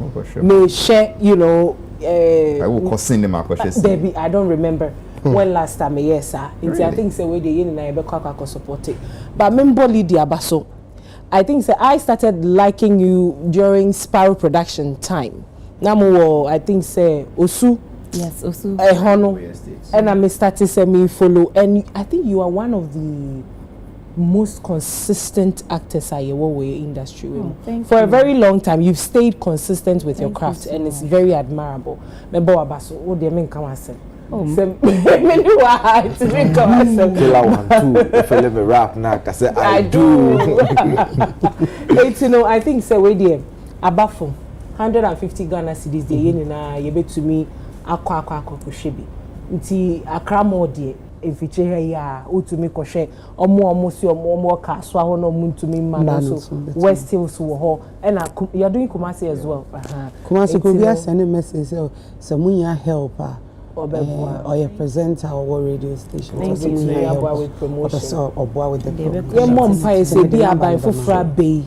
me share, I will call cinema question. Debbie, I don't remember when last time yes sir. Really? I think say we dey yin na be kwakwa support it. But member Lydia Baso, I think say I started liking you during Sparrow production time. Namu, I think say Osu. Yes, Osu. Hono. And I started say me follow. And I think you are one of the most consistent actors in your industry. For a very long time, you've stayed consistent with your craft, and it's very admirable. Member Abaso, what do you mean? Come on, sir. Killer 1, 2. If I let me rap now, I say I do. I think say we dey abafo 150 Ghana cedis dey yen na ye betumi akwa kohwebi. Nti akra mo dey efiche he ya otumi kohwe omo si omo ka so aho no muntumi ma so West Hills wo ho and you're doing Kumasi as well. Kumasi could be a send message so munya help or your presenter or radio station. Thank you. With promotion. Or with the promotion. Your mom pays a be by for Frabe.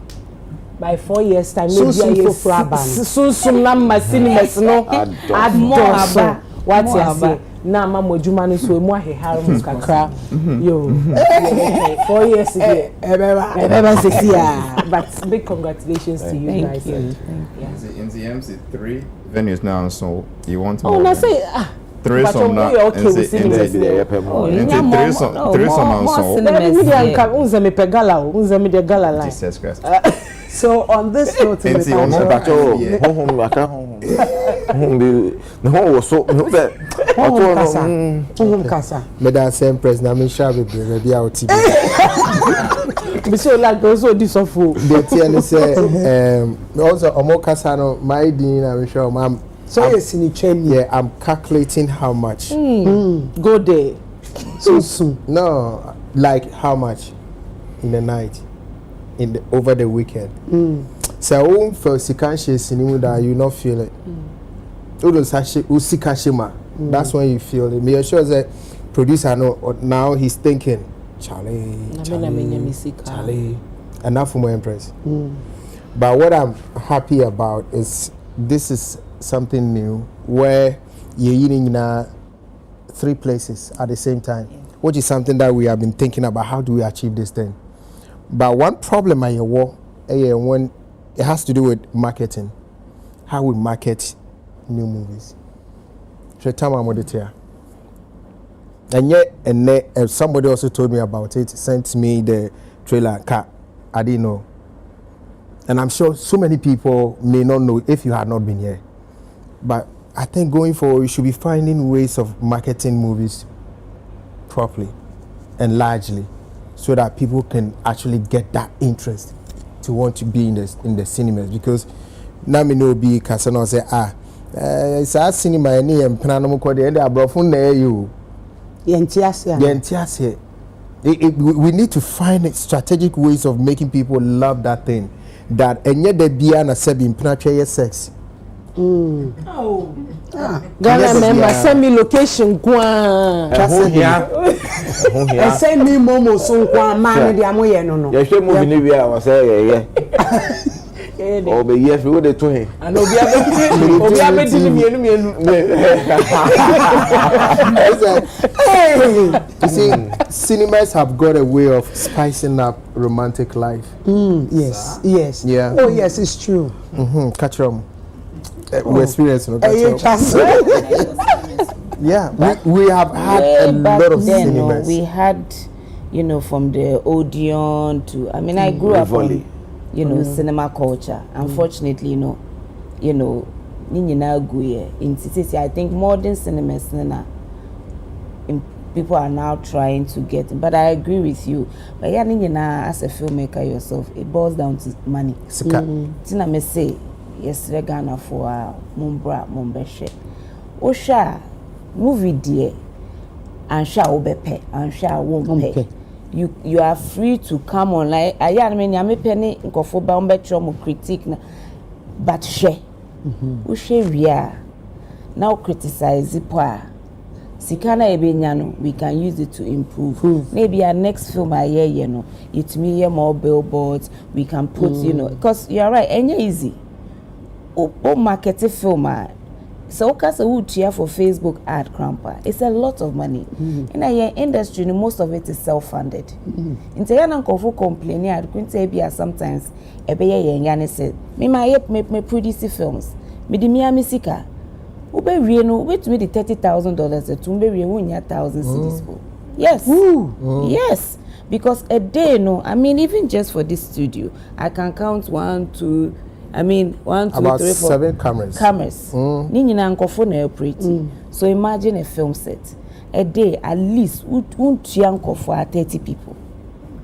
By 4 years time, maybe so some number cinemas no add more. What you say? na mama adwuma no so emu ahehare mu kakra yo 4 years ago ebeba sesia but big congratulations to you guys. In the MC3 venues now, so you want to na say three some now okay we see the three some so unze me pegala unze me de gala line. Jesus Christ. So on this note, the whole was so Madam Empress, na me shall be ready out TV. We so like those who disofo. The TN say also Omokasano my din I'm sure ma'am. So yes in chain. Yeah, I'm calculating how much. Go there. So soon. No, like how much in the night, over the weekend. So for Sikanshe that you not feel it. That's when you feel it. Me sure that producer now he's thinking, Charlie, enough for my Empress. But what I'm happy about is this is something new where you're eating in 3 places at the same time, which is something that we have been thinking about. How do we achieve this thing? But one problem I when it has to do with marketing, how we market new movies. And yet, somebody also told me about it, sent me the trailer. I didn't know. And I'm sure so many people may not know if you had not been here. But I think going forward, we should be finding ways of marketing movies properly and largely so that people can actually get that interest to want to be in the cinemas. Because now me know be Casano say, it's a cinema and Panama code and I brought from there you. We need to find strategic ways of making people love that thing. That and yet they be an in penetrate sex. Ghana member send me location kwa. Send me momo so kwa man di amoye no. You should move in here was say oh be yes we dey to him. And obi abedi mienu. You see, cinemas have got a way of spicing up romantic life. Yes. Yeah. Oh yes, it's true. Catch them. We experience yeah, we have had a lot of cinemas. We had, from the Odeon to, I grew up on, cinema culture. Unfortunately, I think modern cinemas, people are now trying to get it. But I agree with you. But as a filmmaker yourself, it boils down to money. Tina me say, yesterday Ghana for Mumbeshe. Osha movie dear and shall obepe and shall won't pay. You are free to come online. I mean ya me penny nkofo ba umbetro mo critique na but share. Ushe ria now criticize it. Sikana ebenyano, we can use it to improve. Maybe our next film it me more billboards. We can put because you're right, and easy. O market film so because would cheer for Facebook ad cramper. It's a lot of money. In our industry, most of it is self-funded. In Tayana Kofu complaining, I couldn't say be sometimes a bayer said, me produce films. Me di Miami Sika. Ube rieno, wait me the $30,000 to be 1,000 cities for. Yes. Yes. Because a day, even just for this studio, I can count 1, 2, 1, 2, 3, 4. About 7 cameras. Nina nkofo na operate. So imagine a film set. A day, at least, nkofo 30 people.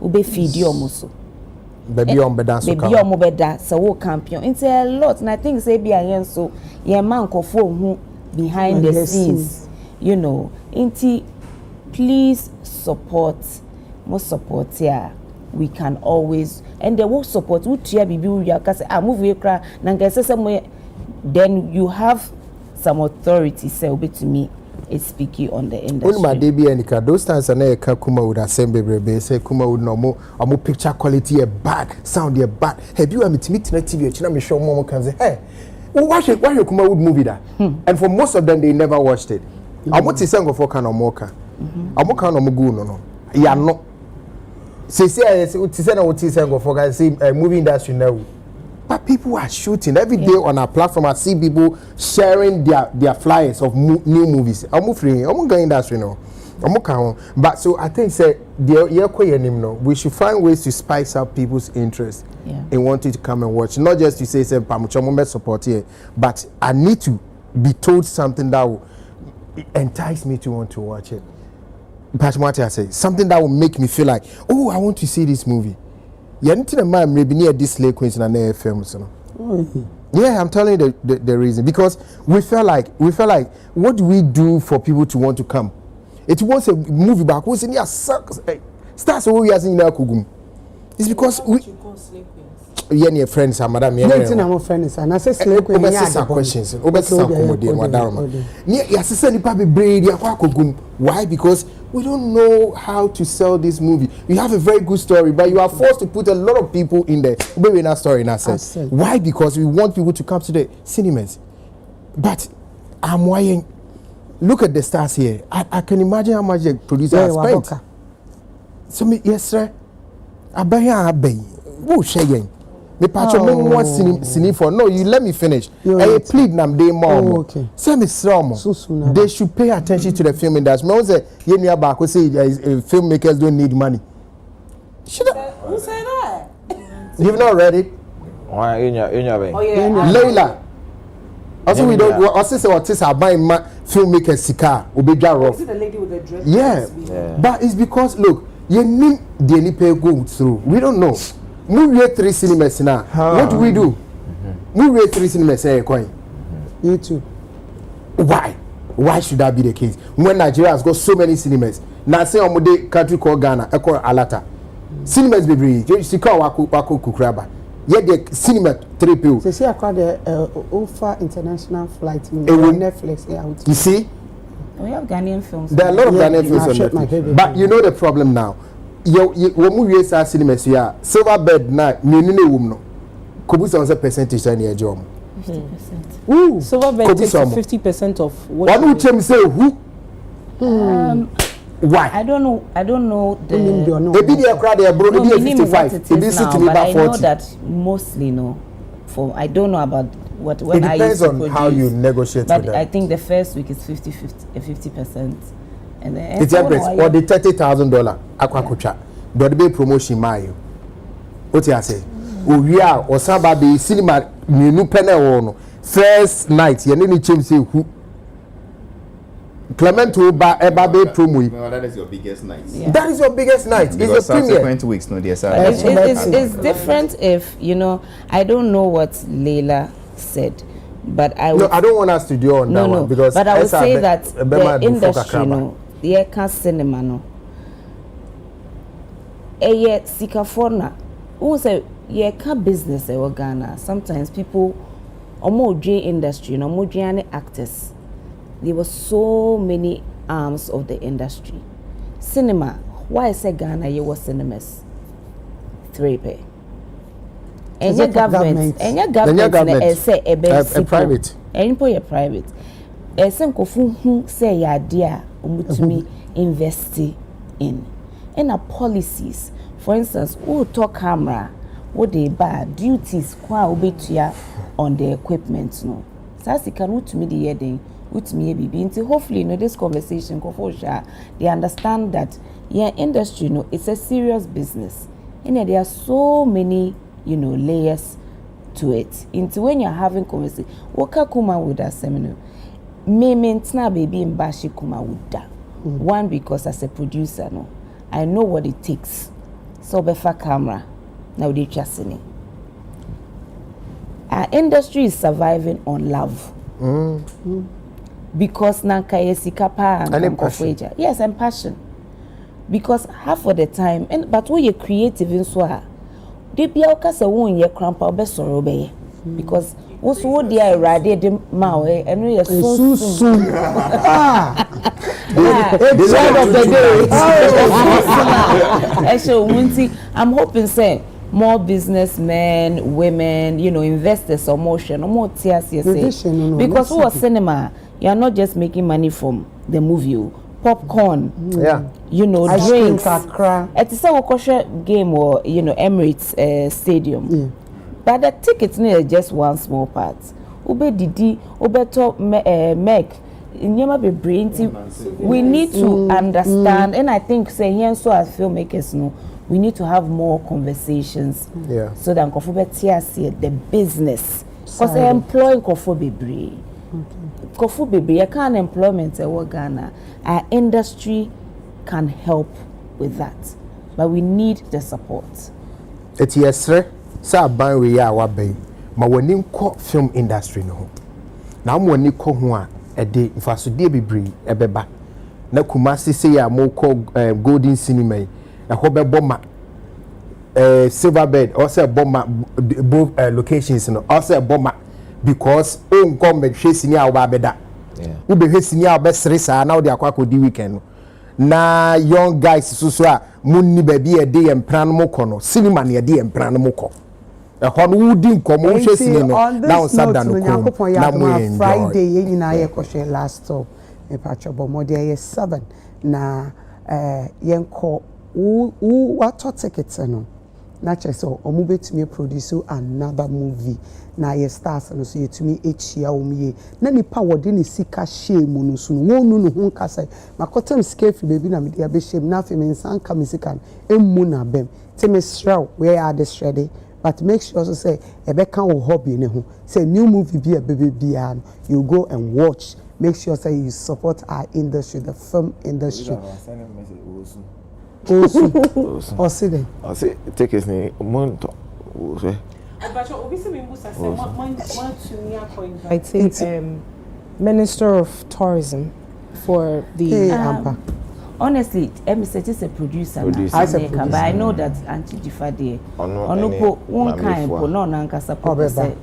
Ube feed you almost. Baby on beda so wo campion. It's a lot. And I think say be so your man nkofo who behind the scenes. Please support. More support here. We can always and the work support then you have some authority say to me it's speaking on the industry. Those times Kuma would assemble say Kuma would no picture quality bad, sound bad. Have you meet TV me show more can say, hey, why Kuma would movie that? And for most of them they never watched it. Amo ti sengo for kana moka. Amo kana mo go no. Ya no. Say ti say na what ti sengo for guys say movie industry now. But people are shooting every day on our platform. I see people sharing their flyers of new movies. I'm free. I'm going industry now. But so I think say we should find ways to spice up people's interest in wanting to come and watch. Not just to say support here, but I need to be told something that will entice me to want to watch it. But what I say, something that will make me feel like, oh, I want to see this movie. Yeah, maybe near this Lake Queens and an films. Yeah, I'm telling you the reason, because we felt like what do we do for people to want to come? It was a movie back. What's in here? Stars over here in Kugum. It's because we. Yeah, friends, madam. Yeah, friends, and I say Slake Queen. Questions. Why? Because we don't know how to sell this movie. You have a very good story, but you are forced to put a lot of people in there. Maybe in our story, in our sense. Why? Because we want people to come to the cinemas. But I'm why. Look at the stars here. I can imagine how much the producer has spent. So yes, sir. Who sharing? Me patcho me want sini for. No, you let me finish. I plead nam dey more. Okay. Say me sromo. They should pay attention to the film industry. Me say ye nua ba ko say filmmakers don't need money. Who said that? You've not read it? Why Leila. Also we don't also say what is about filmmakers sika obedwa rough. Is it the lady with the dress? Yeah. But it's because look, you need the any pay go through. We don't know. Movie 3 cinemas now. What do we do? Movie 3 cinemas say coin. YouTube. Why? Why should that be the case? When Nigeria has got so many cinemas. Now say on the country called Ghana, I call Alata. Cinemas be you see call Wako Kukraba. Yet the cinema 3 people. So see I call the Alpha International Flight on Netflix. Yeah, you see? We have Ghanaian films. There are a lot of Ghanaian films on Netflix. But you know the problem now. When we cinemas here, silver bed na minune wumno. Kobusa was a percentage on your job. 50%. Ooh, silver bed takes 50% of what. Why would you say who? Why? I don't know. The maybe the crowd they bro. Maybe 55. It is now, but I know that mostly no. For I don't know about what when it depends on how you negotiate. But I think the first week is 50%. And then it's Empress or the $30,000 aquaculture. Do the promotion my what you say? Oh yeah, or somebody cinema new panel first night. You need to say who Clement to ba promo. No, that is your biggest night. Yeah. That is your biggest night. Because it's a subsequent weeks, no, dear. It's different if I don't know what Leila said. But I would, I don't want us to do on that one because but I would say that the industry the cinema no sikaforna who say business Ghana. Sometimes people industry actors. There were so many arms of the industry. Cinema, why I say Ghana you was cinemas 3 pay. And your government say a private. And you private. Some who say your idea to invest in. And a policies, for instance, who talk camera, what they buy, duties, qua obey on the equipment. No, Sassy can to me the heading, with me until hopefully this conversation they understand that industry it's a serious business. And there are so many layers to it. Into when you're having conversation, Waka Kuma would have seminar. Me maintain baby in Bashi Kuma would da. One, because as a producer, I know what it takes. So befa camera, now they just in it. Our industry is surviving on love. Because nanka yesikapa and passion. Yes, and passion. Because half of the time, but when you're creative in Swa, they be out cause a wound your cramp or best or obey. Because also what they are radiating mawe and we are so soon. It's the end of the day. So I'm hoping say more businessmen, women, investors or motion or more tears. Because who are cinema, you are not just making money from the movie. Popcorn, you know, ice drinks. Cream, it's a Wakosha game or you know Emirates Stadium. But the tickets is just one small part. Ube Didi, Ube top Meg. We need to understand, and I think say here so as filmmakers know we need to have more conversations. So that the business because they employ Kofu Bebre. Kofu Bebre, you can't employment in Ghana. Our industry can help with that, but we need the support. It's yes, sir. Sa ban we ya wa bay. Ma woni ko film industry no. Na mo ni ko ho a ede mfasode bebre ebeba. Na Kumasi say ya mo ko Golden Cinema. E ho bebo ma Silverbird or say bomba both locations no. Or say bomba because on come be hwe sini a wo beda. Ube hwe sini a be sere sa na wo de akwa kodi weekend. Na young guys so a munni baby e de empran mo kono cinema na de empran mo ko e ho no wudi nkomo hwe sini no na on sada no ko na mo Friday ye nyina ye ko hwe last stop me patcho bo mo de ye 7 na yenko what tickets no na che so omu betumi produce another movie na ye stars no so yetumi echia omiye na nipa wode ne sika shame no so no wonu no hu kasa makotem scafe baby na me dia be shame na fe me nsan ka me sika emu na bem te me sraw we are this ready but make sure also say ebeka wo hobby ne ho say new movie be a baby bia you go and watch make sure say you support our industry the film industry or see them I say take his name month I think Minister of Tourism for the honestly, Empress is a producer. But I know that Auntie Jifade Onopo one kind for no nanka support say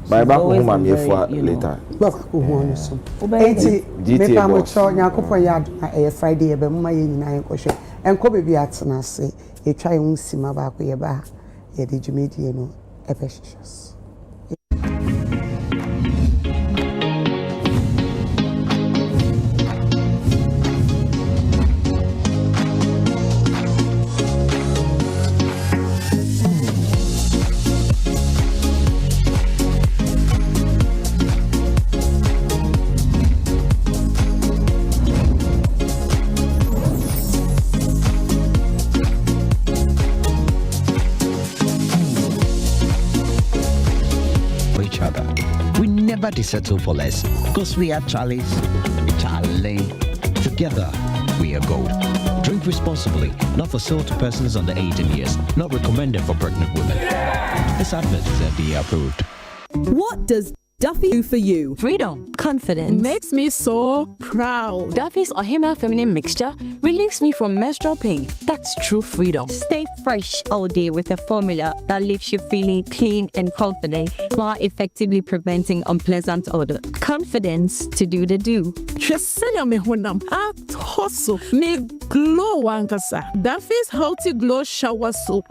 by back home am here for later back home so me pa mo cho nyakopon ya do Friday e be mma ye nyina ye ko hwe enko bebi atena se e twa ye nsima ba ko ye ba ye de dwumedie no epeshishos. To settle for less, because we are Charlie. Together, we are gold. Drink responsibly, not for sale to persons under 18 years, not recommended for pregnant women. This advert is FDA approved. What does Duffy do for you? Freedom, confidence. Makes me so proud. Duffy's Ohima feminine mixture relieves me from menstrual pain. That's true freedom. Stay fresh all day with a formula that leaves you feeling clean and confident while effectively preventing unpleasant odor. Confidence to do the do. Me glow wankasa. Duffy's healthy glow shower soap.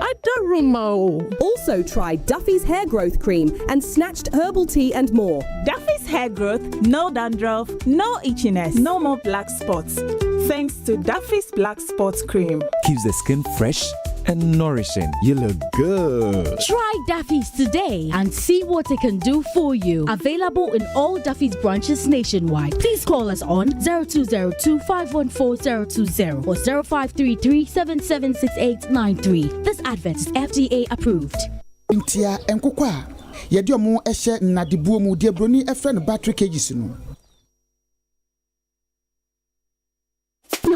Also try Duffy's hair growth cream and snatched herbal tea and more. Duffy's hair growth, no dandruff, no itchiness, no more black spots. Thanks to Duffy's Black Spots Cream. Keeps the skin fresh and nourishing. You look good. Try Duffy's today and see what it can do for you. Available in all Duffy's branches nationwide. Please call us on 0202-514-020 or 0533-776893. This advert is FDA approved. Intia enkokwa yedi omo ehye nnadebuo mu de broni efre no battery cages no.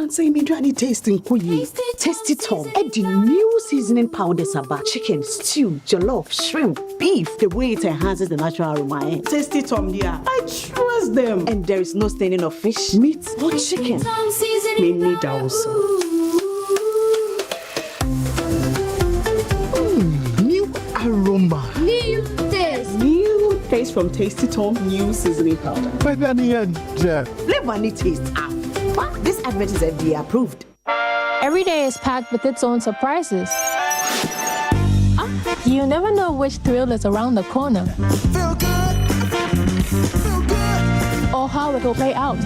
Say me Johnny tasting kuyi. Tasty Tom. Add the new seasoning powders about chicken, stew, jollof, shrimp, beef. The way it enhances the natural aroma. Tasty Tom, dear. I trust them. And there is no staining of fish, meat, or chicken. Me need also. New aroma. New taste. New taste from Tasty Tom. New seasoning powder. Flavor taste. This advert is FDA approved. Every day is packed with its own surprises. You never know which thrill is around the corner. Feel good. Or how it will play out.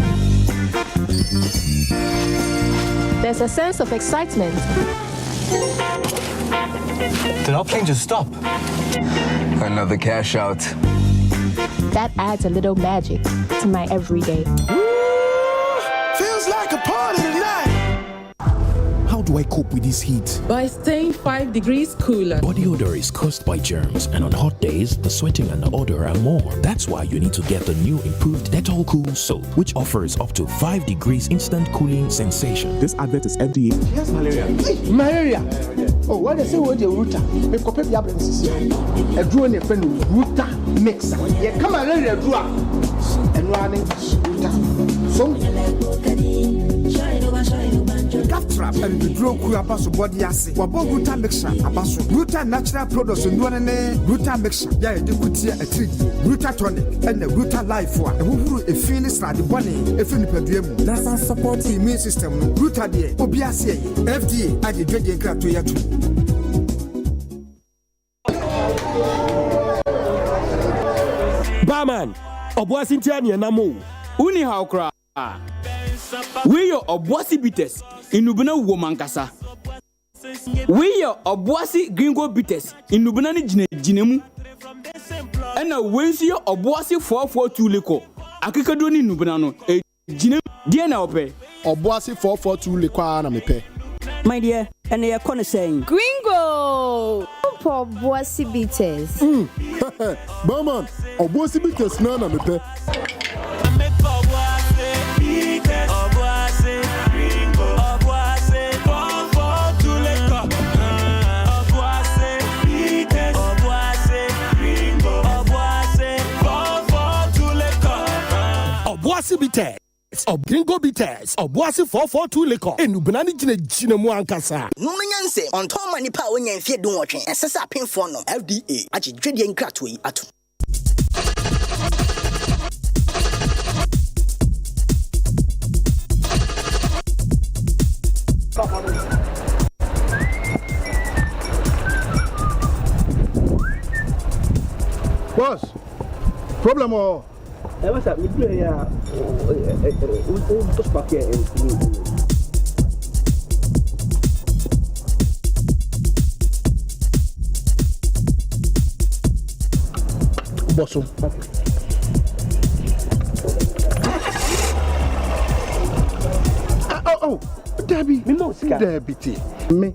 There's a sense of excitement. Did our plane just stop? Another cash out. That adds a little magic to my everyday. Feels like a party tonight. How do I cope with this heat? By staying 5 degrees cooler. Body odor is caused by germs, and on hot days, the sweating and the odor are more. That's why you need to get the new improved Dettol Cool Soap, which offers up to 5 degrees instant cooling sensation. This advert is FDA. Yes, malaria. Malaria. Oh, what they say what the Ruta? Me copy the absence here. A draw in a friend Ruta mix. Yeah, come malaria draw. And running Ruta. So Gap trap and the draw cool abaso body assay. Wabo Ruta mixture abaso. Ruta natural products and one Ruta mixture. Yeah, you could see a treat. Ruta tonic and the Ruta life for. And who a feeling like the bunny, a fin pedrium. That's our support the immune system. Ruta de Obiase, FDA, and the drinking crap to you. Barman, Obuasi Tiani and Namo. Uni how cry. We are Obuasi bitters in Nubana woman casa. We are Obuasi gringo bitters in Nubana Jinemu. And a Wednesday Obuasi 442 Lico. Akikadoni Nubanano, a Jinem Diana Ope. Obuasi 442 Liquana me pay. My dear, and they are gonna saying Gringo! For Obuasi bitters. Barman, Obuasi bitters nana me pay. Obuasi bitters. Gringo bitters. Obuasi 442 liquor. Enubnani Jinemu ankasa. No manyanse on Tom Mani Power and Fear don't watch and Sessa Pin for no FDA. Achi Dredian Cratway at. Boss, problem or? What's up? We play here. Just back here and boss. Oh, Debbie. Debbie. Me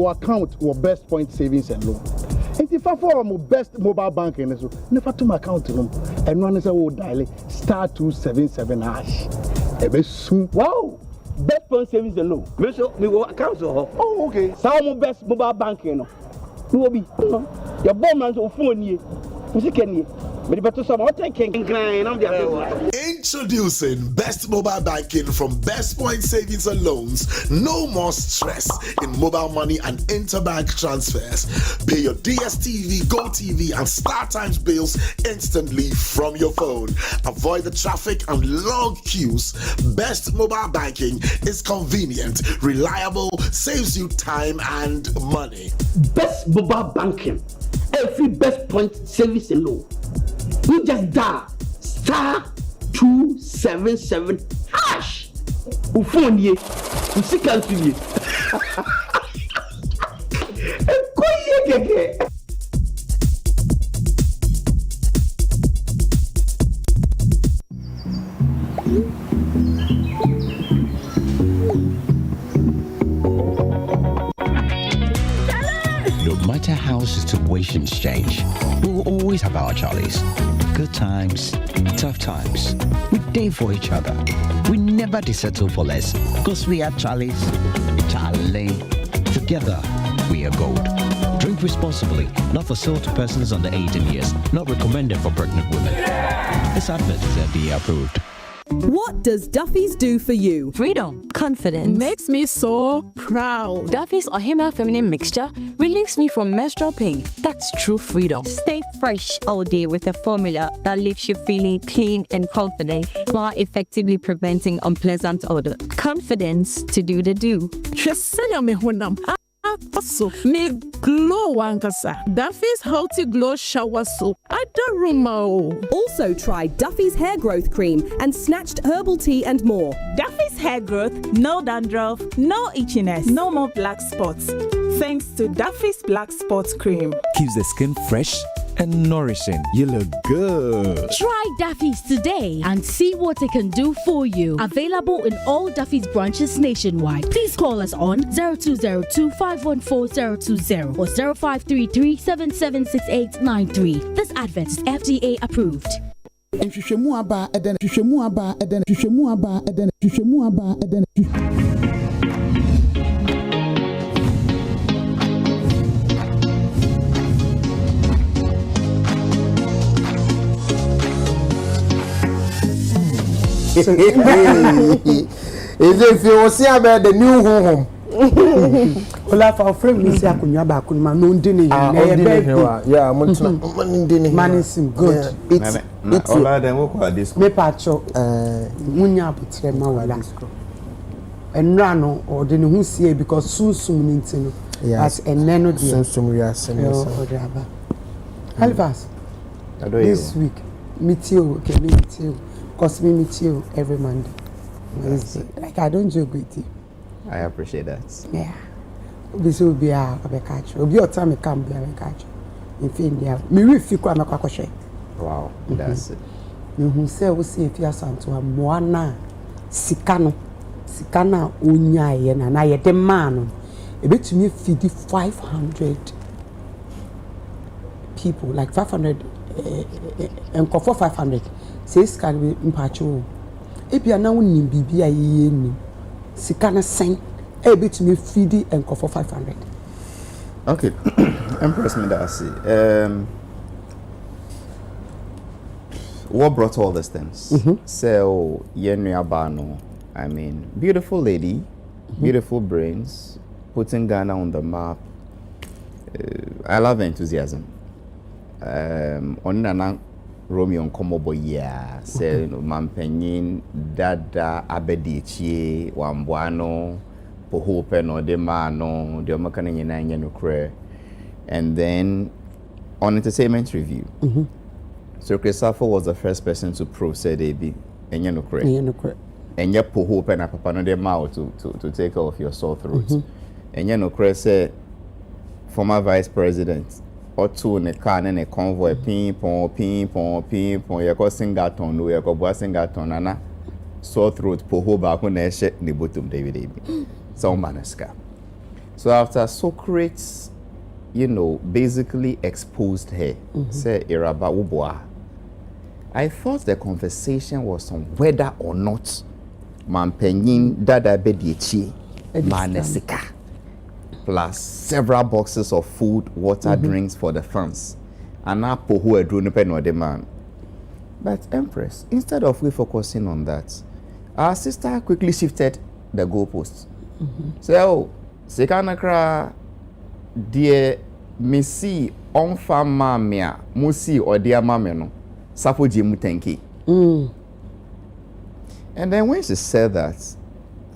account or best point savings and loan. And if I follow my best mobile banking, so never to my account room and run as a old dial *277#. Ebe soon. Wow! Best point savings and loan. Me go account so. Oh, okay. Some best mobile banking no. You will be. Your bomb man so phone ye. You can ye. Introducing Best Mobile Banking from Best Point Savings and Loans. No more stress in mobile money and interbank transfers. Pay your DSTV, GoTV, and StarTimes bills instantly from your phone. Avoid the traffic and long queues. Best Mobile Banking is convenient, reliable, saves you time and money. Best Mobile Banking. Every Best Point Savings and Loan. You just dial *277#. Who phone ye? Who see can't you? No matter how situations change, we will always have our Charlies. Good times, tough times. We day for each other. We never settle for less, because we are Charlies. Charlie. Together, we are gold. Drink responsibly, not for sale to persons under 18 years. Not recommended for pregnant women. This advert is FDA approved. What does Duffy's do for you? Freedom, confidence. Makes me so proud. Duffy's Ohima feminine mixture relieves me from menstrual pain. That's true freedom. Stay fresh all day with a formula that leaves you feeling clean and confident while effectively preventing unpleasant odor. Confidence to do the do. soap. Me glow wankasa. Duffy's Healthy Glow Shower Soap. Adaruma. Also try Duffy's Hair Growth Cream and Snatched Herbal Tea and more. Duffy's hair growth, no dandruff, no itchiness, no more black spots. Thanks to Duffy's Black Spots Cream. Keeps the skin fresh and nourishing. You look good. Try Duffy's today and see what it can do for you. Available in all Duffy's branches nationwide. Please call us on 0202-514-020 or 0533-776893. This advert is FDA approved. Is if you will see about the new home. Olaf our friend Miss Akunya Bakunma no ndini yeah ndini manisim good it's all them work at this me pacho munya abutre ma wala enra no or de ne hu sie because sunsum ni ntino as eneno de sunsum riase no odaba Alvas this week meet you cause me meet you every Monday Wednesday like I don't joke with you. I appreciate that. Yeah. This will be a catch. Will be your time come be a catch. In India, me refi kwa makwakoshe. Wow, that's it. You who say we see if you are santo a moana sikana unyaye na ye de man. E bet me feed 500 people like 500 and for 500 says can be impacho. E bia na woni bibia ye ni. Sikana sen a bit me feedy and for 500. Okay, Empress Medasi. What brought all these things? So, Yenria Bano, I mean, beautiful lady, beautiful brains, putting Ghana on the map. I love enthusiasm. On Romeo and Komobo, yeah, say Mampenyin, Dada, Abedichie, Wambuano, Pohope, no Demano, the Omakana Nukre. And then on entertainment review, so Christopher was the first person to prove said they be Nukre. And ya Pohope and Papano de Mao to take off your sore throat. And Nukre said, former vice president. Or two in a car and a convoy, ping pong, you go sing that on, you go sing that on, and sore throat, poho back on a shit, the bottom David. So manaska. So after Socrates, basically exposed her, say Iraba Uboa, I thought the conversation was on whether or not Mampenyin Dada Bedichi Manesika. Plus several boxes of food, water, drinks for the fans. And now who are doing the man. But Empress, instead of we focusing on that, our sister quickly shifted the goalposts. So, Sekanakra, dear Missy, on farm mamia, Musi or dear mameno, Sapo Jimutenki. And then when she said that,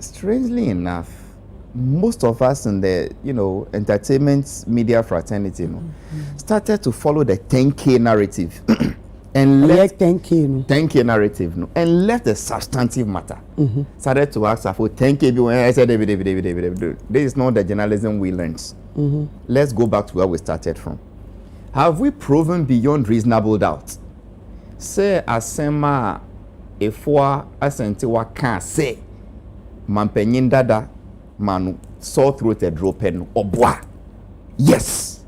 strangely enough, most of us in the entertainment media fraternity started to follow the 10K narrative and left 10K narrative and left the substantive matter. Started to ask for 10K. I said, this is not the journalism we learned. Let's go back to where we started from. Have we proven beyond reasonable doubt? Say asema efwa asentiwa can say Mampenyin Dada Manu sore throated ropen obwa. Yes.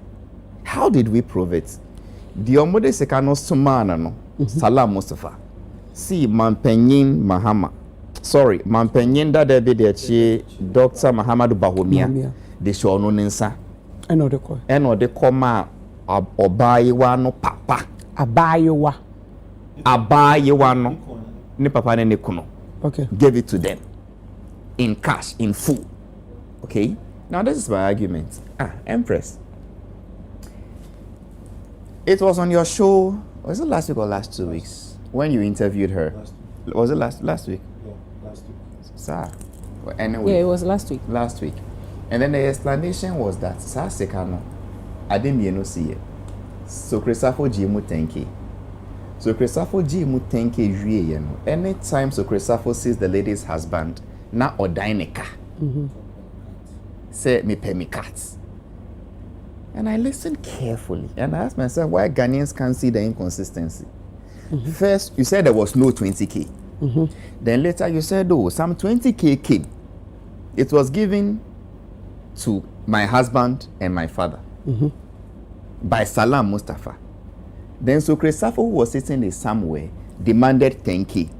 How did we prove it? The omode sekano sumana no Salam Mustafa. See Mampenyin Dada Bidechi Dr. Mahamadou Bahomia. The show no ninsa. Eno de koma obayiwa no papa. Abayiwa no ni papa ne kuno. Okay. Gave it to them in cash, in full. Okay, now this is my argument. Empress, it was on your show, was it last week or last 2 weeks, when you interviewed her? Was it last week? No, last week. Sir, well, anyway. Yeah, it was last week. Last week. And then the explanation was that Sasekano, I didn't see it. So Christopher Jimu 10K. So Christopher Jimu 10K, anytime so Christopher sees the lady's husband, now or dineka. Say me pay me cats. And I listened carefully and I asked myself why Ghanaians can't see the inconsistency. First, you said there was no 20K. Then later you said, oh, some 20K came. It was given to my husband and my father by Salam Mustafa. Then so Christopher, who was sitting there somewhere, demanded 10K.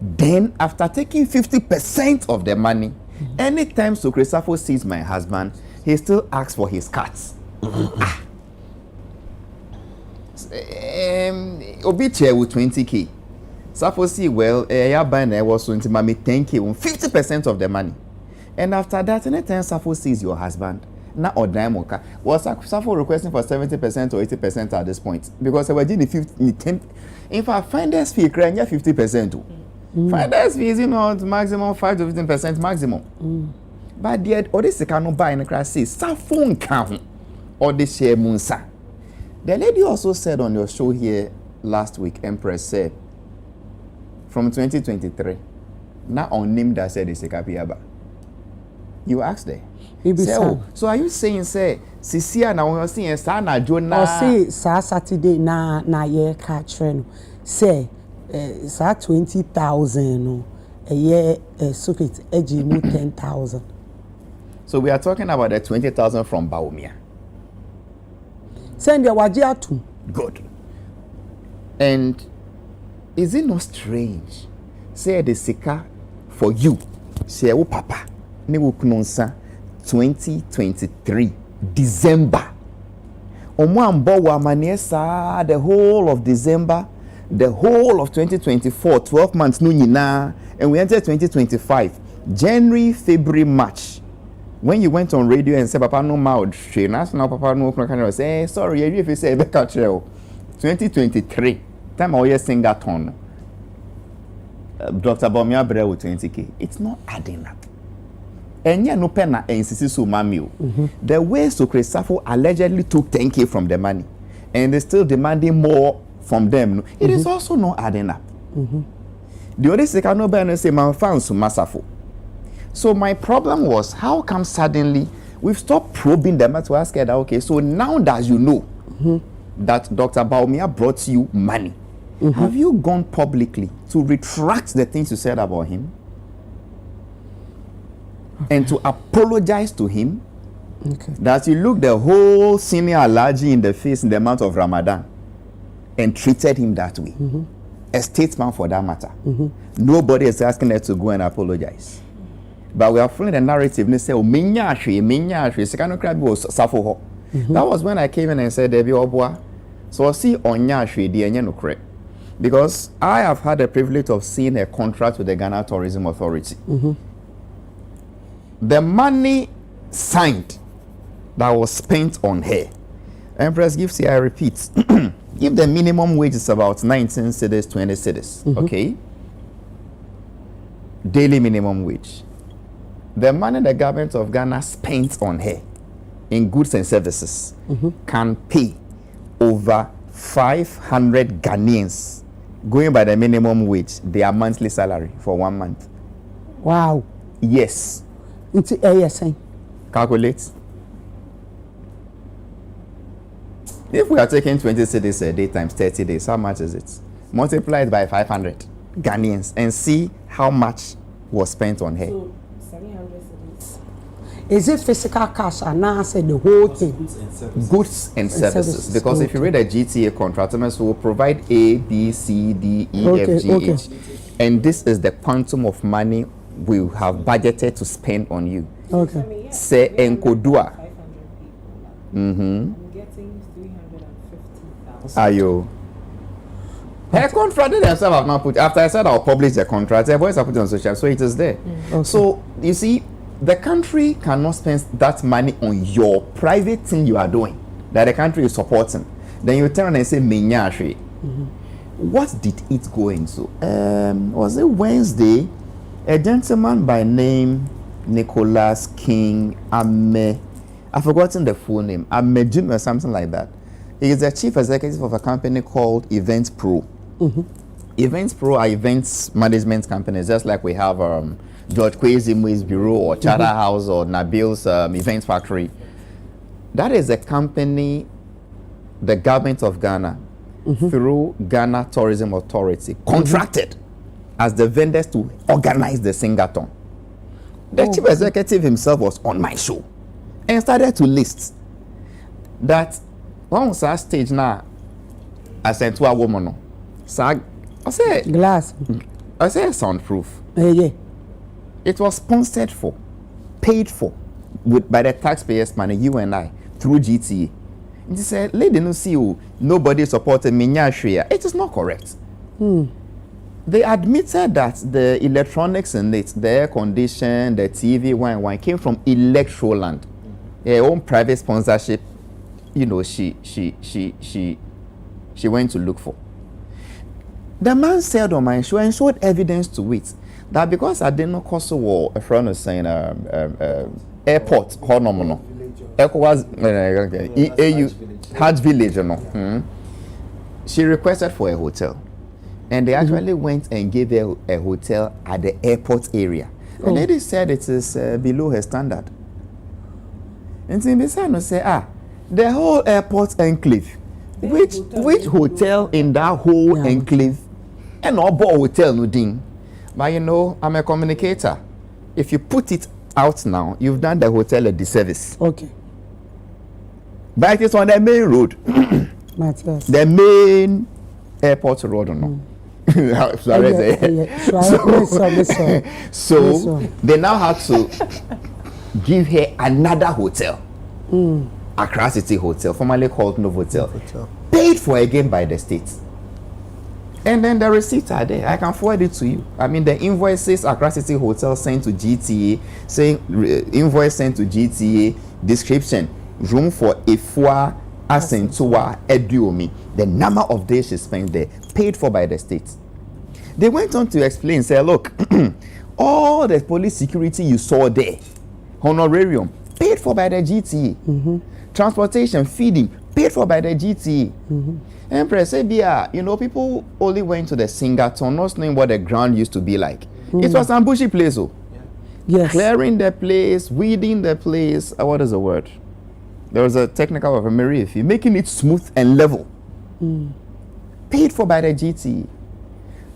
Then after taking 50% of the money, anytime so Christopher sees my husband, he still asks for his cuts. Obi chair with 20K. Suppose well, I was going to mommy 10K on 50% of the money. And after that, anytime Safo sees your husband, now or Daimoka, was Safo requesting for 70% or 80% at this point? Because I was doing the 10. In fact, finder's fee, crying 50% too. Finder's fee is, maximum 5 to 15% maximum. But the other second buy in the class says, Safo count or the share Munsa. The lady also said on your show here last week, Empress said, from 2023, now on name that said the Sekapiaba. You asked there. So are you saying, say, Sisia now you're saying Sana Jonah? Or say Saturday na ye catching say sa 20,000 a year circuit edgy 10,000. So we are talking about the 20,000 from Baumia. Send your wajiatu. Good. And is it not strange? Say the sika for you. Say oh papa. Ne wo kunonsa 2023 December. Omo ambo wa manesa the whole of December, the whole of 2024, 12 months no nyina, and we enter 2025 January, February, March. When you went on radio and said papa no mouth trainers now papa no can say sorry if you say be catch 2023 time I always sing that tone. Dr. Bawumia Brew with 20K. It's not adding up. And yeah, no penna and Sisisu Mamio. The way Socresafo allegedly took 10K from the money and they're still demanding more from them. It is also not adding up. The other second no banner say man found some Masafo. So my problem was how come suddenly we've stopped probing them to ask her that okay, so now that you know that Dr. Bawumia brought you money, have you gone publicly to retract the things you said about him? And to apologize to him that you looked the whole senior Alhaji in the face in the month of Ramadan and treated him that way? A statesman for that matter. Nobody is asking her to go and apologize. But we are following the narrative and say, oh, that was when I came in and said, Debbie Obwa, so I see Onyashwe, the Enyeno correct. Because I have had the privilege of seeing a contract with the Ghana Tourism Authority. The money signed that was spent on her. Empress Gifty, I repeat, if the minimum wage is about 19 cedis, 20 cedis, okay? Daily minimum wage. The money the government of Ghana spent on her in goods and services can pay over 500 Ghanaians, going by the minimum wage, their monthly salary for 1 month. Wow. Yes. Into ASN. Calculate. If we are taking 20 cedis a day times 30 days, how much is it? Multiply it by 500 Ghanaians and see how much was spent on her. So, 700 cedis. Is it physical cash or now say the whole thing? Goods and services. Because if you read a GTA contract, it will provide A, B, C, D, E, F, G, H. And this is the quantum of money we have budgeted to spend on you. Okay. Say Enkodua. I'm getting 350,000. Are you? Her contract themselves have not put. After I said I'll publish the contract, the voice I put it on social, so it is there. So you see, the country cannot spend that money on your private thing you are doing that the country is supporting. Then you turn and say Menyashi. What did it go into? Was it Wednesday? A gentleman by name Nicholas King Ame. I've forgotten the full name. Ame Jim or something like that. He is the chief executive of a company called Events Pro. Events Pro are events management companies, just like we have George Kwezimu's Bureau or Charter House or Nabil's Events Factory. That is a company the government of Ghana, through Ghana Tourism Authority, contracted as the vendors to organize the Singathon. The chief executive himself was on my show and started to list that once I stage now, I sent to a woman. So I said glass. I said soundproof. Yeah. It was sponsored for, paid for, by the taxpayers' money, you and I, through GTA. He said, lady, no see you, nobody supported me. It is not correct. They admitted that the electronics in it, the air condition, the TV, wine came from Electroland. Her own private sponsorship, you know, she went to look for. The man said on my show and showed evidence to it that because I didn't cost a war, a friend was saying airport, Honomono. ECOWAS, Hajj Village, you know. She requested for a hotel. And they actually went and gave her a hotel at the airport area. The lady said it is below her standard. And Timbisano said, the whole airport enclave, which hotel in that whole enclave? And no hotel, no ding. But you know, I'm a communicator. If you put it out now, you've done the hotel a disservice. Okay. But it's on the main road. Matthias. The main airport road, no. So they now had to give her another hotel, Accra City Hotel, formerly called Novotel, paid for again by the state. And then the receipts are there. I can forward it to you. I mean, the invoices Accra City Hotel sent to GTA, saying invoice sent to GTA, description, room for Ifua, Asentua, Eduomi, the number of days she spent there, paid for by the state. They went on to explain, say, look, all the police security you saw there, honorarium, paid for by the GTA. Transportation, feeding, paid for by the GTA. Empress, you know, people only went to the Singathon, not knowing what the ground used to be like. It was a bushy place, yes. Clearing the place, weeding the place. What is the word? There was a technical word, Marie, making it smooth and level. Paid for by the GTA.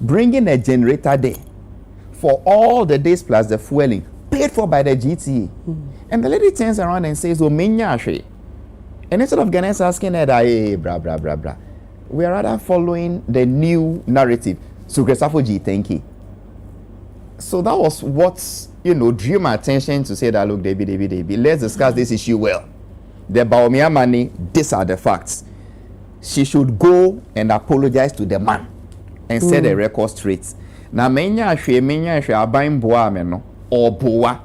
Bringing a generator there for all the days plus the fueling, paid for by the GTA. And the lady turns around and says, oh, Menya. And instead of Ghanaians asking her, hey, blah, blah, blah, blah, we are rather following the new narrative. So, thank you. So that was what, you know, drew my attention to say that, look, Debbie, let's discuss this issue well. The Baumia money, these are the facts. She should go and apologize to the man and set the record straight. Now, Menya, buying boa meno or boa.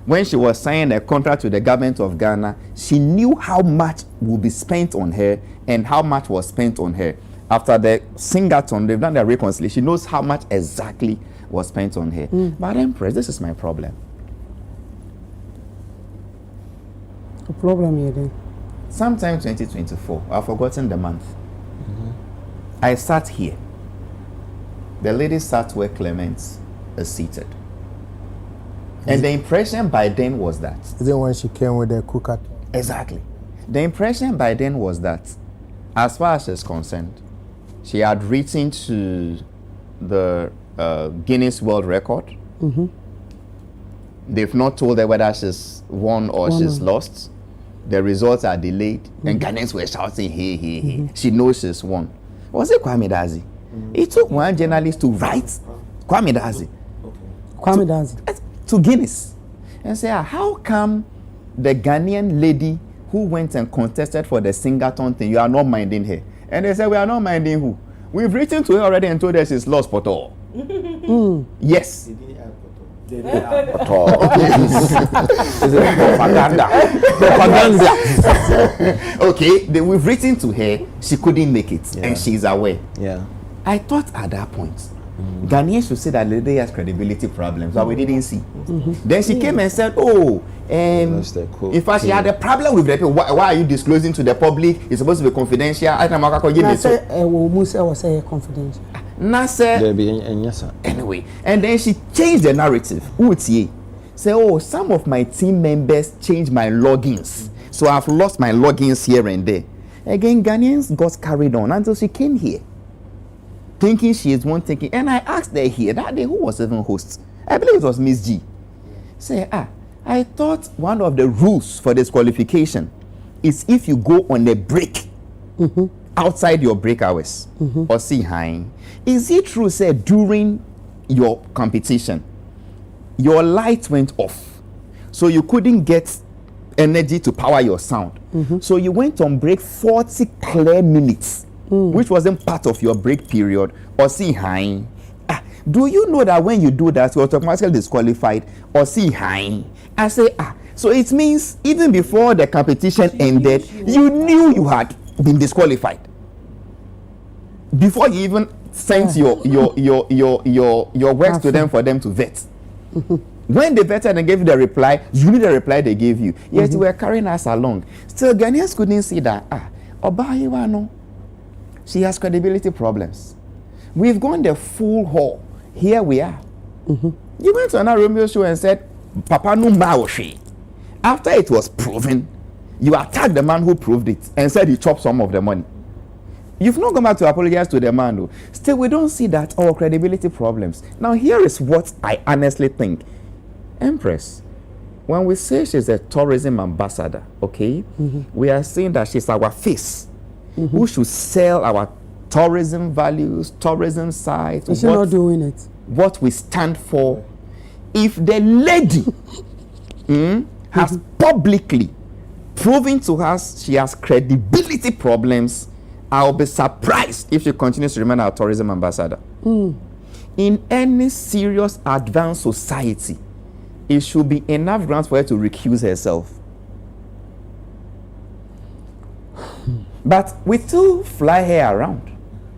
When she was signing a contract with the government of Ghana, she knew how much would be spent on her and how much was spent on her. After the Singathon, they've done their reconciliation. She knows how much exactly was spent on her. But Empress, this is my problem. The problem here then? Sometime 2024, I've forgotten the month. I sat here. The lady sat where Clement is seated. And the impression by then was that. Is it when she came with the cooker? Exactly. The impression by then was that, as far as she's concerned, she had written to the Guinness World Record. They've not told her whether she's won or she's lost. The results are delayed. And Ghanaians were shouting, hey, hey, hey. She knows she's won. Was it Kwame Dazi? It took one journalist to write Kwame Dazi. Kwame Dazi. To Guinness and say, how come the Ghanaian lady who went and contested for the Singathon thing, you are not minding her? And they said, we are not minding who? We've written to her already and told her she's lost Poto. Yes. Okay, we've written to her, she couldn't make it, and she's aware. Yeah. I thought at that point, Ghanaians should say that lady has credibility problems, but we didn't see. Then she came and said, "Oh, in fact, she had a problem with the people. Why are you disclosing to the public? It's supposed to be confidential." I said, say confidential. Anyway, and then she changed the narrative. Say, "Oh, some of my team members changed my logins, so I've lost my logins here and there." Again, Ghanaians got carried on until she came here, thinking she is one thinking. And I asked her here that day who was even host. I believe it was Miss G. Say, I thought one of the rules for disqualification is if you go on a break outside your break hours or see high. Is it true, say, during your competition, your light went off, so you couldn't get energy to power your sound? So you went on break 40 clear minutes, which wasn't part of your break period, or see high. Do you know that when you do that, you're automatically disqualified, or see high? I say, so it means even before the competition ended, you knew you had been disqualified before you even sent your works to them for them to vet. When they vetted and gave you the reply, you knew the reply they gave you. Yet you were carrying us along. Still, Ghanaians couldn't see that. Obahiwano, she has credibility problems. We've gone the full haul. Here we are. You went to another Romeo show and said, "Papa no maoshi." After it was proven, you attacked the man who proved it and said he chopped some of the money. You've not gone back to apologize to the man, though. Still, we don't see that our credibility problems. Now, here is what I honestly think. Empress, when we say she's a tourism ambassador, okay, we are saying that she's our face who should sell our tourism values, tourism sites. She's not doing it. What we stand for. If the lady has publicly proven to us she has credibility problems, I'll be surprised if she continues to remain our tourism ambassador. In any serious advanced society, it should be enough grounds for her to recuse herself. But we still fly her around,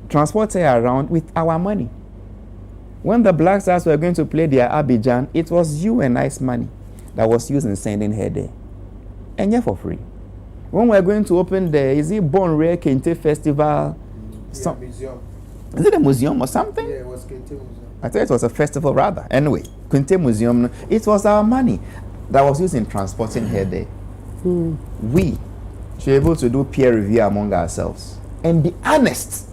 transport her around with our money. When the Black Stars were going to play their Abidjan, it was you and I's money that was used in sending her there. And yet for free. When we're going to open the, is it Bon Rare Kente Festival? Museum. Is it a museum or something? Yeah, it was Kente Museum. I thought it was a festival rather. Anyway, Kente Museum, it was our money that was used in transporting her there. We should be able to do peer review among ourselves and be honest.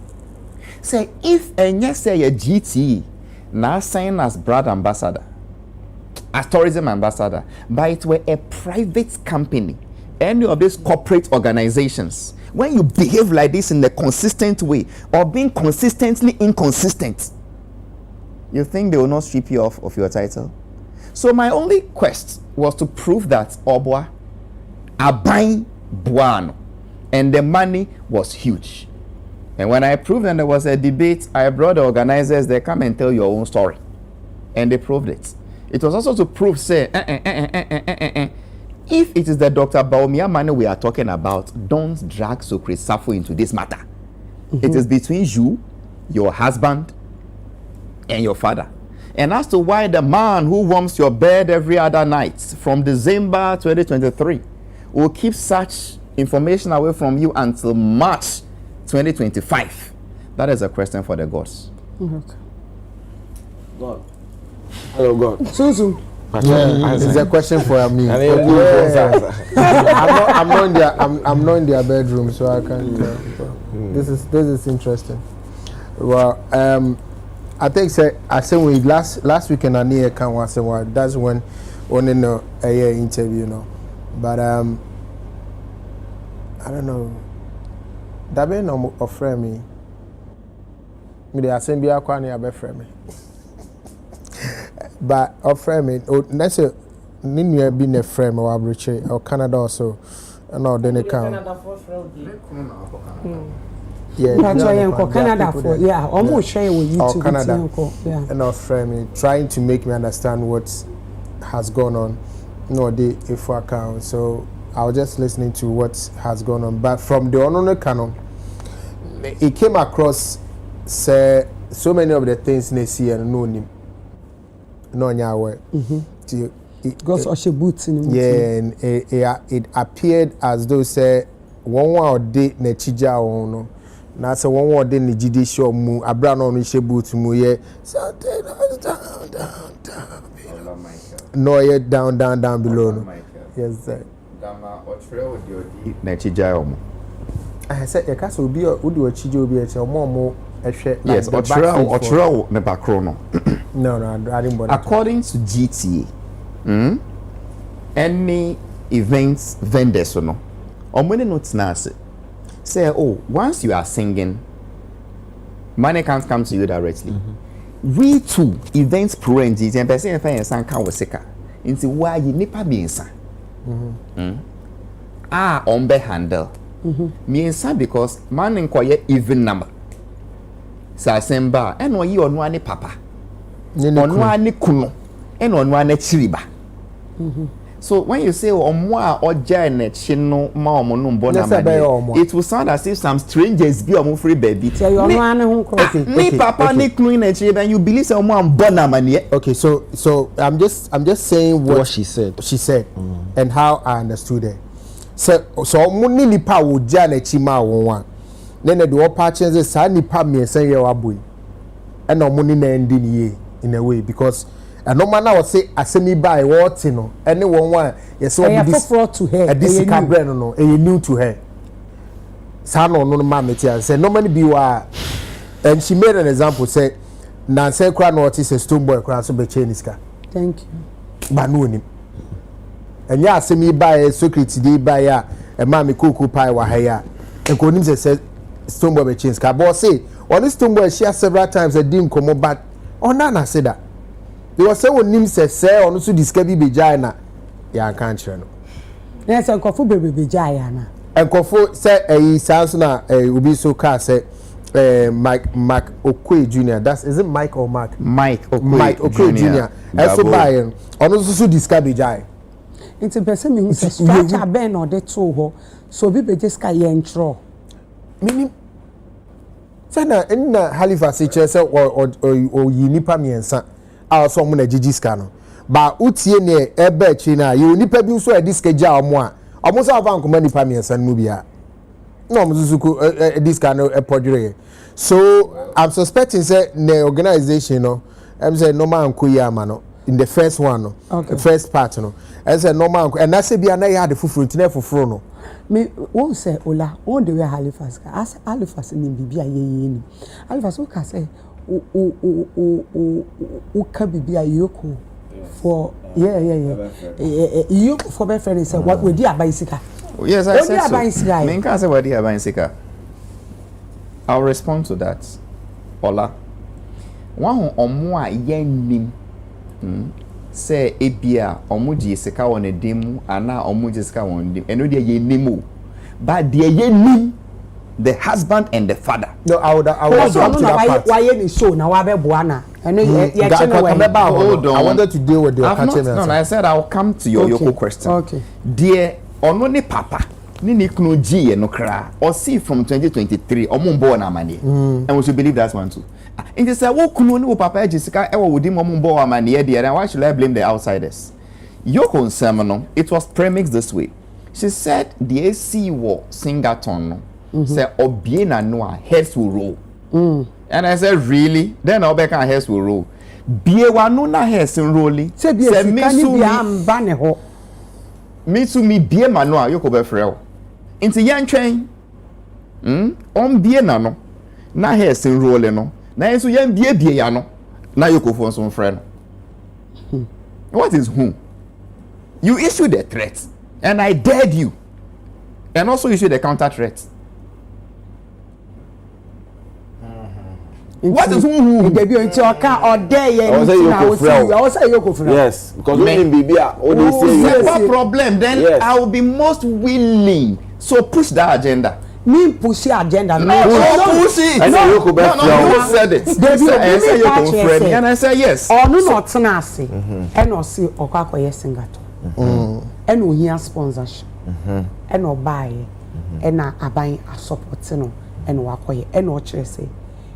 Say, if and say a GT now sign as brand ambassador, as tourism ambassador, but it were a private company, any of these corporate organizations, when you behave like this in a consistent way or being consistently inconsistent, you think they will not strip you off of your title? So my only quest was to prove that Obwa are buying Buano, and the money was huge. And when I proved and there was a debate, I brought the organizers, they come and tell your own story. And they proved it. It was also to prove, say, if it is the Dr. Baumia money we are talking about, don't drag Sukri Safo into this matter. It is between you, your husband, and your father. And as to why the man who warms your bed every other night from December 2023 will keep such information away from you until March 2025, that is a question for the gods. God. Hello, God. Susu. It's a question for me. I'm not in their bedroom, so I can't. This is interesting. Well, I think I said we last weekend I near can was that's when in the interview, but I don't know. That be no offer me. Me the assembly akwani abefre me. But offer me. Let's say ninu be na frame or abriche or Canada also. No, then they come. Yeah, Canada for almost share with you to Canada. Yeah, and offer me trying to make me understand what has gone on. No, the if account. So I was just listening to what has gone on, but from the Onono canon, it came across say so many of the things they see and no him. No nyawe. Because of she boots in and it appeared as though say one day ne chija ono. Na say one day ne jidi show mu abra no she boot mu ye. No ye down below. No. Yes sir. Dama otreo odi ne chija omo. I said the castle be odi ochije obi e che omo ehwe. Yes, otreo ne bakro no. No, I didn't bother. According to GTA, any events vendors or no, or money not say, oh, once you are singing, money can't come to you directly. We too, events parents, and person if I san can was sick. Into why you nipa being san. Ombe handle. Me san because man inquire even number. Sa semba, and why you on one papa. Onwa ne kuno and onwa ne chiriba. So when you say omwa oja na chino ma omo no mbo na made, it will sound as if some strangers be omo free baby. Me papa ne kuno na chiriba, and you believe say omo mbo na mane. Okay, so I'm just saying what she said. She said and how I understood it. So omo ni nipa oja na chima won. Then the opa changes sa nipa me say ye waboy. And omo ni na ending ye. In a way, because no man now say asemi buy what no anyone yes so this to her a this brand no a new to her sa no mama tia say no many be wa and she made an example say na say kra no what is a stone boy kra so be cheniska. Thank you. Ba no ni and ya asemi buy secret dey buy ya e ma me cocoa pie wa ha ya e ko nim say stone boy be cheniska but say on stone boy share several times a dim komo but Nana said that. They were saying when say on so describe be Jana. Ya can't share no. Yes, Uncle Fu be Jana. Uncle Fu said a sounds na ubi so car say Mike Okwe Jr. That's is it Mike or Mark? Mike Okwe Jr. Also buy on so describe be Jai. It's a person who says scratch a ben or the two so be just ka yentro. Meaning Sana in Halifax say or nipa miensa a so mo na gigiska no ba utie ne ebe chi na you nipa bi so e diska ja omo a omo so avan kuma nipa miensa no bia no omo zuzuku diska no e podre. So I'm suspecting say the organization no am say no man ko yama no in the first one no the first part no I say no man and I say bia na ya de fufuru ntine fufuru no me won say ola on the way Halifax as Halifax ni bibia ye ni Halifax o ka say o ka bibia yoko for yoko for my friend say what we dey abaisika. Yes, I said so. Me can say what dey abaisika. I'll respond to that. Ola one omo a yen nim say ebia omuji sika won edem ana omuji sika won dem eno de ye nimu but de ye nim the husband and the father. No, I would come to that part. Why any show na wa be boana eno ye hold on. I wanted to deal with your catching. No, I said I'll come to your Yoko question. Okay. Dear ono ne papa ni nikunu ji no kra or see from 2023 omumbo na mani and we should believe that one too. And they say, "Wo kunu ni wo papa Jessica e wo wodi mombo wa mani e there, why should I blame the outsiders?" Your concern no, it was premised this way. She said the AC war Singaton no say obie na no heads will roll. And I said, "Really?" Then Obeka heads will roll. Bie wa no na heads rolling. Say me so be am ba ne ho. Me to me bie ma no Yoko be frɛ. Inti yan twen. On bie na no. Na heads rolling no. Na yeso yan bie ya no. Na Yoko for some friend. What is whom? You issued a threat and I dared you. And also issued a counter threat. What is who? Baby, it's your car or day. Yes, because when baby, no problem. Then yes. I will be most willing. So push that agenda. Me push the agenda. No, push it. No, you said it. I said you confirm, and I said yes. Oh no, not tenacity. And no see okako yesingato. And no here sponsorship. And no buy. And na aban a support no. And wakoye. And no chese.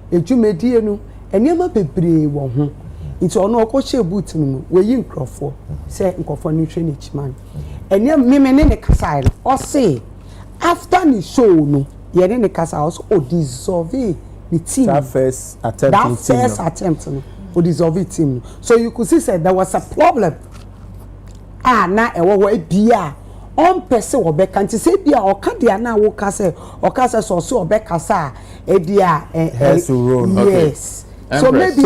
Ejumedie no enema bebree wo ho nti ono okwohye boot no we yi nkrofo say nkofo no hwe n'echiman ene meme ne kasa no o say after the show no ye ne kasa also o dissolve the team that first attempt no o dissolve the team so you could see say there was a problem na ewo bia on person obeka nti say bia oka dia na wo ka say oka say so obeka sa e dia yes so maybe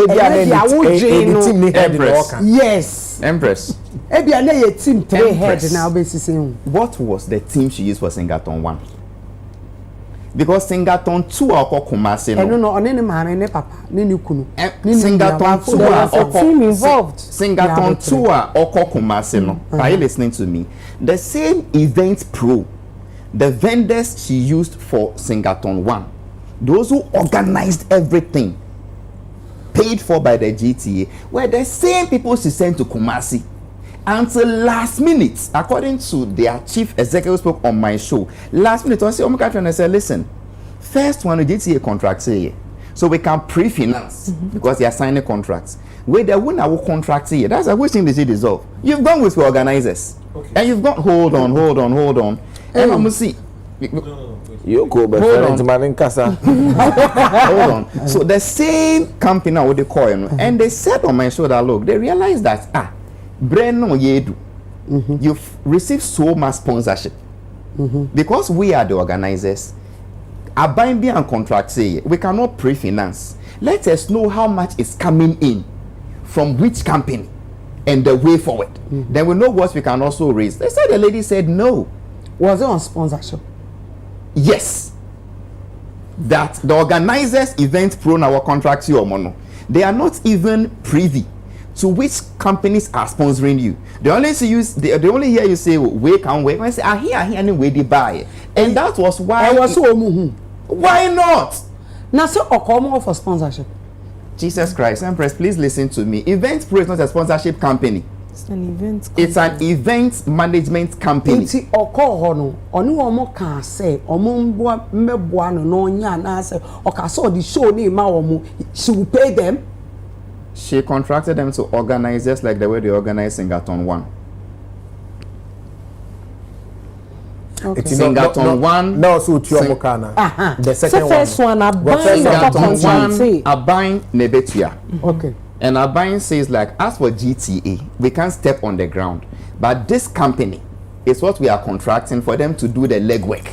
yes Empress e bia na ye team 3 head na obesisi what was the team she used for Singleton 1 because Singleton 2 akọ Kumasi no no onene maame ne papa ne ni kunu Singleton 2 team involved Singleton 2 akọ Kumasi no are you listening to me the same event pro the vendors she used for Singleton 1 those who organized everything paid for by the GTA were the same people she sent to Kumasi until last minute, according to their chief executive spoke on my show. Last minute, I said, listen, first one, the GTA contract here, so we can pre-finance because they are signing contracts. Where they win our contract here, that's a which thing they should dissolve. You've gone with the organizers, and you've got hold on, and I'm gonna see. You go, but hold on. So the same company now with the coin, and they said on my show that look, they realized that Breno Yedu, you've received so much sponsorship because we are the organizers. A binding and contract say we cannot pre-finance. Let us know how much is coming in from which company and the way forward. Then we know what we can also raise. They said the lady said no. Was it on sponsorship? Yes. That the organizers event pro our contract you or mono. They are not even privy to which companies are sponsoring you. They only see you. They only hear you say we can wait. When I say here anyway they buy, and that was why. I was so why not? Now so Okomo for sponsorship. Jesus Christ, Empress, please listen to me. Event Pro is not a sponsorship company. It's an event company. It's an event management company. It's Okohono. Onu omo can say omo meboa no nya na say okaso the show ni ma omo she will pay them. She contracted them to organize just like the way they organize Singleton 1. Okay. Singleton 1. No, so the second first one Singleton 1 Abine Nebetia. Okay. And Abine says like as for GTA, we can't step on the ground. But this company is what we are contracting for them to do the legwork.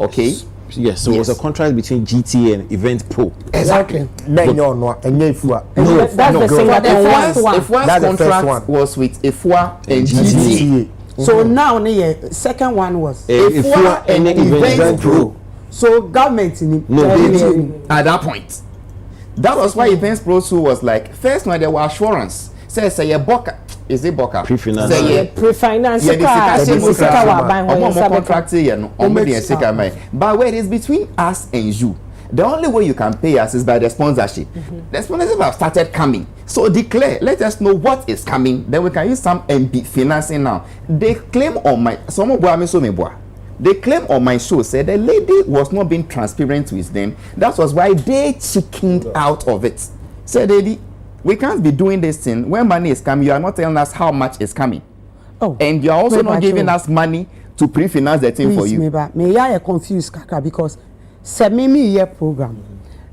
Okay? Yes, so it was a contract between GTA and Event Pro. Exactly. That's the contract was with Ifwa and GTA. So now the second one was Ifwa and Event Pro. So government at that point. That was why Event Pro 2 was like first when there was assurance. Say a boka. Is it boka? Pre-finance. Pre-finance. But where it is between us and you, the only way you can pay us is by the sponsorship. The sponsorship have started coming. So declare, let us know what is coming. Then we can use some MB financing now. They claim on my they claim on my show said the lady was not being transparent with them. That was why they chickened out of it. Said lady, we can't be doing this thing when money is coming. You are not telling us how much is coming. Oh, and you are also not giving us money to pre-finance the thing for you. May I confuse Kaka because say me year program.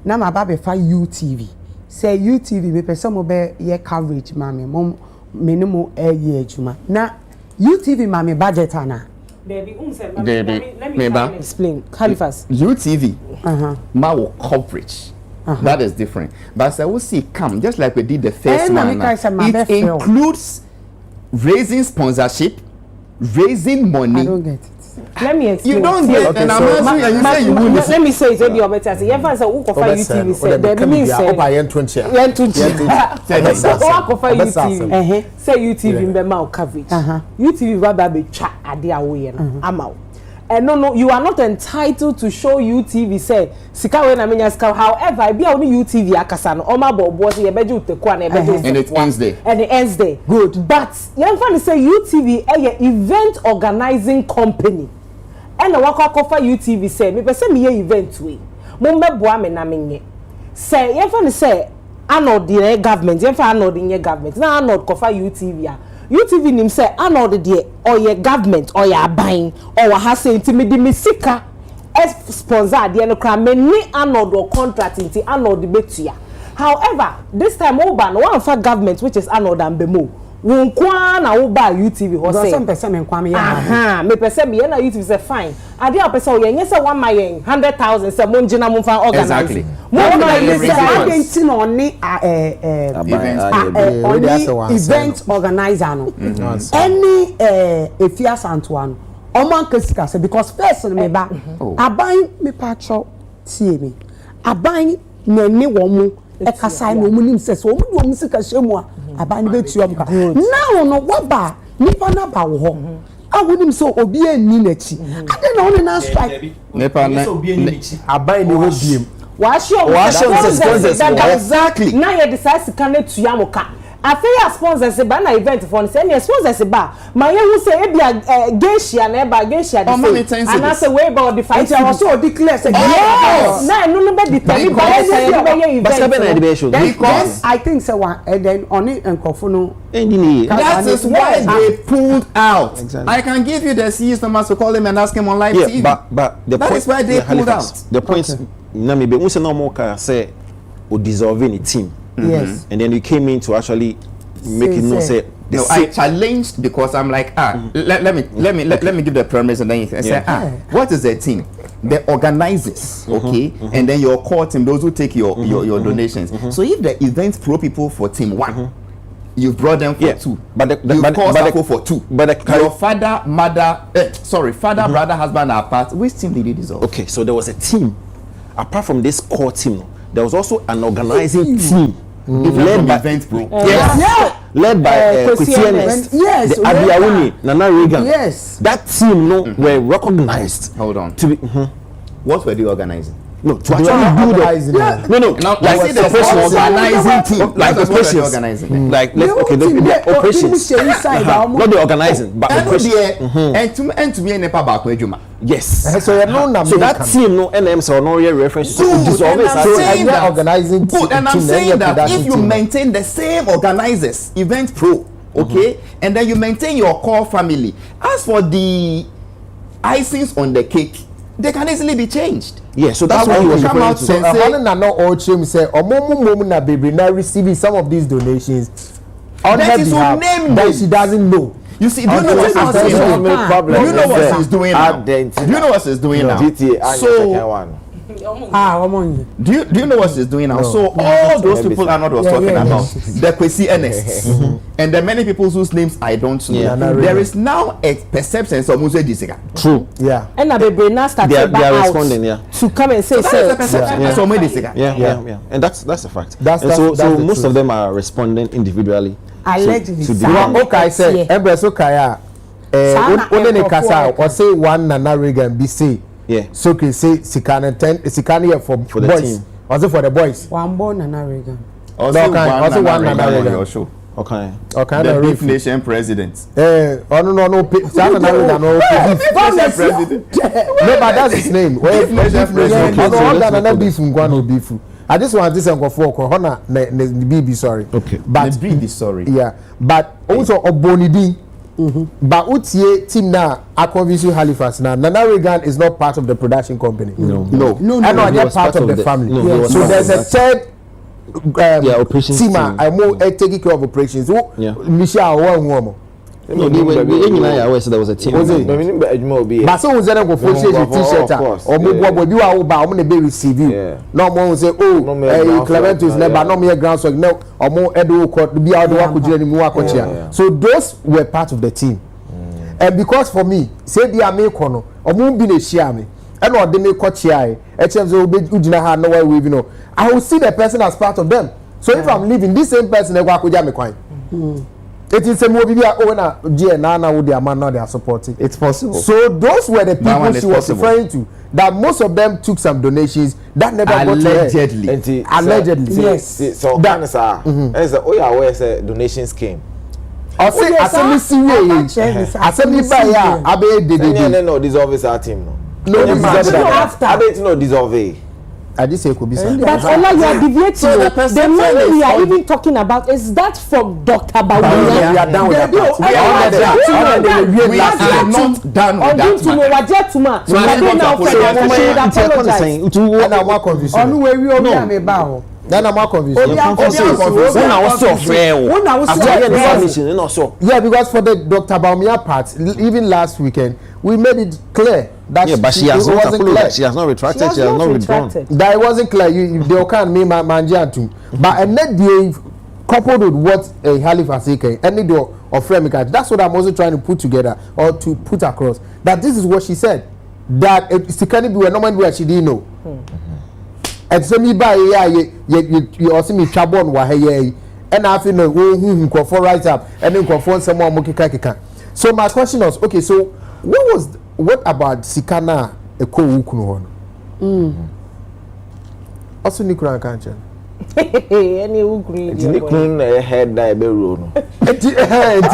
Now my baby for UTV. Say UTV me person mo be year coverage mami mom minimum a year juma. Now UTV mami budget ana. Baby, let me explain. Califas. UTV. Ma coverage. That is different. But I will see come just like we did the first one. It includes raising sponsorship, raising money. I don't get it. Let me explain. You don't get it. And I'm answering and you say you will. Let me say it will be better. You ever say who cover UTV say that means say say UTV be ma coverage. UTV ba be twa ade awoye no ama. And no, you are not entitled to show UTV say sika we na menya sika. However, I be only UTV akasa no oma bobo say yebeje utekwa na yebeje. And it ends there. And it ends there. Good. But you find say UTV a event organizing company. And waka kofa UTV say me pese me event we. Mo mbeboa me na menye. Say you find say Arnold the government, if Arnold in your government, now Arnold cover UTV. UTV nim say Arnold the or your government or your buying or has say intimidate me sika sponsor the no many Arnold or contract into Arnold the betia. However, this time Oban one for government which is Arnold and Bemo. Won kwa na wo ba UTV ho say some person me kwa me aha me person me na UTV say fine ade a person ye nyese 1 million 100,000 say mo ngina mo fa organize exactly mo na say identity no ni event organizer no any Efias Antoine oman kesika say because first me ba aban me pacho tie me aban na ni wo mu e kasai no mu nim say so wo mu sika shemu a abani betuom ka now no waba nipa na ba wo ho awunim so obi ani nachi ade na one na strike nipa na obi ani nachi abani ne ho biem wa sponsors exactly na ye decide sika na tuam ka afia sponsors ba na event for say na sponsors ba ma ye hu say e bia geisha na ba geisha dey say and I say we about the fight I was so declare say yes na no be determine by say event because I think say one and then on it enkofo no that is why they pulled out. Exactly. I can give you the CEO's numbers to call him and ask him on live TV. But the that point is why they pulled out. The point na me be we say no more can say o dissolving a team. Yes. And then you came in to actually make it no say no, I challenged because I'm like let me give the premise and then you can say what is the team? The organizers, okay, and then your core team, those who take your donations. So if the event pro people for team 1, you've brought them for 2, but you call for 2. But your father, mother, brother, husband are part. Which team did you dissolve? Okay, so there was a team. Apart from this core team, there was also an organizing team. Led by event pro. Led by Christianist. Yes. The Abiyauni, Nana Reagan. Yes. That team were recognized. Hold on. To be, what were they organizing? No, to actually do the no. Like the organizing team, like operations, like the operations, not the organizing, but operations. And to me, nepa back with you, yes. So that team, no NM, so no reference to organizing team. And I'm saying that if you maintain the same organizers, event pro, okay, and then you maintain your core family. As for the icings on the cake, they can easily be changed. Yeah, so that's why he was referring to. So not all chim say omomu na baby na receiving some of these donations on her behalf that she doesn't know. You see, do you know what she's doing now? Do you know what she's doing now? So do you know what she's doing now? So all those people are not was talking about the Kwesi Ernest and the many people whose names I don't know. There is now a perception of Muse Jessica. True. Yeah. And now they now start they are responding. Yeah. To come and say yeah. And that's a fact. So most of them are responding individually. Allegedly. Okay, I say Empress Okaya. Only Kasa or say one Nana Reagan be say. Yeah. So can say Sikani for the boys. Team. Also for the boys. One born Nana Reagan. Also one Nana Reagan on show. Okay. The Beef Nation president. No. Nana Reagan president. No, but that's his name. Beef Nation president. Beef. I just want this and for Hona BB sorry. Okay. But BB sorry. Yeah. But also Obonidi. But Utie team now Aquavisu Halifax now Nana Reagan is not part of the production company. No. They're part of the family. No, so there's a third operations team. I'm more taking care of operations. Michelle one. No, there was a team. But so was there go for t-shirt or mobile you are about when they receive you. No more will say Clementus never no mere ground so no or more edu court be out the so those were part of the team. And because for me say they are make kono or mo be na share me and or they make court share HMZ ujina ha no way we know I will see the person as part of them. So if I'm leaving this same person e go me kwan. It is a movie Nana they are they are supporting. It's possible. So those were the people she was referring to. That most of them took some donations that never allegedly. Got to her. Allegedly. Yes. So that is where say donations came. I say assembly by no dissolve our team no. No after. I bet no dissolve. I just say could be but Allah, you are deviating. The money we are even talking about is that from Dr. Bawumia. We are done with that. We are not done with that. Then I'm more confused. Yeah, because for the Dr. Bawumia part, even last weekend, we made it clear that but she has not apologized. She has not retracted. She has not withdrawn. That it wasn't clear. They can't me manja too. But and then they coupled with what a Halifax and the door of Fremika. That's what I'm also trying to put together or to put across. That this is what she said. That it can be a normal where she didn't know. And so me buy you also me chabon wa hey and I feel no who for right up and then for some more mukika. So my question was okay, so what about Sikana a co-ukunu? Also Nikura Kanchan. Any ukunu. Nikun head die beru. Head a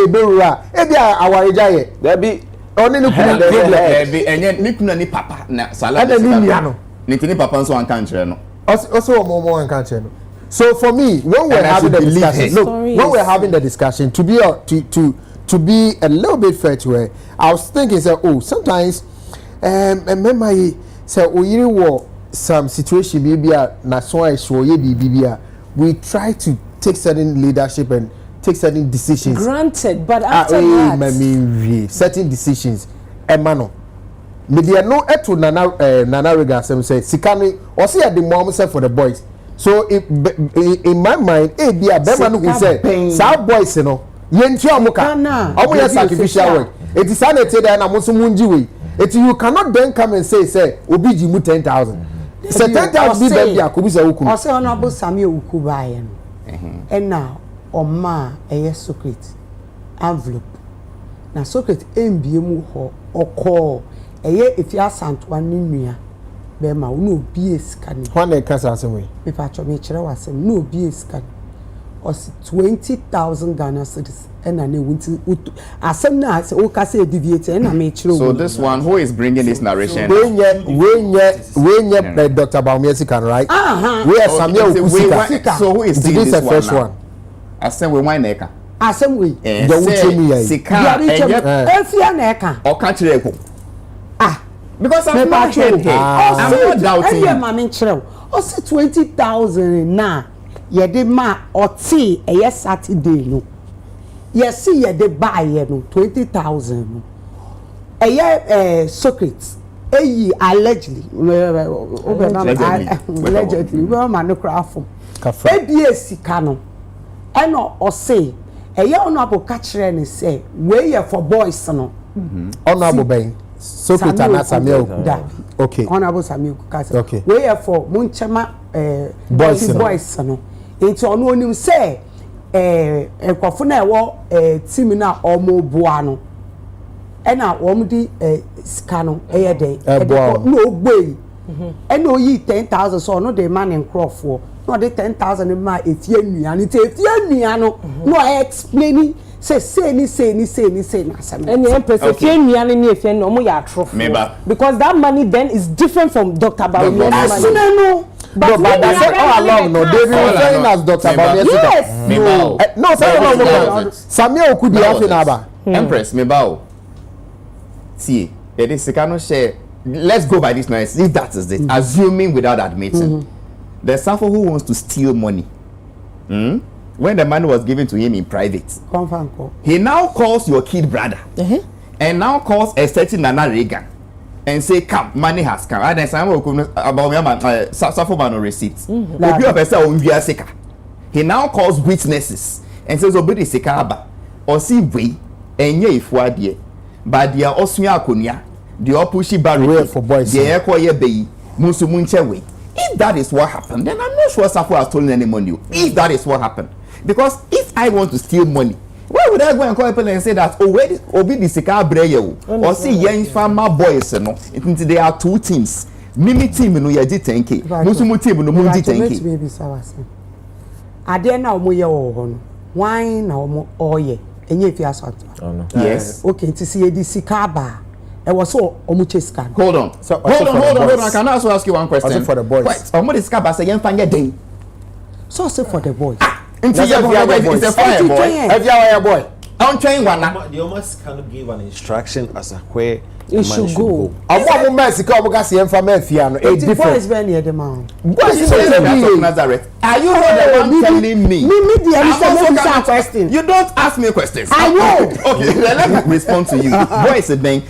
beru. Ebia our jaye. There be only Nikuna and yet Nikuna ni papa na salad. Nitini papa nso an kanche no. Also more an kanche no. So for me, when we're having the discussion, when we're having the discussion, to be a little bit fair to her, I was thinking, sometimes, remember, you were some situation, maybe we try to take certain leadership and take certain decisions. Granted, but after that, certain decisions, Emmanuel. Media no eto nana rega say sikani or say the mom say for the boys. So in my mind, be a bema no who say some boys no yenti amuka omo ya sacrificial work. It is sanity that na musu munji we. It you cannot then come and say obi ji mu 10,000. Say 10,000 be baby akubi say ukunu. O say honorable Samuel Ukubaye no. And now oma eye secret envelope. Na secret mbie mu ho okọ eye efia santoa nua be ma wo no obi esikani ho na kasa asem me pa cho me kire wasem no obi esikani os 20,000 Ghana cedis ena na wunti asem na ase o kasa deviate na me kire. So this one, who is bringing this narration? When Dr. Bawumia Sikan, right? We are Samuel Ukusika. So who is this the first one? Asem we wine eka. Asem we the utemi Sika efia na eka o ka kire eko. Because I'm not doubting. I'm not doubting. Also 20,000 na ye de ma oti eye Saturday no. Ye see ye de buy ye no 20,000 no. Eye Socrates allegedly we man no crafo. Ebie sika no. Eno o say eye honorable catch ne say we ye for boys no. Honorable ben Socrates and Samuel. Okay. Honorable Samuel Kukasa. Okay. We are for Munchama boys no. It's on him say Kwafuna wo team na omo boa no. E na omo di sika no eye dey. No gbe. E no yi 10,000 so no dey man in crofo. No dey 10,000 ma efie nuan. It's efie nuan no. No explaining say na some. And the Empress because that money then is different from Dr. Bawumia's money. No. But that's all along. No, they were saying as Dr. Bawumia. Yes. No, Samuel Okudi Afinaba. Empress, Mebao. See, it is Sikano share. Let's go by this noise. If that is it, assuming without admitting, there's someone who wants to steal money. When the money was given to him in private, he now calls your kid brother and now calls a certain Nana Reagan and say, "Come, money has come." And then someone about suffer no receipts. He now calls witnesses and says, "Obedi sekaba or see we enye ifuadie, but they are also akonia, they are pushy barrier for boys. They are koye bei musumunche way." If that is what happened, then I'm not sure Safo has stolen any money. If that is what happened. Because if I want to steal money, why would I go and call people and say that, where is Obi the Sika Breyo? Or see young farmer boys, no? There are two teams. Mimi team no ye 10K. Musumu team no mundi 10K. Maybe sawase. Ade na omo ye wo ho no. Wine na omo oye. Enye fi asat. Yes. Okay, to see the Sika ba. was so omucheska. Hold on. Hold on. Can I also ask you one question? Also for the boys. Wait, omucheska ba say yen fanya den. So say for the boys. It's a fire boy. If you are a boy. I'm trying one. They almost kind of give an instruction as a where it should go. Abo mo Mexico obugasi yen fa mafia no. It boys when near the man. Boys is Nazareth. Are you not the one telling me? Question. You don't ask me questions. I know. Okay, let me respond to you. Boys then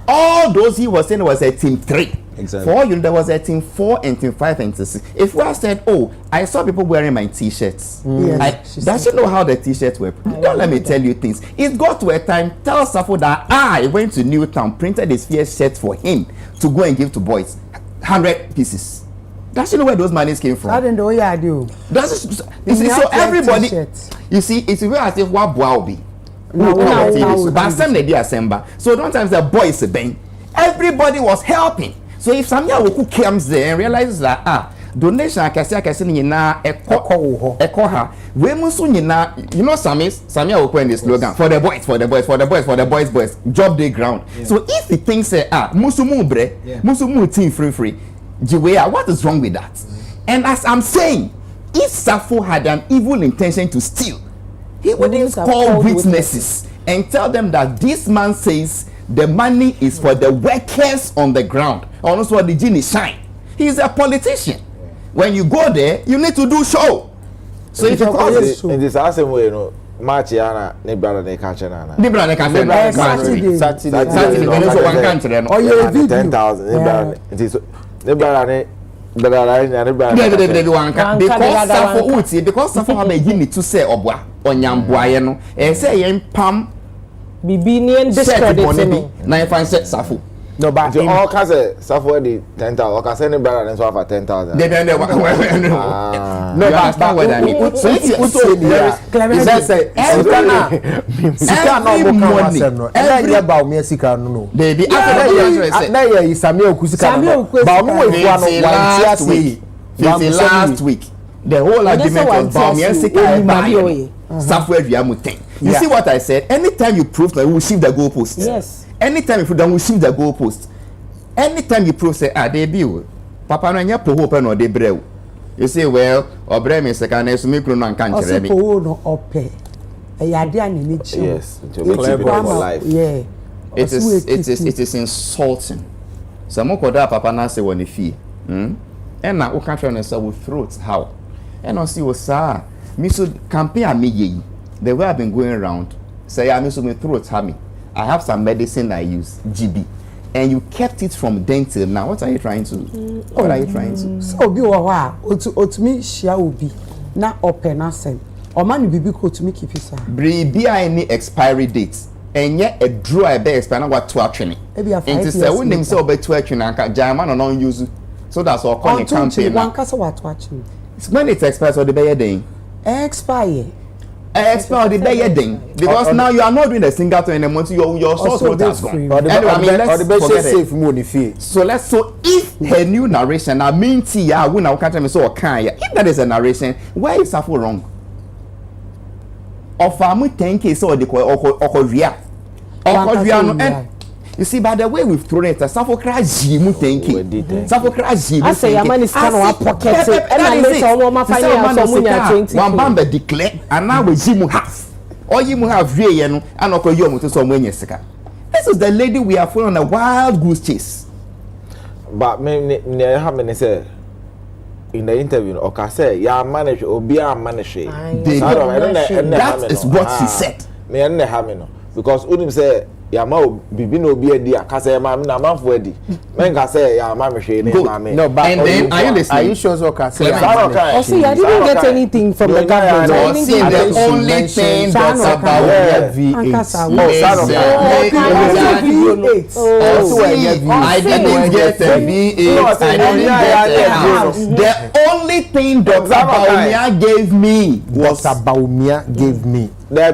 all those he was saying was a team 3. Exactly. For you, there was a team 4 and team 5 and team 6. If I said, oh, I saw people wearing my t-shirts, does she know how the t-shirts were? Don't let me tell you things. It got to a time, tell Safo that I went to Newtown, printed his fierce shirt for him to go and give to boys. 100 pieces. Does she know where those monies came from? I don't know what I do. So everybody, you see, it's as if what will be. But some they assemble. So sometimes the boys bang. Everybody was helping. So if Samia Woku comes there and realizes that donation akasi ni na eko ha we musu ni na, you know, Samia Woku in the slogan for the boys job day ground. So if he thinks musu mu bre musu mu team free jiwea, what is wrong with that? And as I'm saying, if Safo had an evil intention to steal, he wouldn't call witnesses and tell them that this man says the money is for the workers on the ground. Also, the genie shine. He's a politician. When you go there, you need to do show. So if you call this in this same way, you know, March yana ne brother ne catch na. Ne brother ne catch na. Saturday. When so one country no. Oh, you video 10,000. Ne brother. It is ne brother ne. Because Safo have a unit to say obwa onyamboa ye no say yen pam bibi ni en discredit no na yen fan set Safo no but all can say Safo the 10,000 or can say ne brother and so for 10,000 no but that's what I mean. So it's every morning every about me sika no baby na ye Isami Okusika ba mo we last week the whole argument was Baumia Sika Safo Aduamu thing. You see what I said? Anytime you prove that we will shift the goalpost. Yes. Anytime you prove that we will shift the goalpost. Anytime you prove say they be papa no nya pro hope no de brew. You say well obre me second na so me kru no anka nkere me. Opo no ope. Eyade ani chi. Yes, to make it for life. Yeah. It is insulting. Some koda papa na say woni fie. And na o kan try no say we throat how. And I see was me so campaign me ye. The way I've been going around, say I so my throat me. I have some medicine I use, GB, and you kept it from then till now. What are you trying to? What are you trying to? So obi wa otumi shia obi na open asem. O man bibi ko otumi keep it. Be any expiry date. And yet a draw a be expire na what to atwene. And to say when them say obe to atwene anka jama no use. So that's all calling campaign. One kasa what atwene. When it expires or the be then expire the day because now you are not doing a single thing anymore. Your source code has gone. So if her new narration, I mean, if that is a narration, where is Safo wrong? Of our 10K so the you see, by the way we've thrown it, Safo crash jimu tenki. Safo crash jimu. I say, your man is kind of pocket. And I later on, my financial one bamba declare, and now we jimu half. Or you have real and okay, you to some when This is the lady we are following a wild goose chase. But me, how many say in the interview, okay, say, ya manage or be a manage. That is what she said. Me and the because Udim say. Ya ma bibi no bi edi akasa ma na manfo edi men ka say ya ma mehwe ne ma me no but and then are you listening? Are you sure so ka say oh see I didn't get anything from the government. The only thing that's about I didn't get a V8. I didn't get a house. The only thing Dr. Baumia gave me was Baumia gave me. Now, I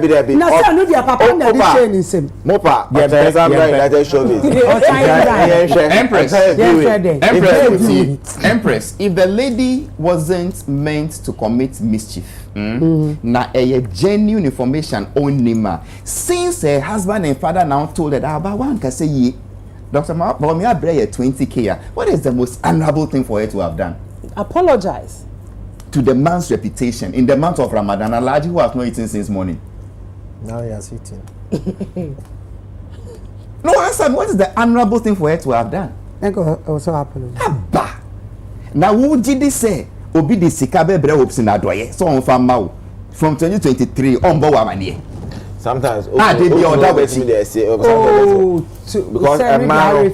know their papa and the chain is him. Mopa, Showbiz. Empress, if the lady wasn't meant to commit mischief, na a genuine information only ma. Since her husband and father now told her about one can say ye, Dr. Baumia Breyer 20K. What is the most honorable thing for her to have done? Apologize to the man's reputation in the month of Ramadan. Alaji who has not eaten since morning. Now he has eaten. No, answer me. What is the honorable thing for her to have done? Also apologize. Abba. Now who did this say? Obi di sikabe bre hopes in adoye. So on from 2023 on bo wamanie. Sometimes they be on that way because a man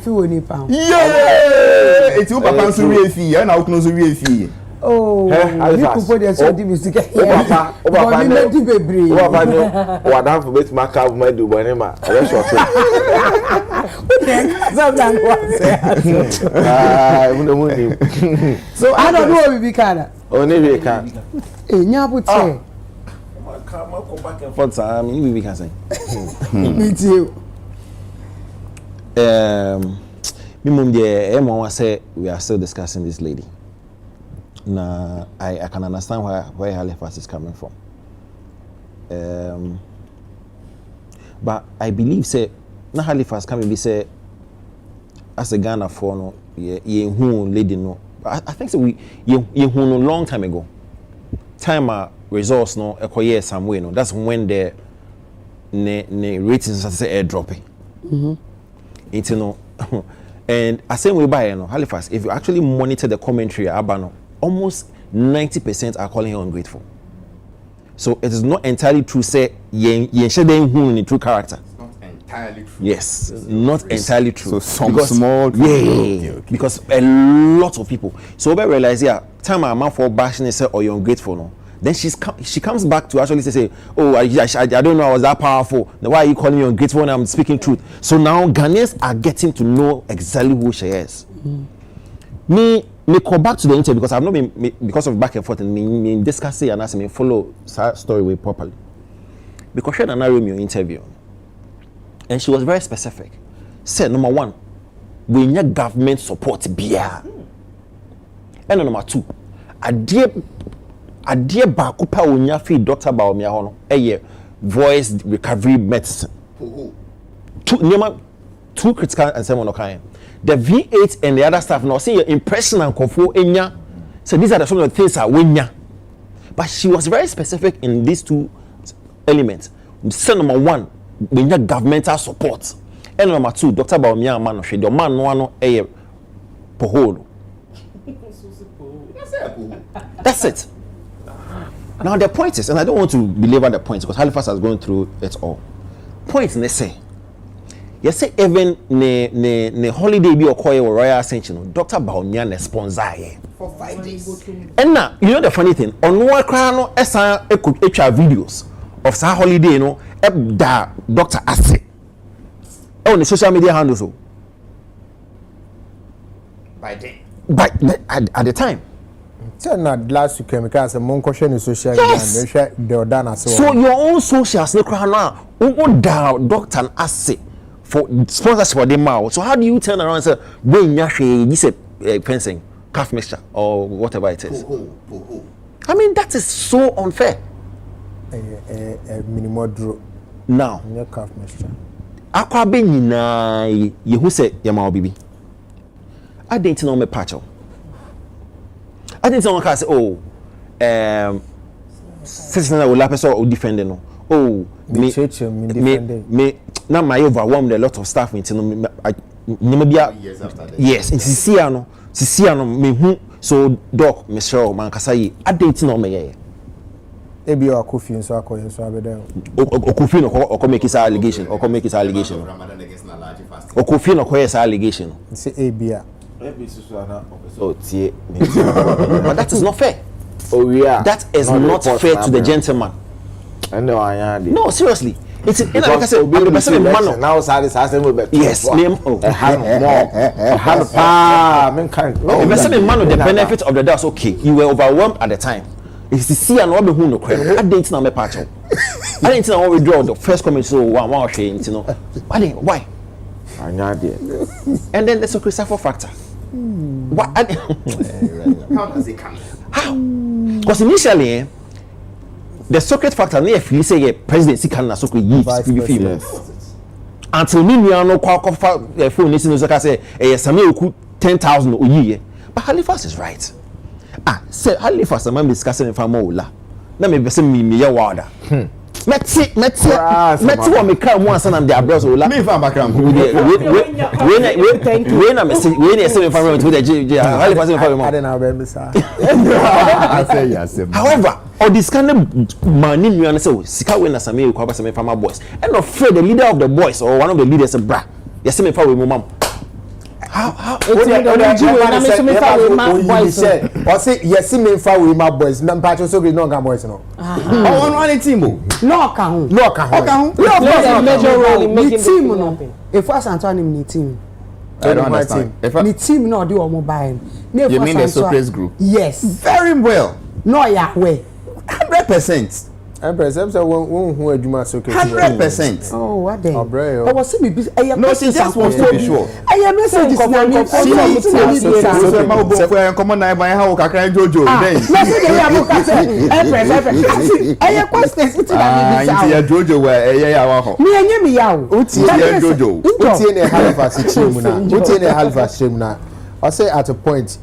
yeah it's you papa so we fee and now no so we fee oh you could put your sort of music papa what am for bet ma ka ma do bone ma e so so I don't know we be kana oni we kan nyabuti come go back and forth we can say me too me mum dey mama say we are still discussing this lady. Nah, I can understand where Halifax is coming from. But I believe say na Halifax can be say as a Ghana for no ye who lady no. I think so we ye who no long time ago. Time resource no acquire some way no. That's when the ratings say air dropping. It's no. And I say we buy no Halifax. If you actually monitor the commentary abano, almost 90% are calling her ungrateful. So it is not entirely true. Say ye share who in true character. It's not entirely true. Yes, not entirely true. So some small. Okay. Because a lot of people. So we realize time a man for bashing say or you're ungrateful no. Then she comes back to actually say, oh, I don't know I was that powerful. Then why are you calling me ungrateful when I'm speaking truth? So now Ghanaians are getting to know exactly who she is. Me go back to the interview because I've not been because of back and forth and me discussing and asking me follow her story way properly. Because she had an Romeo interview and she was very specific. Said number one, we need government support beer. And number two, a dear bakupa unya feed Dr. Baumia hono voice recovery medicine. Two critical and seven okay. The V8 and the other stuff now see your impression and comfort enya. So these are the sort of things that wenya. But she was very specific in these two elements. So number one, we need governmental support. And number two, Dr. Baumia man of the man no poholo. That's it. Now the point is, and I don't want to belabor the point because Halifax has gone through it all. Point they say. You say even ne holiday be okoye or Royal Ascension, Dr. Baumia ne sponsor for 5 days. And now you know the funny thing, on no no esa could HR videos of sa holiday no da Dr. Ase. On the social media handles so. By then. At the time. So not last week because among question in social media they done so your own socials no cry now. Dr. Ase for sponsorship for them out. So how do you turn around and say when you say fencing, calf mixture or whatever it is? I mean that is so unfair. Minimal draw. Now, calf mixture. Akwa be nyina ye hu say yama obibi. I didn't know me patcho. I didn't know say citizen will lapse or defend no. Oh, me now my overwhelmed a lot of staff into no years after that. Yes, in Siciano me hu so doc Michelle Mankasayi I didn't know me ebi o Kofi nso akoye so abeden Kofi no ko make his allegation or make his allegation Kofi no ko his allegation say ebia so tie but that is not fair. Oh yeah, that is not fair to the gentleman. No, seriously. It's like I said, the person in man now yes, name the person in man the benefit of the doubt. Okay, you were overwhelmed at the time. If you see an order who no credit, I didn't know my patch. I didn't know withdraw the first comment so one shame, you know. Why? And then there's a Christopher factor. What? How does it come? How? Because initially, the secret factor near if you say presidency can so could yield female. until me no kwa phone ni sinu so ka say Sammy Oku 10,000 oyiye. But Halifax is right. Say Halifax am discussing if am ola. Na me be say me ye wada. Meti wa me kra mo ansa na de abros ola. Me fa bakram. We na me say we na say environment with the Halifax environment. I don't know about this. I say yes. However, or this kind of money you and say sika we na Sammy Oku aba Sammy farmer boys. And not afraid the leader of the boys or one of the leaders bra. Yes me fa we mo mam. How or say yes me fa we my boys na mpacho so no ga boys no on team no ka major role in making team no if was Antoine ni team I don't understand if the team no dey omo buy you mean the Showbiz group yes very well no ya way 100%. Empress, I'm saying who adwuma so 100%. Oh, what then? I was saying no, she just wants to be sure. I am message na me come na buy how kakra jojo then. No say dey am ka say Empress. I questions it na me say. Inti jojo we ya wa ho. Me enye me ya o. Uti ya jojo. Uti ne Halifax chim na. Uti ne Halifax chim na. I say at a point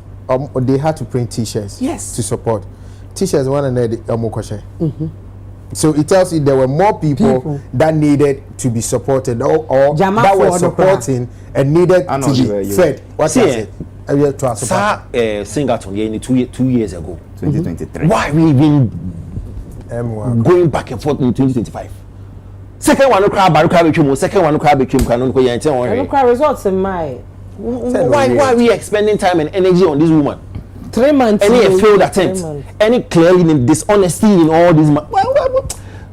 they had to print t-shirts to support. T-shirts one and the so it tells you there were more people that needed to be supported or that were supporting and needed to be fed. What's it? Singleton 2 years ago, 2023. Why we even going back and forth in 2025? Second one, second one, results in my. Why are we expending time and energy on this woman? 3 months. Any failed attempt, any clearly dishonesty in all these.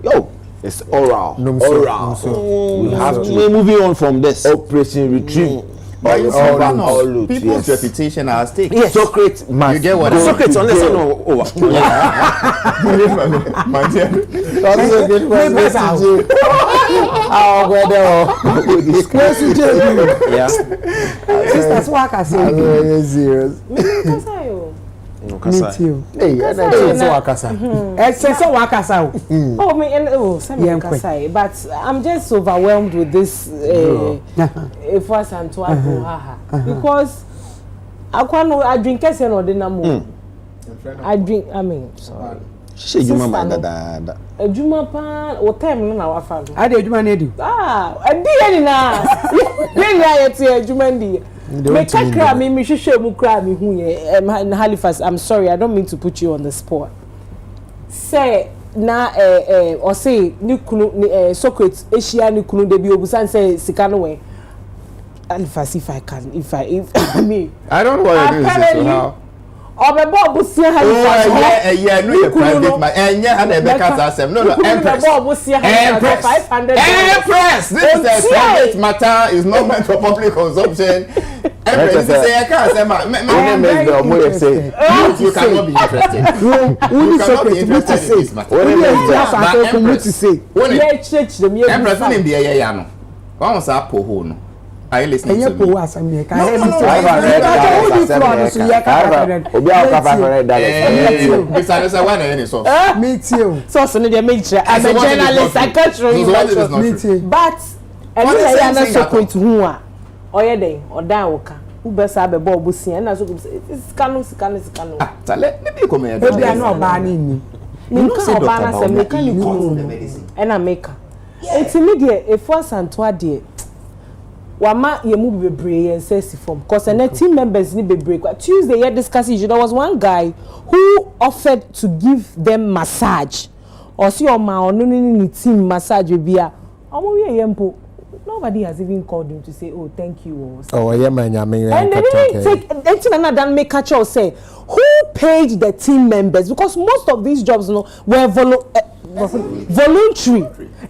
Yo, it's oral. We have to. We're moving on from this. Operation Retrieve. People's reputation are at stake. Yes. Socrates, you get what? Socrates, unless I know over. Sisters work as serious. Me too. Hey, Oh, me and but I'm just overwhelmed with this if was Antoine because I drink kese no de na mo. I mean, sorry. She Juma Juma pa o time na wa fa. I dey Juma na do. Adi ni na. Ye ya yete Juma ndi. Me kakra me hwehwe mu kra me hu ye Halifax. I'm sorry, I don't mean to put you on the spot. Say na or say ni kunu Socrates ehia ni kunu de bi obusan say sika no we. Halifax if I mean I don't know what you do so how Obebo obusia Halifax. Yeah, no your private man. Enya and Ebeka Asem. No, Empress. Empress. This is a private matter. Is not meant for public consumption. Empress say I can't say you cannot be interested. You cannot be interested in this matter. Empress name the ya no. One say poho no. Are you listening to me? No. Me too. So they make sure as a journalist, I can't you. But I don't so point to who are or day or down who best have a bob and as it's canoe. Let me come here. Maybe I know banning me. You say mechanical and a maker. It's immediate if was Antoine. Wama yemu bebre and says form because and team members need bebre. Tuesday here discussing there was one guy who offered to give them massage or see your ma no ni team massage bia nobody has even called him to say oh thank you oh yeah man and they didn't take anything another make catch or say who paid the team members because most of these jobs were voluntary.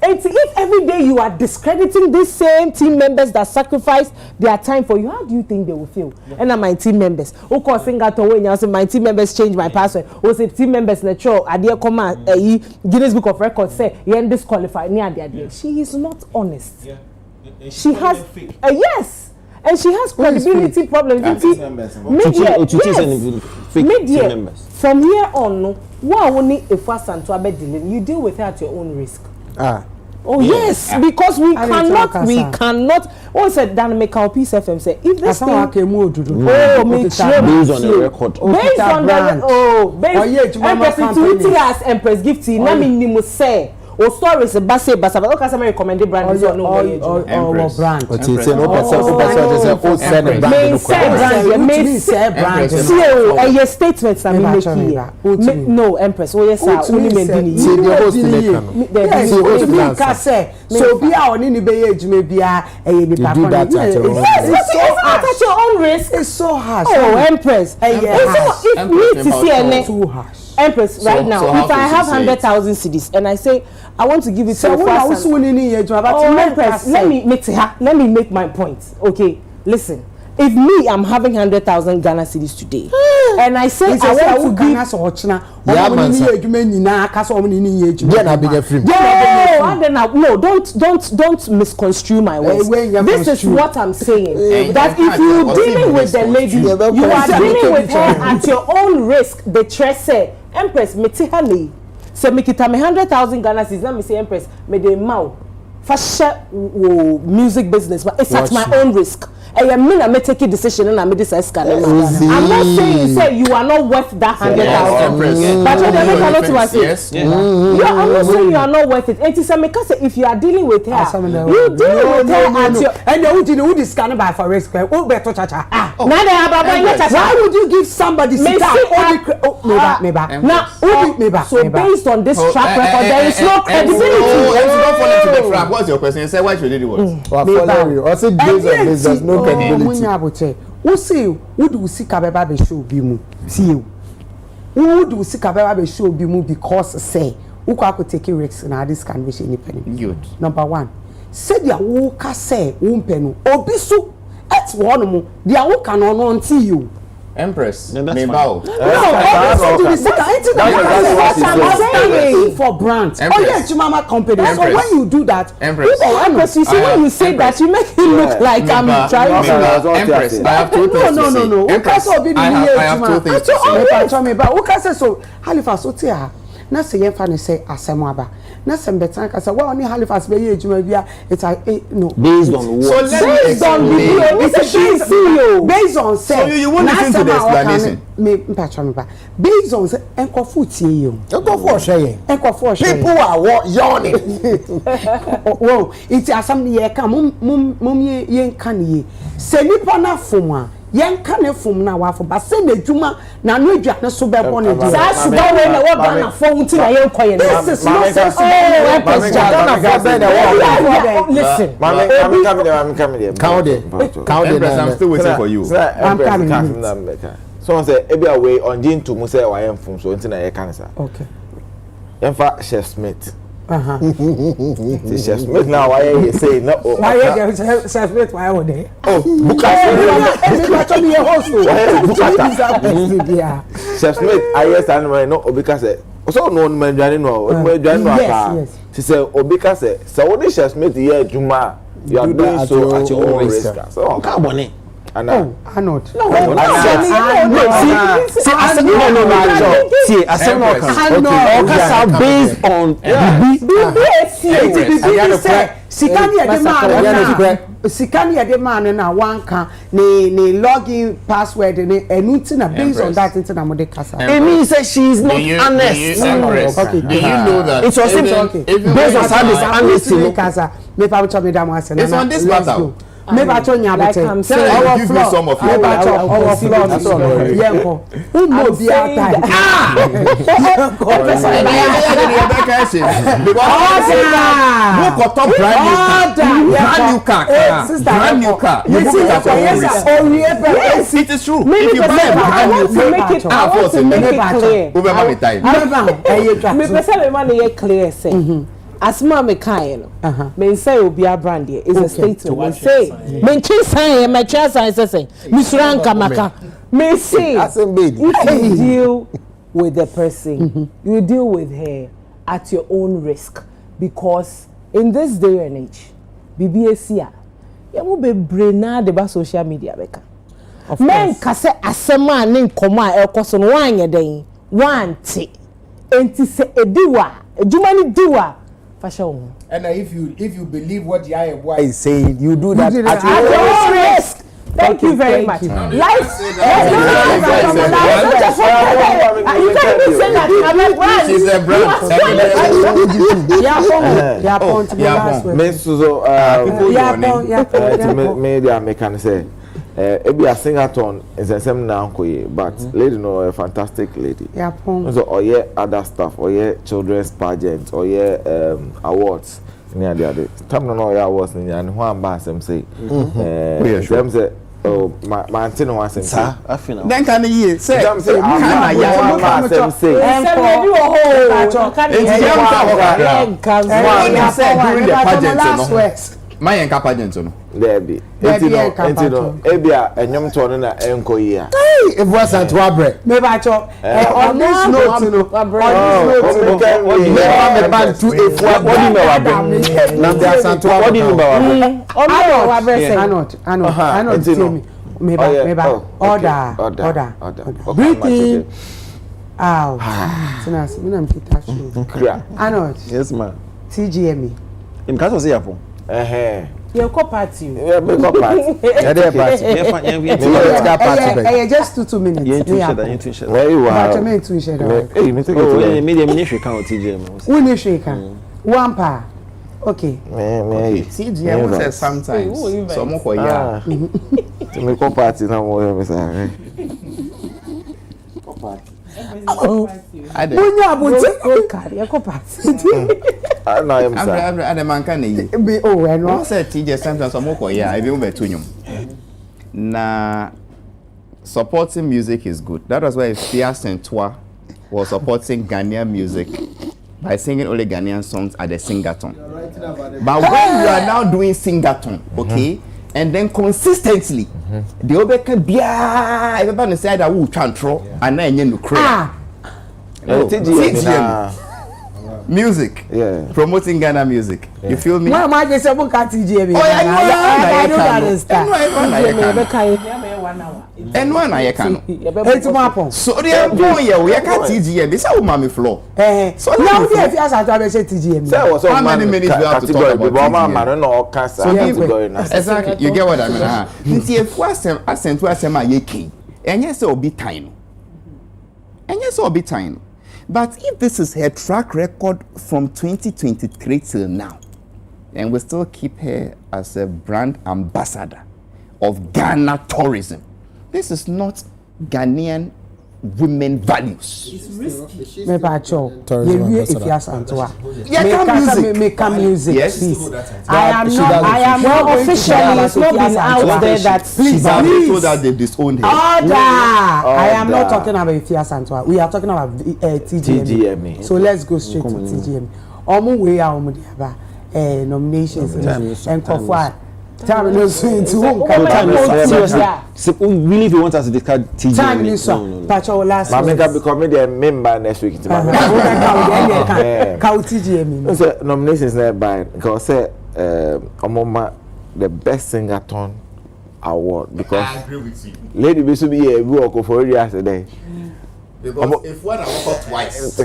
And if every day you are discrediting these same team members that sacrifice their time for you, how do you think they will feel? And my team members, of course, my team members change my password. Or say team members in the show, I dare come Guinness Book of Records say you disqualified. She is not honest. She has yes. And she has credibility problems. Media. From here on, wow, only if was and to you deal with her at your own risk. Oh yes, because we cannot. What said Dan make our Peace FM say if this thing based on the record, based on the as Empress Gifty, na me nimo say. O stories base basa o ka say me recommend brand is no way brand. O ti say no person say o sell the brand. See a statement na me make here. No Empress, o yes sir, only maintain. See the host make ka say so bia oni ni be ye adwuma bia e ni pa kon. It's at your own risk. It's so harsh. Oh Empress. If me to see any too harsh. Empress, right now, if I have 100,000 cedis and I say I want to give it to Empress, let me make my point. Okay, listen. If me, I'm having 100,000 Ghana cedis today, and I say I want to give don't misconstrue my words. This is what I'm saying. That if you're dealing with the lady, you are dealing with her at your own risk. The trust say, Empress, metihali. So me kita me 100,000 Ghana cedis. Let me say, Empress, me de mau. Fashion music business, but it's at my own risk. I may take a decision and I made this escalate. I'm not saying you are not worth that 100,000. But yes. I'm not saying you are not worth it. It is because if you are dealing with her, you deal with her at your and who is scanning by for risk. Why would you give somebody so based on this track record, there is no credibility. What's your question? Say why should it work? Also based on this, there's no credibility. Who say who do see kabeba be show bi mu? See you. Who do see kabeba be show bi mu because say who could take risks na this can be independent. Good. Number 1. Say dia who ka say umpenu obi so et one mu dia who can on see you. Empress, me bow. For brands. Oh yes, Mama company. So when you do that, Empress, you see when you say that, you make it look like I'm trying to. Empress, I have two things. No. Empress, I have two things to say. Who can say so? Halifax, so tia. Na say yen fa ne say asem aba na sem betan ka say wa oni Halifax be ye adwuma bia it's no based on what so based on say so you won't listen to the explanation me mpacha me ba based on say enkofu tie you enkofu hwe people are yawning wow it's asam ye ka mum ye kan ye se nipa na fom a yen kan e fom na wa fo ba se na adwuma na no adwa ne so be bo ne di sa so ba we na wo ba na fo unti na yen koye na this is not so listen I'm coming there count I'm still waiting for you I'm coming someone say ebi away on din to mu say wa yen fom so unti na ye kan sa okay Emfa Chef Smith Chef Smith now why you say no why Chef Smith why would they Chef Smith I yes and no obika say so no man dwane no yes she say obika say so what Chef Smith here juma you are doing so at your own risk so ka bone Arnold. No. See, based on Sikani ya de man na wanka ni login password ni enuti na based on that into na mo de kasa. It means that she is not honest. Okay. Do you know that it's also based on service honesty kasa me pa cho me da mo ase na. It's on this matter. Maybe I told you about it. Give me some of your floor. Who know the time? Brand new car. Yes, it is true. If you buy a brand new car, I want to make it clear. As mama kind, men say will be a brand here is a statement. Say, men say, my child say, Miss Ranka Maka, may say, you can deal with the person, you deal with her at your own risk, because in this day and age, BBAC, you will be brained about social media. Men can say, as a man in coma, a person one a day, one tea, and to say a doer, a Jumani doer. Fashion. And if you believe what the IA boy is saying, you do that at your own risk. Thank you very much. Life. You can't even say that. I'm like, well, she's a brand. Media mechanic say, be a singer-ton is the same now, but lady no a fantastic lady. So or yeah other stuff, or yeah children's pageants, or yeah awards. Near the other time no yeah awards and one bass them say. Them say oh my auntie was saying I feel then can you say them say I'm them say during the pageant my enka pageant no there be ebia enyom to no na enko yi a if was at wabre me ba cho on this note no me ban to if what do you know wabre na there santo what do you know wabre I know tell me me ba order breathing out sinas me na mpita show I know yes ma TGM im kaso say yapon you go party. Yeah, me go party. Yeah, there party. Yeah, just 2 minutes. Where you are? But me too share. Hey, me take it. Me dem shake out TGM. We need shake. One pa. Okay. Me TGM says sometimes. So mo ko ya. To me go party na mo me say. Go party. Bunya abuti carry go party. I know him sir. And the man can be oh and no say TJ sometimes some ko ya e be beto nyum. Na supporting music is good. That was why Fia Sentua was supporting Ghanaian music by singing only Ghanaian songs at the singathon. But when you are now doing singathon, okay? And then consistently, the obeka bia everybody say that we chantro and na enye no cry. TGM music, promoting Ghana music. You feel me? Why just say book TGM? I don't understand. And one I can. It's my so the boy we can TGM. This how mommy flow. So now if you ask to say TGM. How many minutes we have to talk about TGM? Exactly. You get what I mean? If we ascend to asema yeki, and yes will be time. And yes will be time. But if this is her track record from 2023 till now, and we still keep her as a brand ambassador of Ghana tourism, this is not Ghanaian women values. It's risky. Me bacho. If you ask Antoa. Make music. Yes. Please. I am not officially. It's not been out there that please. So that they disowned her. Order. I am not talking about if you ask Antoa. We are talking about TGM. So let's go straight to TGM. Omu we are omu diaba nominations and Kofwa. Time no swing to home. Really, if you want us to discuss TGM, time you saw. Patch our last. I make become a member next week. TGM. So nominations nearby because say the best singer-ton award because I agree with you. Lady Bishop be a work for yesterday. Because if one award twice,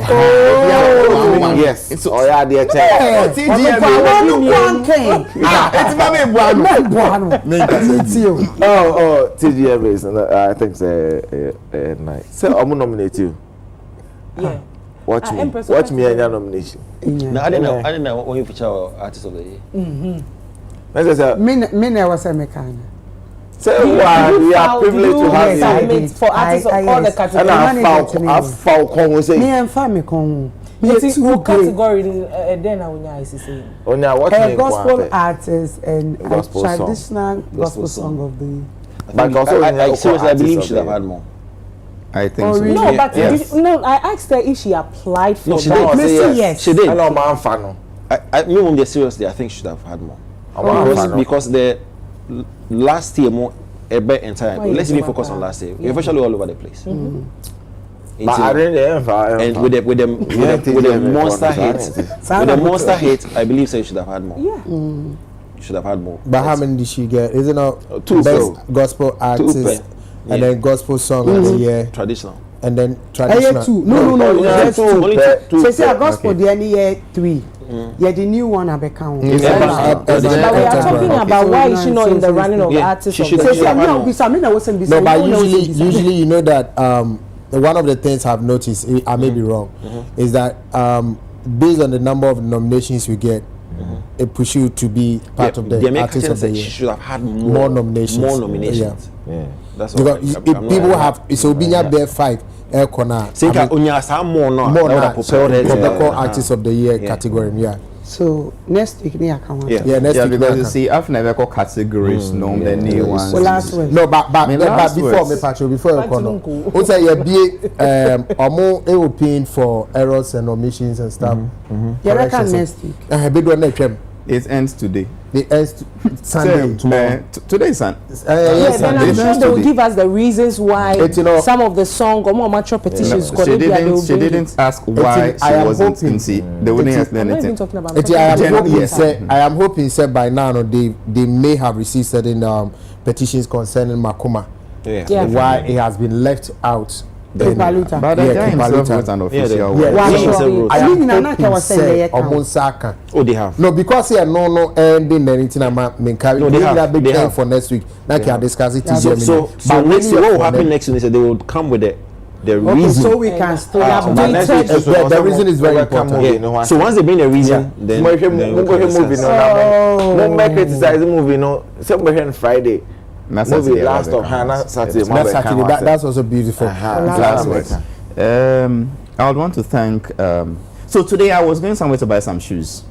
yes, it's oh yeah, dear TGM. TGM is I think say night. So I'm nominate you. Yeah. Watch me and your nomination. No, I didn't know when you feature artist of the year. Let's say me was a mechanic. So we are privileged to have you for artists of all the categories. And I found conversation. Me and family con. It's two category then I will say. Oh now what gospel artists and traditional gospel song of the year. But also I believe she should have had more. I think so. Really? No, but no, I asked her if she applied for that. Yes. She did. Hello, man, fan. I mean, when they're seriously, I think she should have had more. Because the last year more entire. Let's even focus on last year. We're virtually all over the place. But I really and with the monster hit, I believe so you should have had more. Yeah. Should have had more. But how many did she get? Is it not best gospel artist and then gospel song of the year? Traditional. And then traditional. No. Only two. Say gospel the year 3. Yeah, the new one I become. But we are talking about why is she not in the running of artists of the year? No, but usually you know that one of the things I've noticed, I may be wrong, is that based on the number of nominations we get, it pushes you to be part of the artists of the year. She should have had more nominations. More nominations. Yeah. That's because if people have, so being there 5. Think Onya some more now. More now. So the artist of the year category. Yeah. So next week me account. Yeah, next week because you see, I've never got categories. No, the new ones. Well, last week. No, but before me Patrick, before you come. Who say you be omo European for errors and omissions and stuff. Yeah, I can next week. It ends today. It ends Sunday. Today is Sunday. Yes, and I'm sure they will give us the reasons why some of the song or more mature petitions. She didn't ask why she wasn't in see. They wouldn't explain anything. I am hoping said by now they may have received certain petitions concerning Makuma. Yeah. Why it has been left out. But the guy himself wrote an official word. Oh, they have. No, because here no ending anything about me. No, they have for next week. Like I discuss it. So next week, what will happen next week is they will come with the reason. So we can start. The reason is very important. So once they bring the reason, then movie criticize the movie. No, somewhere on Friday. Movie last of Hannah Saturday. That's also beautiful. Last week. I would want to thank. So today I was going somewhere to buy some shoes.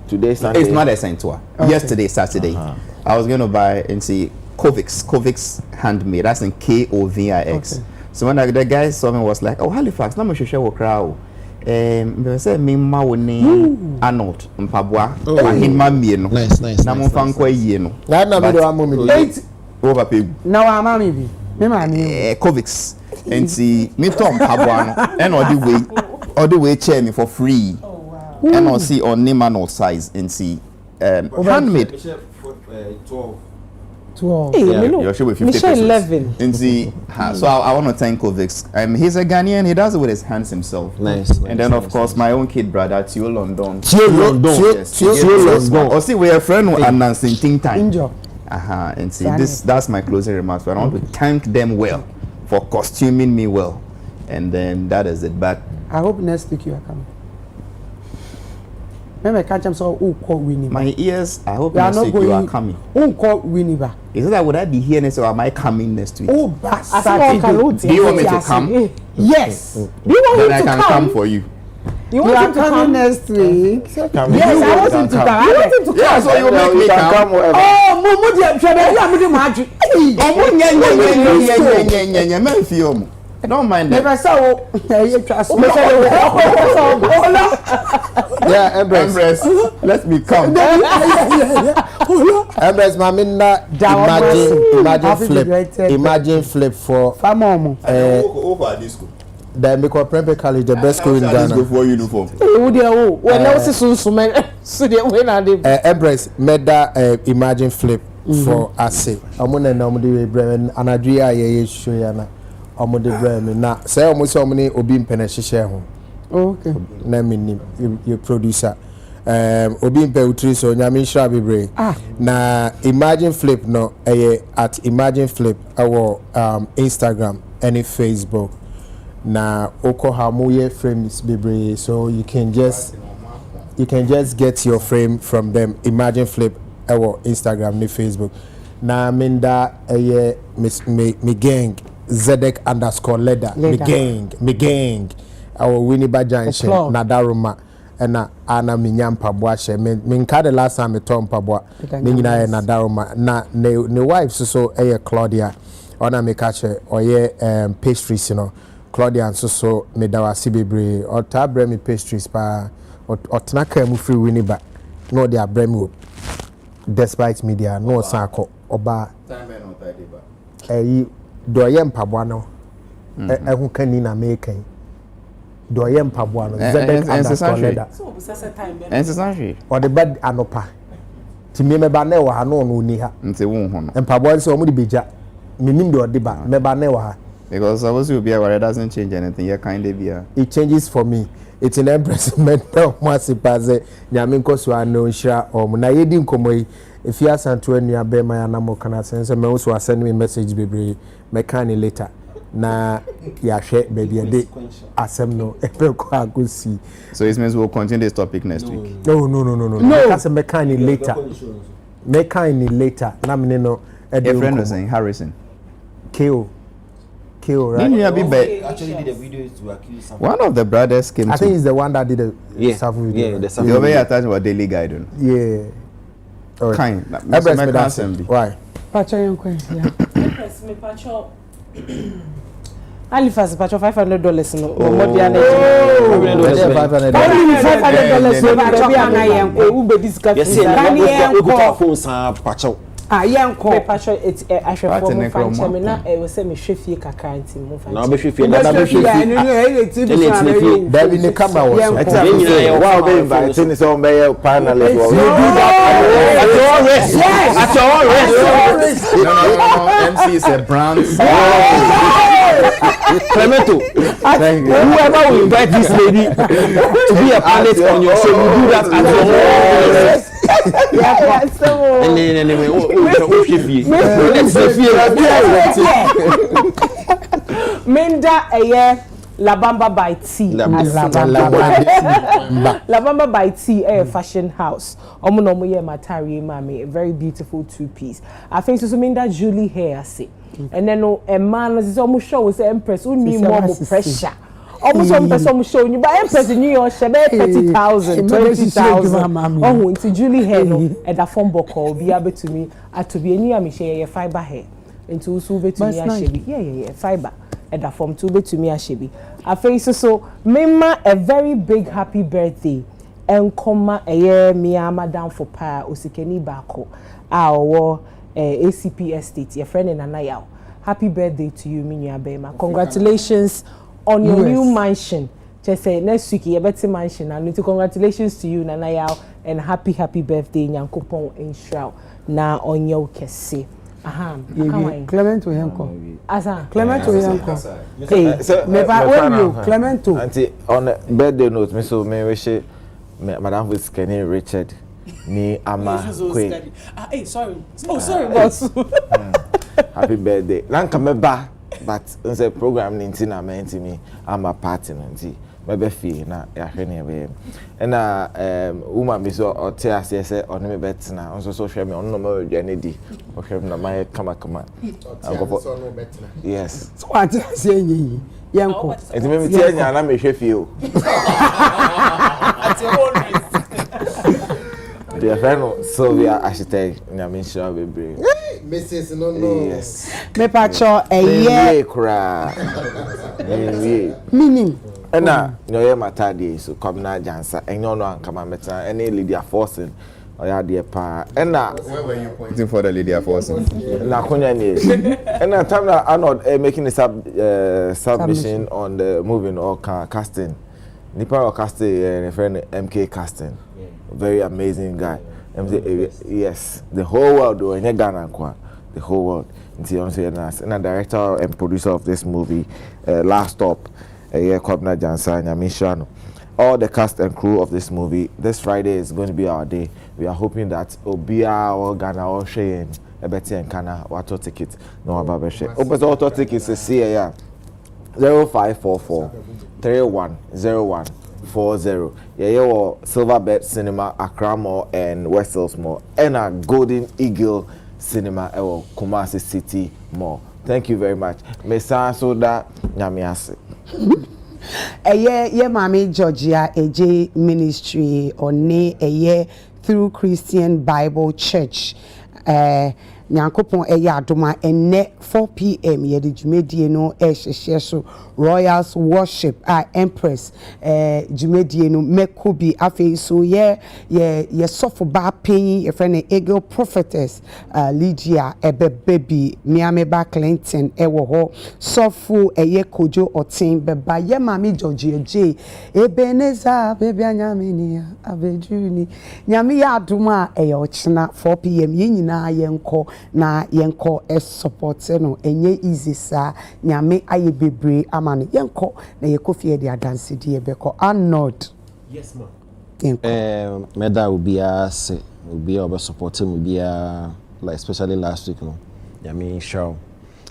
Today Sunday. It's not a Saint-Ouen. Yesterday Saturday, I was going to buy and see Kovix handmade. That's in Kovix. Okay. So when the guy saw me, was like, "Oh, Halifax, let me show you crowd." They said me ma woni Arnold mpabwa ahimma mie no. Nice. Na mo fan kwa yie no. Na me do amomi. Over pay. Now I'm a maybe. Me ma ni Kovix. And see me tom mpabwa no. And all the way chair me for free. Oh wow. And I'll see on name and all size and see handmade. 12. Hey, yeah, you're sure with 50 pesos. 11. And see, so I want to thank Kovix. He's a Ghanaian. He does it with his hands himself. Nice. And then of course my own kid brother Tio London. Tio London. Or see, we're a friend who announcing think time. And see, that's my closing remarks. But I want to thank them well for costuming me well. And then that is it. But I hope next week you are coming. Remember, catch him so who call Winnie. My ears, I hope next week you are coming. Who call Winnie? Is it that would I be here next week or am I coming next week? Oh, Saturday. Do you want me to come? Yes. Do you want then me I to can come for you. You want him to come next week? Yes, I want him to come. You want him to come? Yeah, so you make me come. Oh, Mumu, don't mind that. Yeah, Empress. Let me come. Empress, imagine flip for over disco. The Miko Prempe College, the best school in Ghana. Disco for uniform. Empress made that imagine flip for us. I'm gonna normally bring an Adria Shoyana. Omode brand na say omo so many obi mpene hihye ho. Okay. Na me you producer. Obi mpe utri so nyame hira bebre. Na imagine flip no at imagine flip our Instagram and Facebook. Na oko ha moye frames bebre, so you can just get your frame from them. Imagine flip our Instagram and Facebook. Na minda me gang Zedek_leather. Me gang. Our Winnie Junction, Nadaruma, and Anna Minyam Pabwashe. Minka the last time I told Pabwa, Nina Nadaruma, ne wife so Claudia, Ona me catch or pastries, you know. Claudia and so me dawa sibibre or tabre me pastries pa or Tanaka mu free Winnie back. No, they are bremu. Despite media, no sako oba. Do I am Pabuano? Who can in America? Do I am Pabuano? Or the bed anopa. To me, my banner were no near. And Pabuan so many bija. Minim do a deba, my banner. Because I was you be aware it doesn't change anything. You're kind of here. It changes for me. it's an Empress mental masipaze nyame nkoso ano nhira na yedi nkomoyi if you ask Antonio Abema ya namo kana sense me also send me message bebre me can later na ya share baby ade asem no epeko agosi. So it means we'll continue this topic next week. No because me can later na me no a friend was saying Harrison KO right? Actually did a video to accuse someone. One of the brothers came I think he's the one that did the stuff video. Yeah, the stuff. The way attached was Daily Guide. Yeah. Kind. Why? Pacho yonkwe. Empress me pacho. Alifas pacho $500 no. $500. $500 we be discuss. Yes, we put our phones pacho. Yanko me pacho it ahwe for me fan me na we say me hwefie kakra nti mo fan. Na be hwefie na be hwefie. David ne camera was. Wow, be invite ni so me panelist. At your rest. No. MC is a brand. Clemento, whoever will invite this lady to be a pilot on your show, you do that at your rest. Menda La Bamba by T. La Bamba by T, a fashion house. Omonomoye matari mami, a very beautiful two-piece. I think so Minda Julie hair say. And then a man is almost show was Empress who need more pressure. Almost some person show you, but Empress in New York, she made 30,000, 20,000. Oh, into Julie hair no, and a phone book call be able to me to be near me share fiber hair. Into Usuve to me as she yeah, fiber. And a form to be to me as she be. I face so, Mema a very big happy birthday. And comma a year me madam for pa Osikeni Bako. Our ACP estate, your friend in Anayao. Happy birthday to you, Minya Bema. Congratulations on your new mansion. Just say next week you better mansion and congratulations to you, Nanayao, and happy birthday, Nyankopon in Shroud. Na on your kese. Aha, Clement to Yanko. Asa, Clement to Yanko. Hey, Clement to. Auntie, on the birthday note, me so me wish Madam with Kenny Richard. Ni ama Queen. Hey, sorry. Oh, sorry, boss. Happy birthday. Nanka meba, but in the program nintina meant me. I'm a party nanti. Mebe fi na ya hwene be. Na woman bi so o te ase se ono me bet na onso so hwe me ono no ma wadwane di. O hwe na ma kama. Yes. So what ase enyi yanko. Enti me tie nya na me hwe fi o. The friend Sylvia Ashiteg Nyamisha Bebre. Mrs. No. Yes. Me pacho eye kra. Meaning. Na no ye matadi so come na jansa. Enyo no ankama meta any Lydia Forson. Oya de pa. Na where were you pointing for the Lydia Forson? Na konya ni. Na time na Arnold making a submission on the moving or casting. Nipa or casting friend MK casting. Very amazing guy. Yes, the whole world in Ghana, the whole world. And a director and producer of this movie, Last Stop, Kobna Jansa Nyamishano. All the cast and crew of this movie. This Friday is going to be our day. We are hoping that Obia or Ghana or Cheyenne, Ebeti and Kana, Wato ticket, no Ababeshe. Open auto tickets is 0544 3101. 40. Yeah, Silverbird Cinema, Accra Mall and West Hills Mall, and a Golden Eagle Cinema, Kumasi City Mall. Thank you very much. Mesa Soda Nyamiase. Yeah, Mami Georgia, AJ Ministry, or ne a year through Christian Bible Church. Nyankopon adoma enne 4 p.m. yedi dwumedie no share so Royals Worship Empress dwumedie no mekobi afei so ye sofo ba pen ye friend Eagle Prophetess Lydia baby Miami ba Clinton ewo ho sofo kojo otin beba ye mami Georgia J Ebeneza baby anyamini abeduni nyame ya adoma ochina 4 p.m. ye nyina ye nko na yenko support no enye easy sa nyame aye bebre ama no yenko na yekofie de adanse de ebeko Arnold. Yes ma'am. Meda will be say will be over supporting will be like especially last week no. Nyame show.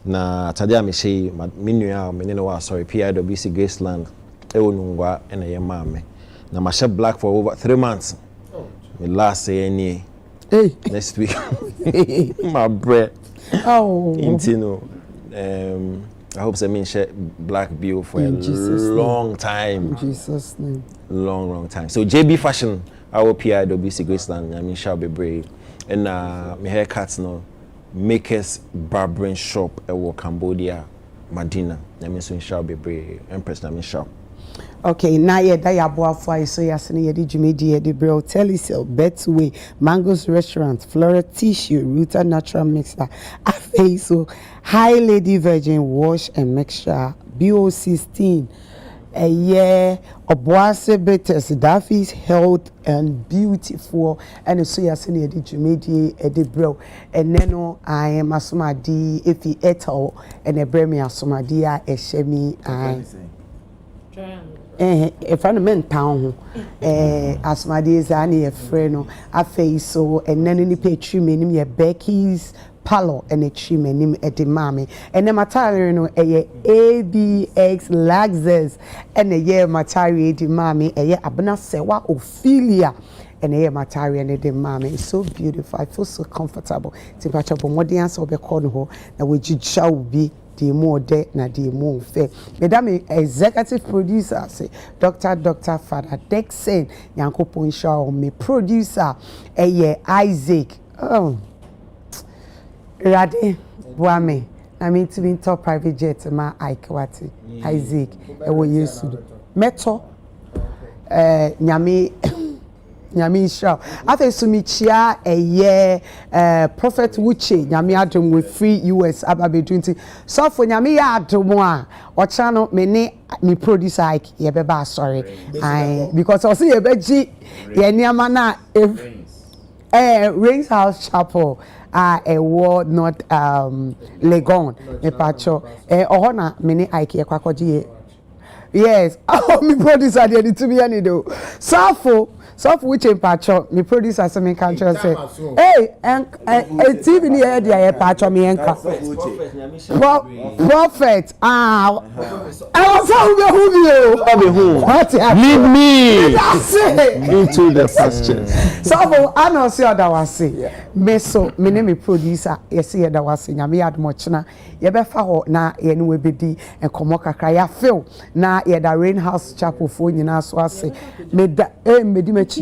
Na tadia me say me nua me no wa sorry PIWC Graceland e wonungwa e na ye maame. Na ma she black for over 3 months. Me last say any next week. My bread. Oh. Intino. I hope I mean share black bill for a long time. In Jesus' name. Long time. So JB Fashion, our PIWC Graceland, I mean shall be brave. And my haircuts no Makers Barbering Shop at Cambodia, Medina. I mean so shall be brave. Empress I mean shop. Okay, now yeah, that ya boafo so ya sene yedi jumedi yedi bro Telecel Betway Mango's Restaurant Flora Tissue Rooted Natural Mixer Afe so High Lady Virgin Wash and Mixture BO16 a year Obuase Betes Daffy's Health and Beautiful and so ya sene yedi jumedi yedi bro and neno I am asomadi efi eto and a bremi asomadi a eshemi I if I'm in town, as my days are near friend, I face so, and then any pay tree name ye Becky's Palo and a tree name at the mammy, and then my tire no a ABX Laxes and a year my tire the mammy, a year abna sewa Ophelia. And here my tire and the mammy is so beautiful. I feel so comfortable. Temperature, but what the answer will be called ho, that we shall be. The more debt na the more fair. Madam executive producer say Dr. Father Dexen Yankopon Shaw me producer Isaac. Oh. Rade Boame. I mean to be top private jet ma Aikwati. Isaac. Ewo Yesu. Meto Nyami Shaw. After Sumichia a year Prophet Wuche Nyami Adam with free US Ababe 20. So for Nyami Adomoa or channel me producer Ike Yebeba sorry. Because I see a beji Yeniamana Rains House Chapel a ward not Legon a pacho ohona mene Ike Yakwakoji. Yes, oh me producer dey to be any do. So for which in patcho me producer some country say hey and TV ni e dey patcho me enka prophet I was lead me into the pasture. So for I know see other was say me so me name me producer yes see other was say nyame admoch na ye be fa ho na ye ne we bedi enkomo kakra ya feel na ye da Rain House Chapel fo nyina so ase me da medi machi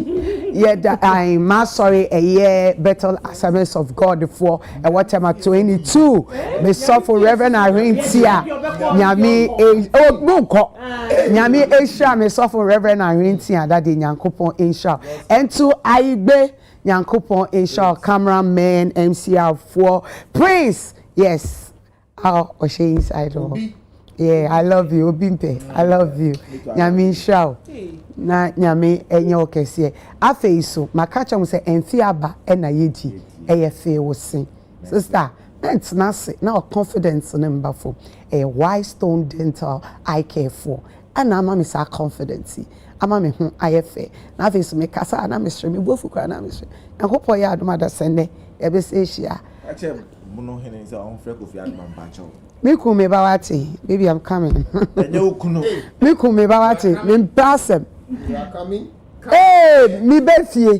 ye da I ma sorry a year Battle Assemblies of God for whatever 22 me so for Reverend Arintia nyame nyame Asia me so for Reverend Arintia that the Nyankopon insha ento aigbe Nyankopon insha cameraman MCR for Prince yes Oshe inside yeah, I love you, Obimpe. I love you. Nyame show. Na nyame enye okese. Afe so, makacha mo say enfiaba e na yedi. Eye fe wo sin. Sister, that's not say. Now confidence number 4. A White Stone Dental eye care for. And ama me sa confidence. Ama me hu ayefe. Na afe so me kasa na me hwe me bofu kwa na me hwe. Enkopo ya adoma da sende. E be se hia. Ache muno hene say on freko fi adoma mpacho. Miku me bawati, baby I'm coming. Miku me bawati, me basem. You are coming? Hey, me befie.